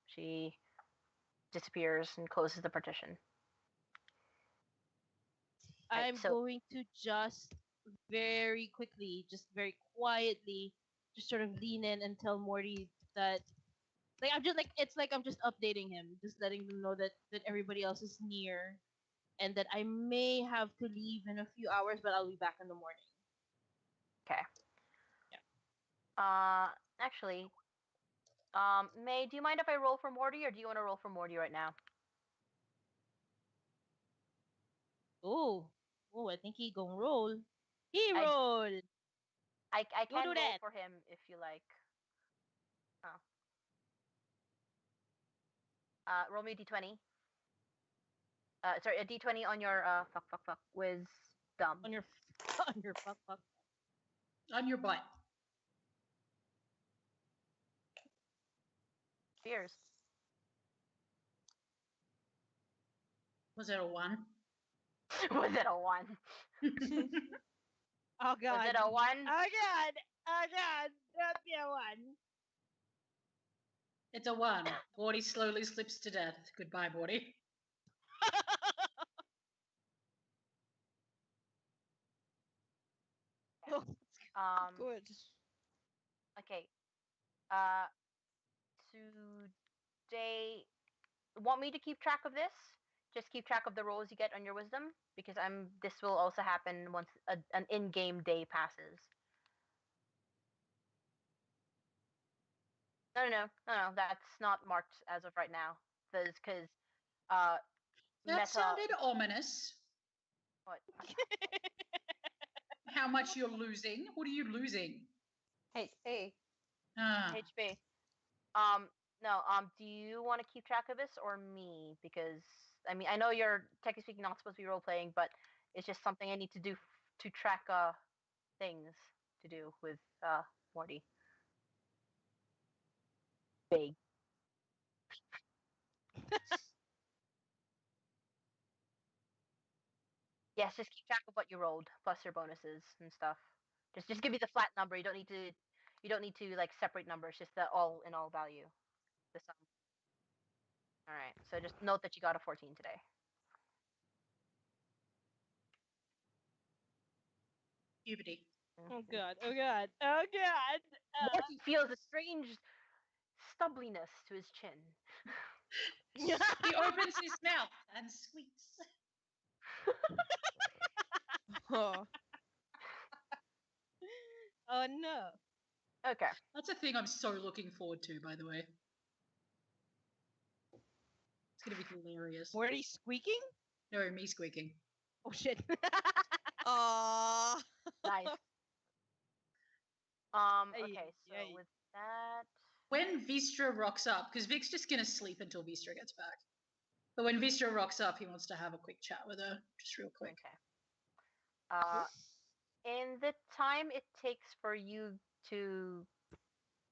she disappears and closes the partition. Right, I'm so going to just very quickly, just very quietly, just sort of lean in and tell Morty that, like, I'm just like, it's like I'm just updating him, just letting them know that everybody else is near, and that I may have to leave in a few hours, but I'll be back in the morning. okay. Yeah. Actually, May, do you mind if I roll for Morty, or do you want to roll for Morty right now? Oh, I think he gonna roll. He I- roll. I can do roll that. for him if you like. Roll me a d20. Sorry, a d20 on your fuck wisdom. On your on your fuck. On your butt. Fears. Was it a 1? Was it a 1? Oh god. Was it a 1? Oh god. Oh god. Don't be a 1. It's a 1. Morty slowly slips to death. Goodbye, Morty. Good. Okay. Today, want me to keep track of this? Just keep track of the rolls you get on your wisdom, because I'm. This will also happen once an in-game day passes. Yes, please. Okay. Yes, please. All right. And so she disappears and closes the partition. No. That's not marked as of right now. Because That meta. sounded ominous. What? How much you're losing? What are you losing? HP. HP. No. Do you want to keep track of this or me? Because I mean, I know you're technically speaking not supposed to be role playing, but it's just something I need to do to track things to do with Morty. Vague. Yes, just keep track of what you rolled plus your bonuses and stuff. Just give me the flat number. You don't need to like separate numbers. Just the all in all value. The sum. All right. So just note that you got a 14 today. Puberty. Oh god. Oh god. Oh god. Morty feels a strange stubbliness to his chin. He opens his mouth and squeaks. Oh. Oh no. Okay. That's a thing I'm so looking forward to, by the way. It's gonna be hilarious. Morty squeaking? No, me squeaking. Oh shit. Aww. Nice. Okay. So Ay. with that. When Vistra rocks up, because Vic's just gonna sleep until Vistra gets back. But when Vistra rocks up, he wants to have a quick chat with her, just real quick. Okay. In the time it takes for you to.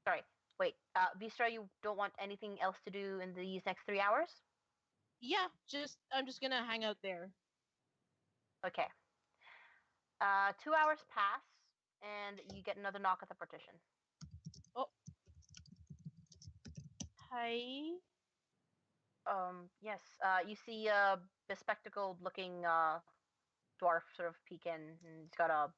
Sorry. Wait. Vistra, you don't want anything else to do in these next 3 hours? Yeah, I'm just gonna hang out there. Okay. 2 hours pass, and you get another knock at the partition. Oh. Hi. Yes. You see a bespectacled-looking dwarf sort of peek in, and he's got a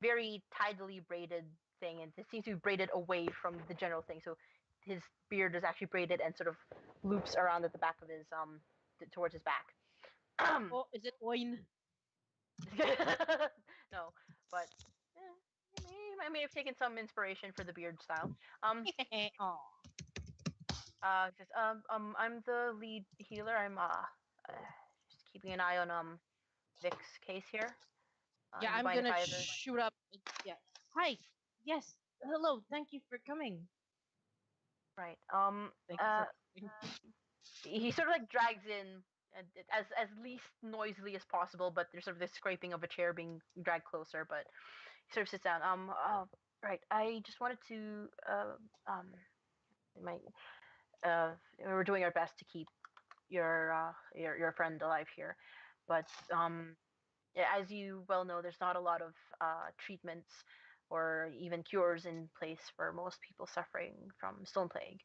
very tidily braided thing, and it seems to be braided away from the general thing. So his beard is actually braided and sort of loops around at the back of his towards his back. Oh, is it Oin? No, but I may have taken some inspiration for the beard style. Aw. Just I'm the lead healer. I'm just keeping an eye on Vic's case here. Yeah, you I'm mind if gonna I shoot up. Yeah. Hi. Yes. Hello. Thank you for coming. Right. Thank you for coming. He sort of like drags in as least noisily as possible, but there's sort of this scraping of a chair being dragged closer. But he sort of sits down. Right. I just wanted to we're doing our best to keep your friend alive here, but as you well know, there's not a lot of treatments or even cures in place for most people suffering from stone plague.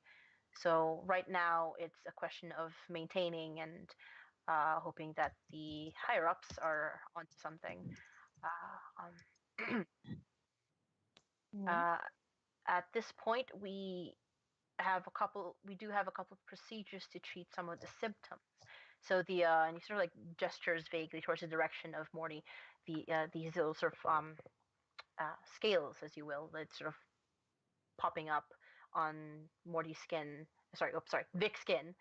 So right now, it's a question of maintaining and hoping that the higher ups are onto something. At this point, we do have a couple of procedures to treat some of the symptoms. So and he sort of like gestures vaguely towards the direction of Morty. These little sort of scales, as you will, that's sort of popping up on Morty's skin. Sorry, Vic's skin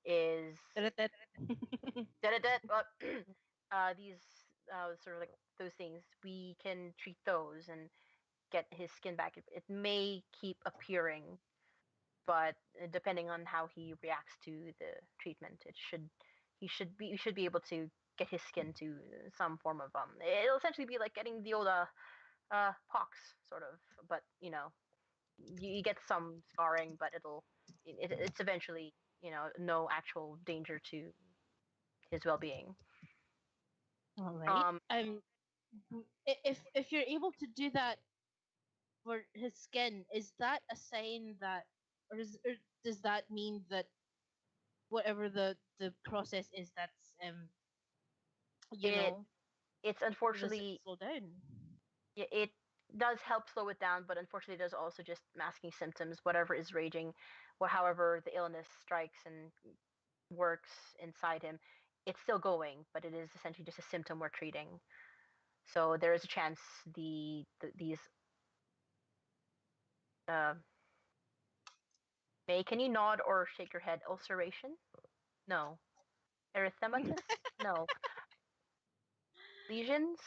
is these sort of like those things. We can treat those and get his skin back. It may keep appearing, but depending on how he reacts to the treatment, we should be able to get his skin to some form of it'll essentially be like getting the old pox sort of, but you get some scarring, but it's eventually no actual danger to his well-being. All right. If you're able to do that for his skin, is that a sign that, or does that mean that whatever the process is, that's it's unfortunately slow down? It does help slow it down, but unfortunately, it does also just masking symptoms. Whatever is raging, or however the illness strikes and works inside him, it's still going, but it is essentially just a symptom we're treating. So there is a chance these May, can you nod or shake your head? Ulceration? No. Erythematous? No. Lesions?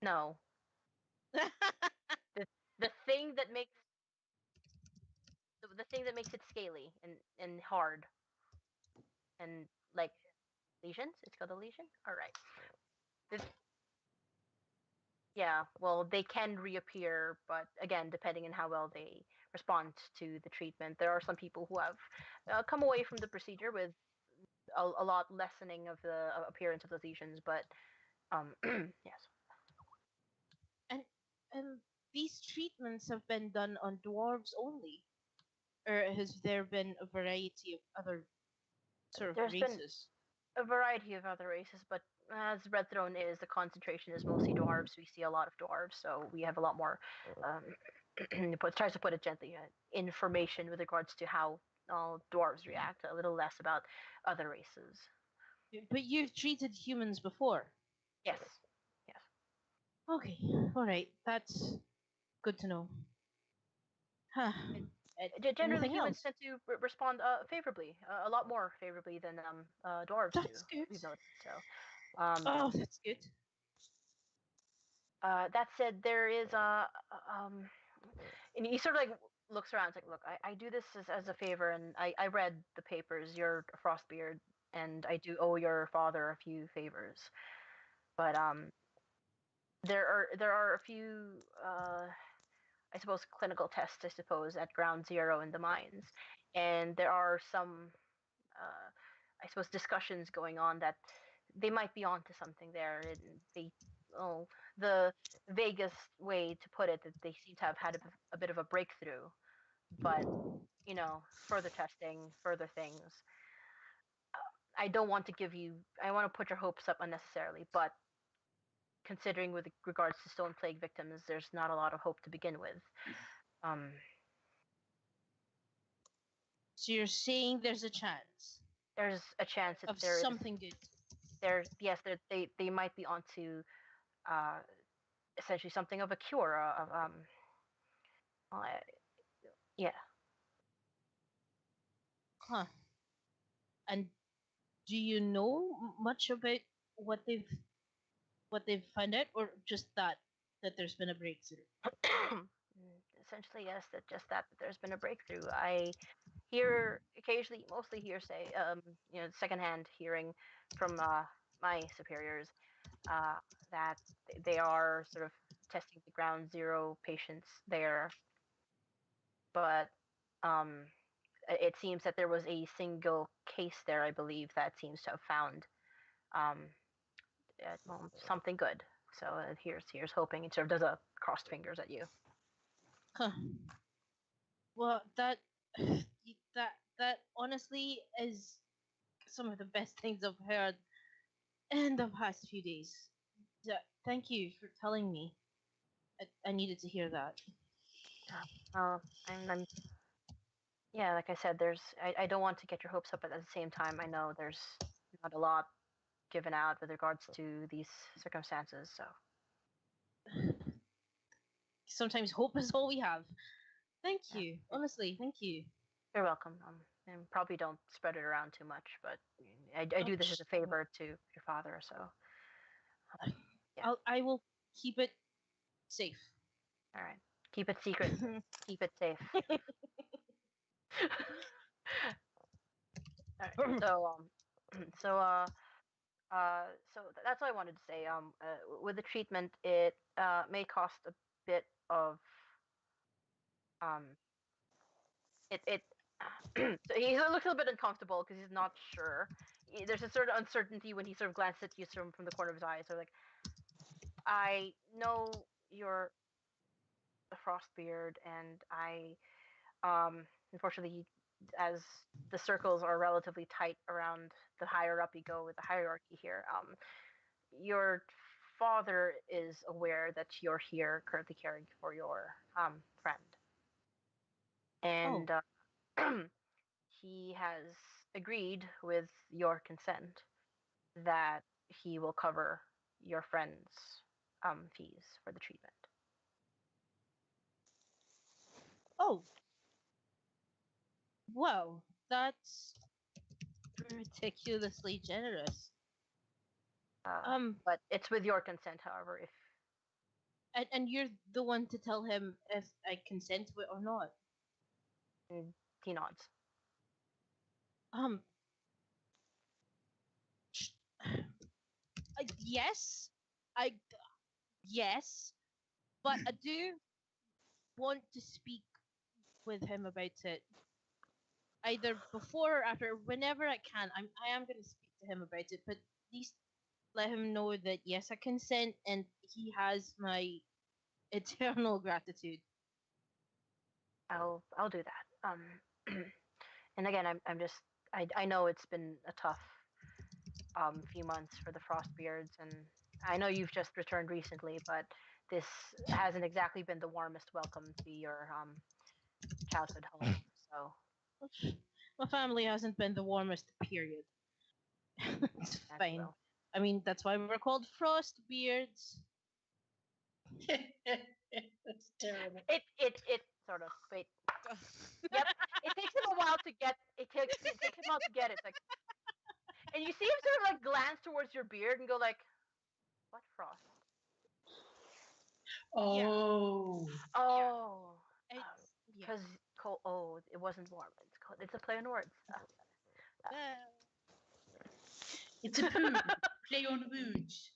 No. The thing that makes it scaly and hard and like lesions. It's called a lesion. All right. Yeah. Well, they can reappear, but again, depending on how well they respond to the treatment, there are some people who have come away from the procedure with a lot lessening of the appearance of the lesions. But yes. And these treatments have been done on dwarves only, or has there been a variety of other sort of There's been races? a variety of other races, but as Redthrone is, the concentration is mostly dwarves. We see a lot of dwarves, so we have a lot more. Tries to put it gently, information with regards to how all dwarves react. A little less about other races. But you've treated humans before. Yes. Yes. Okay. All right. That's good to know. Huh. Generally, Anything humans else? tend to respond favorably, a lot more favorably than dwarves That's do. good. We've noticed. So, Oh, that's good. that said, there is and he sort of like looks around. It's like, look, I do this as a favor, and I read the papers. You're a Frostbeard, and I do owe your father a few favors. But there are a few I suppose clinical tests, I suppose, at Ground Zero in the mines, and there are some I suppose discussions going on that they might be onto something there. And they the vaguest way to put it that they seem to have had a bit of a breakthrough, but further testing, further things. I don't want to I want to put your hopes up unnecessarily, but considering with regards to stone plague victims, there's not a lot of hope to begin with. So you're saying there's a chance There's a chance that of there is something good. they might be onto essentially something of a cure of yeah. Huh. And do you know much about what they've found out, or just that there's been a breakthrough? Essentially, yes, that there's been a breakthrough. I hear occasionally, mostly hearsay, secondhand hearing from my superiors that they are sort of testing the Ground Zero patients there, but it seems that there was a single case there, I believe, that seems to have found um, something good. So here's hoping. It sort of does a crossed fingers at you. Huh. Well, that honestly is some of the best things I've heard in the past few days. Thank you for telling me. I needed to hear that. I'm yeah, like I said, I don't want to get your hopes up, but at the same time, I know there's not a lot given out with regards to these circumstances. So Sometimes hope is all we have. Thank you. Honestly, thank you. you're welcome. And probably don't spread it around too much, but I do this as a favor to your father. So yeah. I will keep it safe. All right. Keep it secret. Keep it safe. All right. So that's what I wanted to say. With the treatment, it may cost a bit of it. So he looks a little bit uncomfortable because he's not sure. There's a sort of uncertainty when he sort of glances at you from the corner of his eye. So like, I know you're a Frostbeard, and I unfortunately, as the circles are relatively tight around the higher up you go with the hierarchy here, your father is aware that you're here currently caring for your friend, and he has agreed with your consent that he will cover your friend's fees for the treatment. Oh. Whoa, that's ridiculously generous. But it's with your consent, however, if And you're the one to tell him if I consent to it or not. he nods. Yes, yes, but I do want to speak with him about it. Either before or after, whenever I can. I am going to speak to him about it, but at least let him know that yes, I consent, and he has my eternal gratitude. I'll do that. And again, I know it's been a tough few months for the Frostbeards, and I know you've just returned recently, but this hasn't exactly been the warmest welcome to your childhood home. So My family hasn't been the warmest, period. It's that's fine. well. I mean, that's why we're called Frostbeards. That's terrible. It sort of wait. Yep. It takes him a while to get it takes him a while to get it. Like, and you see him sort of like glance towards your beard and go like, "What frost? Oh. Oh, It's, yeah. because cold. Oh, it wasn't warm. It's cold. It's a play on words. It's a poo. Play on words.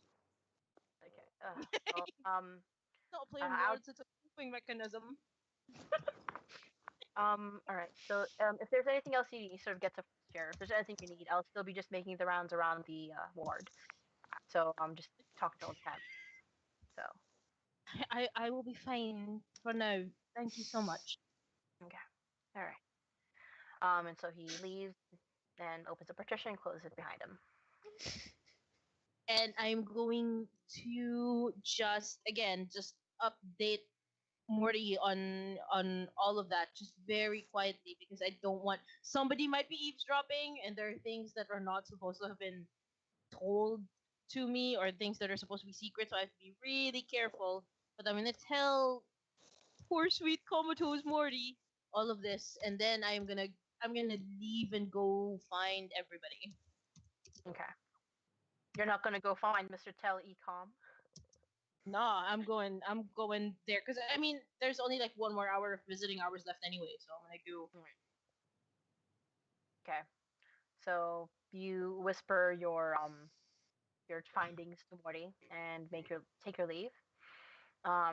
Okay. Not a play on I'll- words, it's a coping mechanism. All right. So, if there's anything else you need, you sort of get to share. If there's anything you need, I'll still be just making the rounds around the ward. So, just talk to all the time. So, I will be fine for now. Thank you so much. okay. All right. And so he leaves and opens a partition, closes it behind him. And I'm going to just update Morty on all of that, just very quietly, because I don't want somebody might be eavesdropping, and there are things that are not supposed to have been told to me, or things that are supposed to be secret. So I have to be really careful. But I'm gonna tell poor sweet comatose Morty all of this, and then I'm gonna leave and go find everybody. Okay. You're not gonna go find Mr. Tell Ecom. Nah, I'm going there because I mean, there's only like 1 more hour of visiting hours left anyway, so I'm gonna go. Okay. So you whisper your findings to Morty and take your leave. A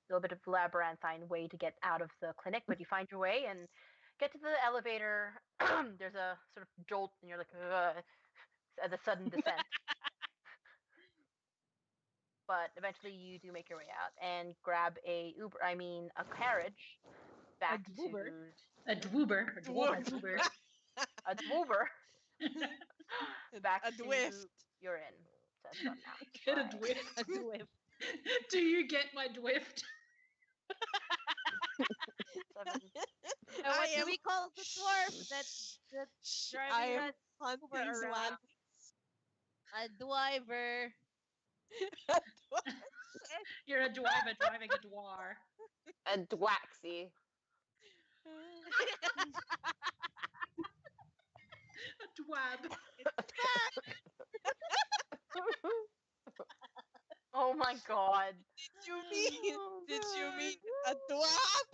little bit of labyrinthine way to get out of the clinic, but you find your way and get to the elevator. There's a sort of jolt, and you're like, ugh, at the sudden descent. But eventually, you do make your way out and grab a carriage back A dwoober. to A dwoober. A dwoober. a dwoober back A to dwift. your inn. So that's fun now. Get a Right. dwift. A dwiff. Do you get my dwift? Seven. What do we call the dwarf that's driving I am that hunting Uber around? A dwiver. You're a driver driving a dwar. A dwaxy. A dwab. Oh my god. Did you mean a dwap?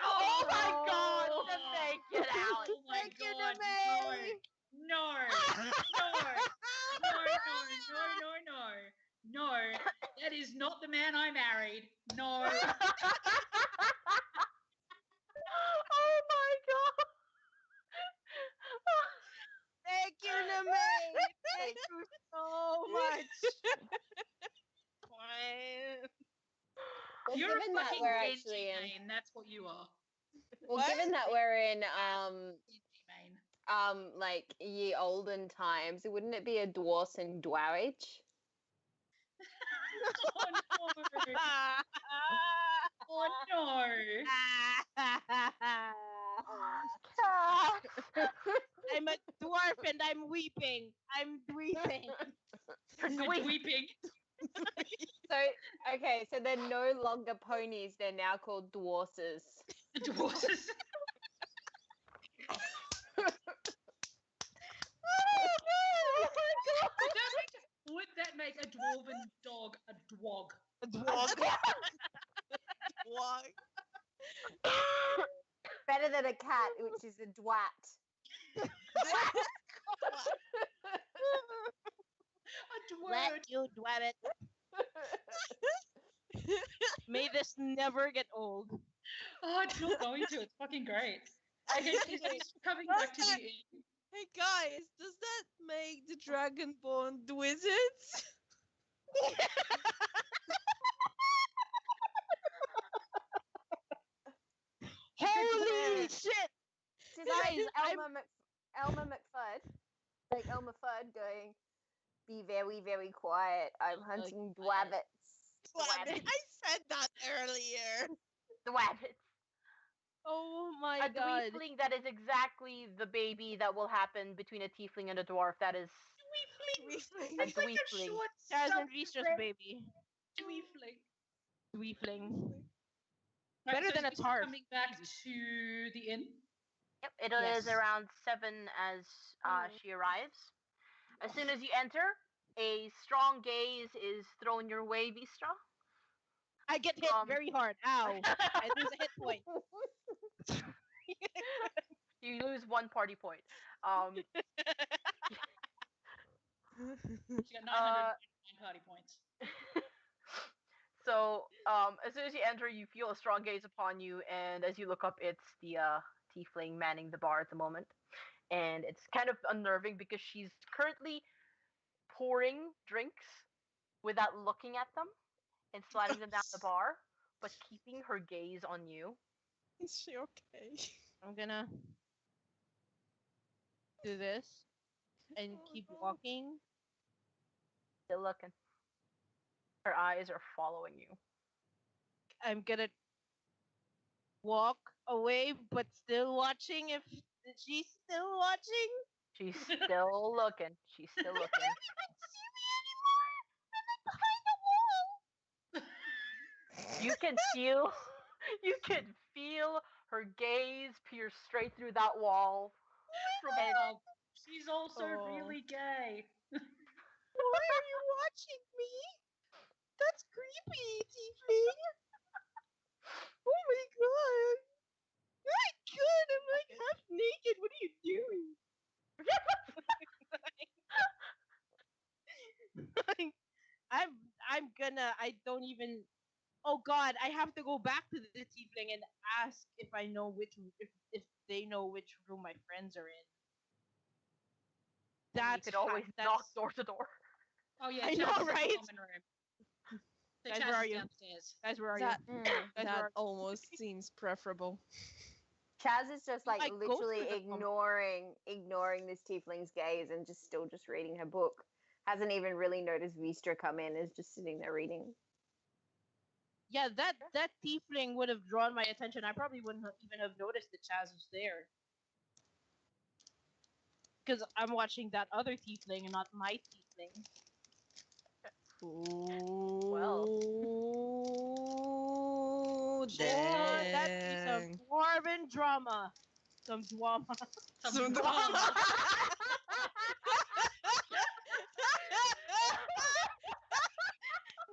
Oh my god. Then get out. Oh my Thank you, god. Nemay. No. No. That is not the man I married. No. Oh my god. Thank you, Nemay. Thank you so much. Well, You're a given that fucking we're Genji actually in, main. That's what you are. well, What? given that we're in Genji main. like ye olden times, wouldn't it be a dwarf dwarage? Oh no. I'm a dwarf and I'm weeping. I'm weeping. You're weeping. So, okay, so they're no longer ponies, they're now called dwarses. Dwarves. dwog. A dwog. Why? Better than a cat, which is a dwat. A dword. Let you dwab it. May this never get old. Oh, it's not going to. It's fucking great. Okay, she's coming back to the inn. Hey guys, does that make the Dragonborn wizards? Holy shit! Just Guys, like Elmer McFud, like Elmer Fudd going, "Be very, very quiet. I'm hunting dwabbits." I said that earlier. Dwabbits. Oh my A god. dweefling that is exactly the baby that will happen between a tiefling and a dwarf. That is Dweefling. a It's like a dweefling. short, Chaz and stumpy Vistra's red baby. dweefling. Dweefling. Right, Better so than a is Vistra tarf. coming back to the inn. Yep, it Yes. is around 7 as she arrives. As soon as you enter, a strong gaze is thrown your way, Vistra. I get hit very hard. Ow. I lose a hit point. You lose 1 party point. She got 909 party points. So, as soon as you enter, you feel a strong gaze upon you, and as you look up, it's the tiefling manning the bar at the moment. And it's kind of unnerving because she's currently pouring drinks without looking at them and sliding them down the bar, but keeping her gaze on you. Is she okay? I'm gonna do this and keep walking. Still looking. Her eyes are following you. I'm gonna walk away, but still watching if she's still watching. She's still looking. She's still looking. I can't see me anymore. I'm behind the wall. You can feel her gaze pierce straight through that wall. From above. She's also Oh. really gay. Why are you watching me? That's creepy, tiefling. Oh my god. My god, I'm like half naked. What are you doing? I don't even. Oh god, I have to go back to the tiefling and ask if I know if they know which room my friends are in. You could always knock door to door. Oh yeah, I Chaz know, is in the right? common room. So Guys, Chaz where are is you? downstairs. Guys, where are That, you? Guys, where that are almost seems preferable. Chaz is just like My literally ghost is a ignoring this tiefling's gaze and still reading her book. Hasn't even really noticed Vistra come in. Is just sitting there reading. Yeah, that tiefling would have drawn my attention. I probably wouldn't even have noticed that Chaz was there. Because I'm watching that other tiefling and not my tiefling. Well. Oh, That be some dwarven drama. Some drama. Some drama.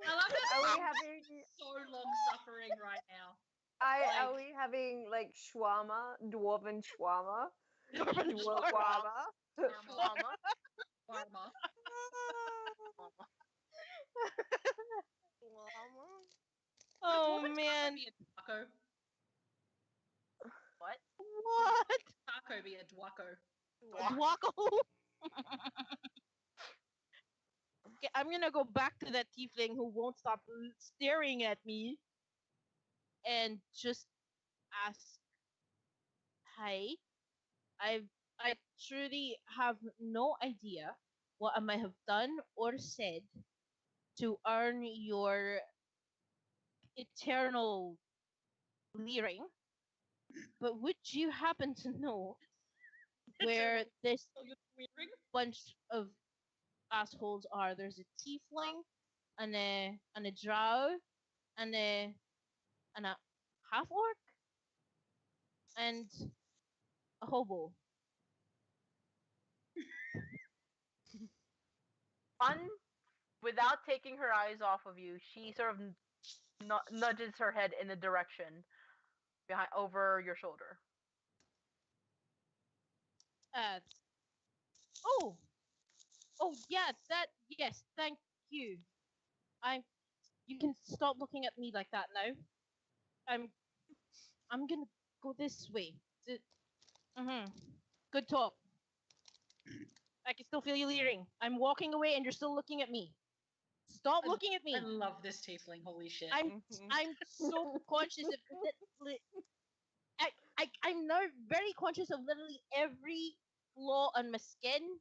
I love that. Are we having? So long suffering right now. Are we having like shawarma, dwarven shawarma, Dwarven shawarma? Shawarma. Shawarma. Oh Would man. Be a taco. What? What? Taco be a dwaco. Dwacko? Okay, I'm gonna go back to that tiefling who won't stop staring at me and just ask, "Hi, I truly have no idea what I might have done or said to earn your eternal leering, but would you happen to know where this So you're wearing? bunch of assholes are? There's a tiefling and a drow and a half orc and a hobo. without taking her eyes off of you, she sort of nudges her head in the direction behind over your shoulder. Oh yeah, yes, thank you. You can stop looking at me like that now. I'm gonna go this way. Good talk. I can still feel you leering. I'm walking away and you're still looking at me. Stop looking at me. I love this tiefling. Holy shit. I'm so conscious of I'm now very conscious of literally every flaw on my skin,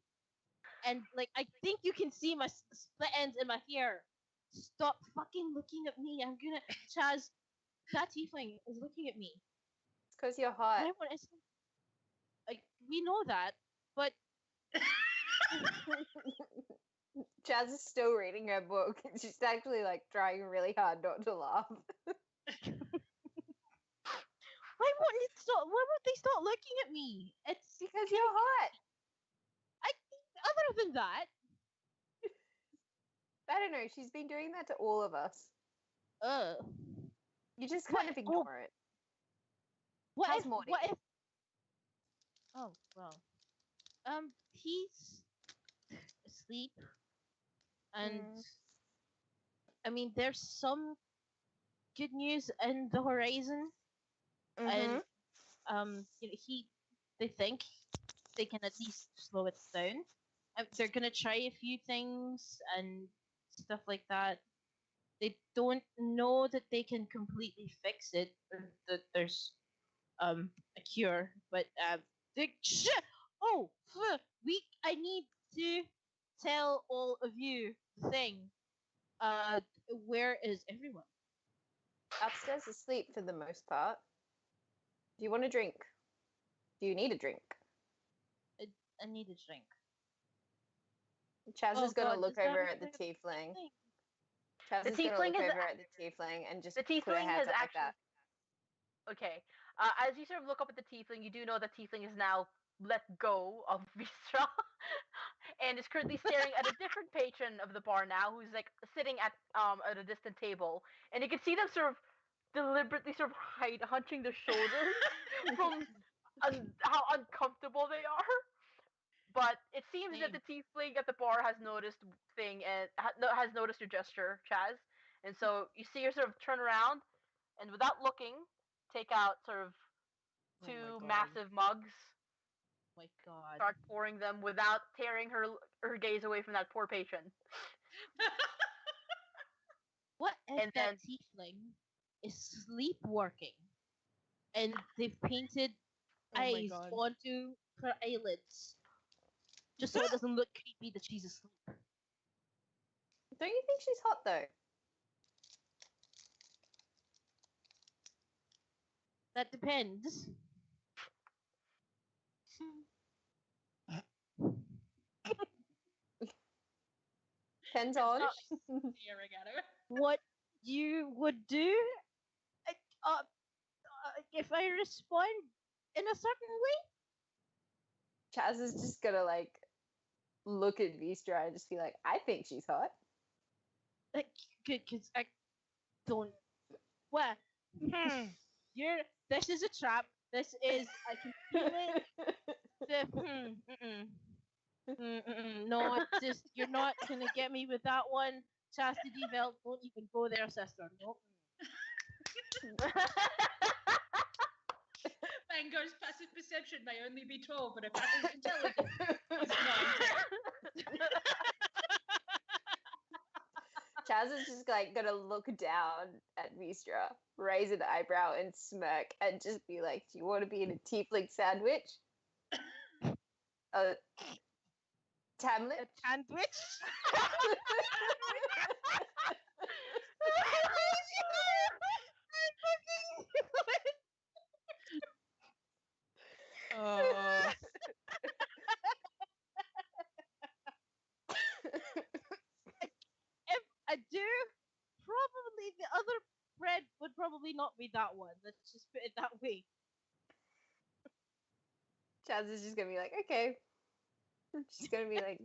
and like I think you can see my split ends in my hair. Stop fucking looking at me. I'm gonna Chaz. That tiefling is looking at me. It's because you're hot. We know that, but Chaz is still reading her book. She's actually like trying really hard not to laugh. why won't they stop looking at me? It's because you're hot. Other than that, I don't know. She's been doing that to all of us. You just kind of ignore it. How's Morty? What if? Oh well. He's asleep, and I mean, there's some good news in the horizon, and they think they can at least slow it down. They're gonna try a few things and stuff like that. They don't know that they can completely fix it, or that there's a cure, but I need to tell all of you the thing. Where is everyone? Upstairs asleep for the most part. Do you want a drink? Do you need a drink? I need a drink. Chaz is going to look over at the tiefling. Chaz is going to look over at the tiefling and just put her hands up like that. Okay. As you sort of look up at the tiefling, you do know that tiefling is now let go of Vistra and is currently staring at a different patron of the bar now, who's like sitting at a distant table, and you can see them sort of deliberately sort of hunching their shoulders from how uncomfortable they are. But it seems that the tiefling at the bar has noticed has noticed your gesture, Chaz, and so you see her sort of turn around and without looking, take out sort of two massive mugs. Oh my god! Start pouring them without tearing her gaze away from that poor patron. What if that tiefling is sleepwalking, and they've painted eyes onto her eyelids, just so it doesn't look creepy that she's asleep? Don't you think she's hot though? That depends. Depends on what you would do if I respond in a certain way. Chaz is just gonna like look at Vistra and just be like, I think she's hot. Like, good, because I don't. What? This is a trap. This is. I can feel it. No, it's just you're not gonna get me with that one. Chastity belt. Don't even go there, sister. Nope. Mango's passive perception may only be 12, but her passive intelligence is 9. Chaz is just like gonna look down at Vistra, raise an eyebrow and smirk, and just be like, "Do you want to be in a tiefling sandwich? Tamlet? A sandwich?" Oh. If I do, probably the other bread would probably not be that one. Let's just put it that way. Chaz is just gonna be like, okay. She's gonna be like,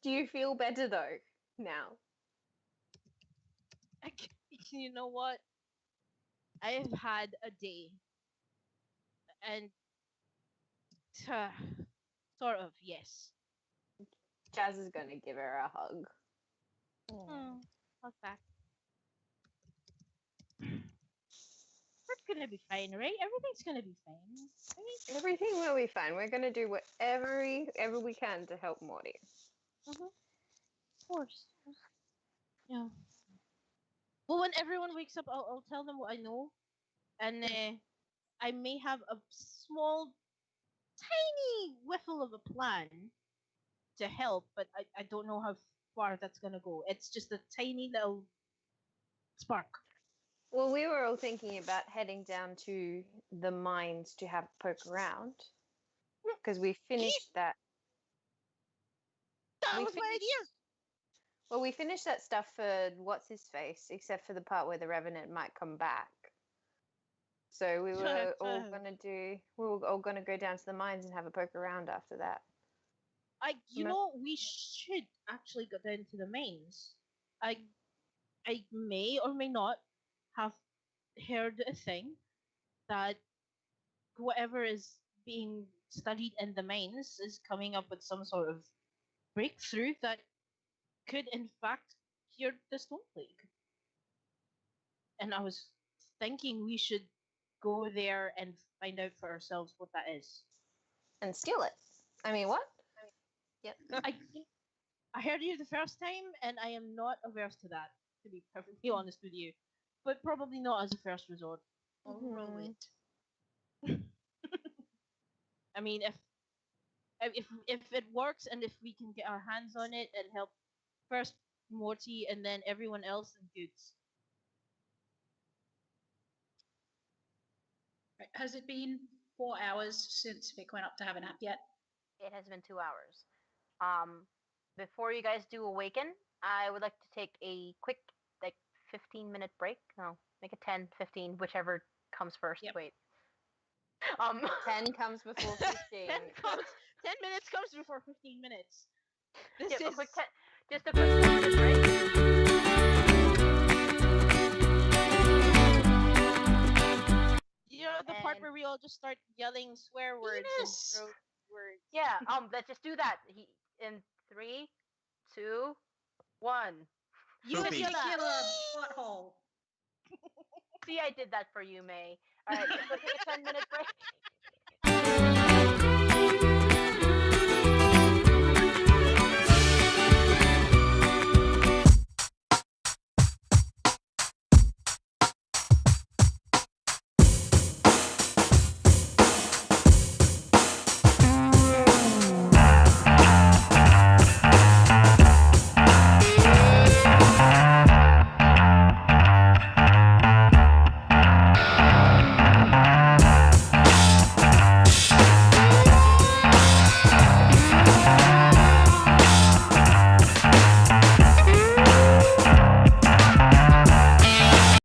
do you feel better though? now. You know what? I have had a day, and sort of, yes. Jazz is going to give her a hug. Hug back. We're gonna be fine, right? Everything's gonna be fine, right? Everything will be fine. We're going to do whatever we can to help Morty. Of course. Yeah. Well, when everyone wakes up, I'll tell them what I know, and I may have a small, tiny whiffle of a plan to help, but I don't know how far that's gonna go. It's just a tiny little spark. Well, we were all thinking about heading down to the mines to have a poke around because we finished that. That was my idea. Well, we finished that stuff for what's his face, except for the part where the Revenant might come back. So we were all gonna go down to the mines and have a poke around after that. We should actually go down to the mains. I may or may not have heard a thing that whatever is being studied in the mains is coming up with some sort of breakthrough that could in fact cure the stone plague. And I was thinking we should go there and find out for ourselves what that is. And steal it. I mean, what? Yep. I heard you the first time, and I am not averse to that, to be perfectly honest with you. But probably not as a first resort. I'll roll it. I mean, if it works and if we can get our hands on it and help first Morty and then everyone else, then good. Right. Has it been 4 hours since Vic went up to have a nap yet? It has been 2 hours. Before you guys do awaken, I would like to take a quick, 15-minute break. No, make it 10, 15, whichever comes first. Yep. Wait. 10 comes before 15. 10 minutes comes before 15 minutes. This is... just a quick 10-minute break. You know, the part where we all just start yelling swear words and gross words. Yeah, let's just do that. In 3, 2, 1. You Poopy. Particular butthole. See, I did that for you, May. All right, let's take a 10-minute break.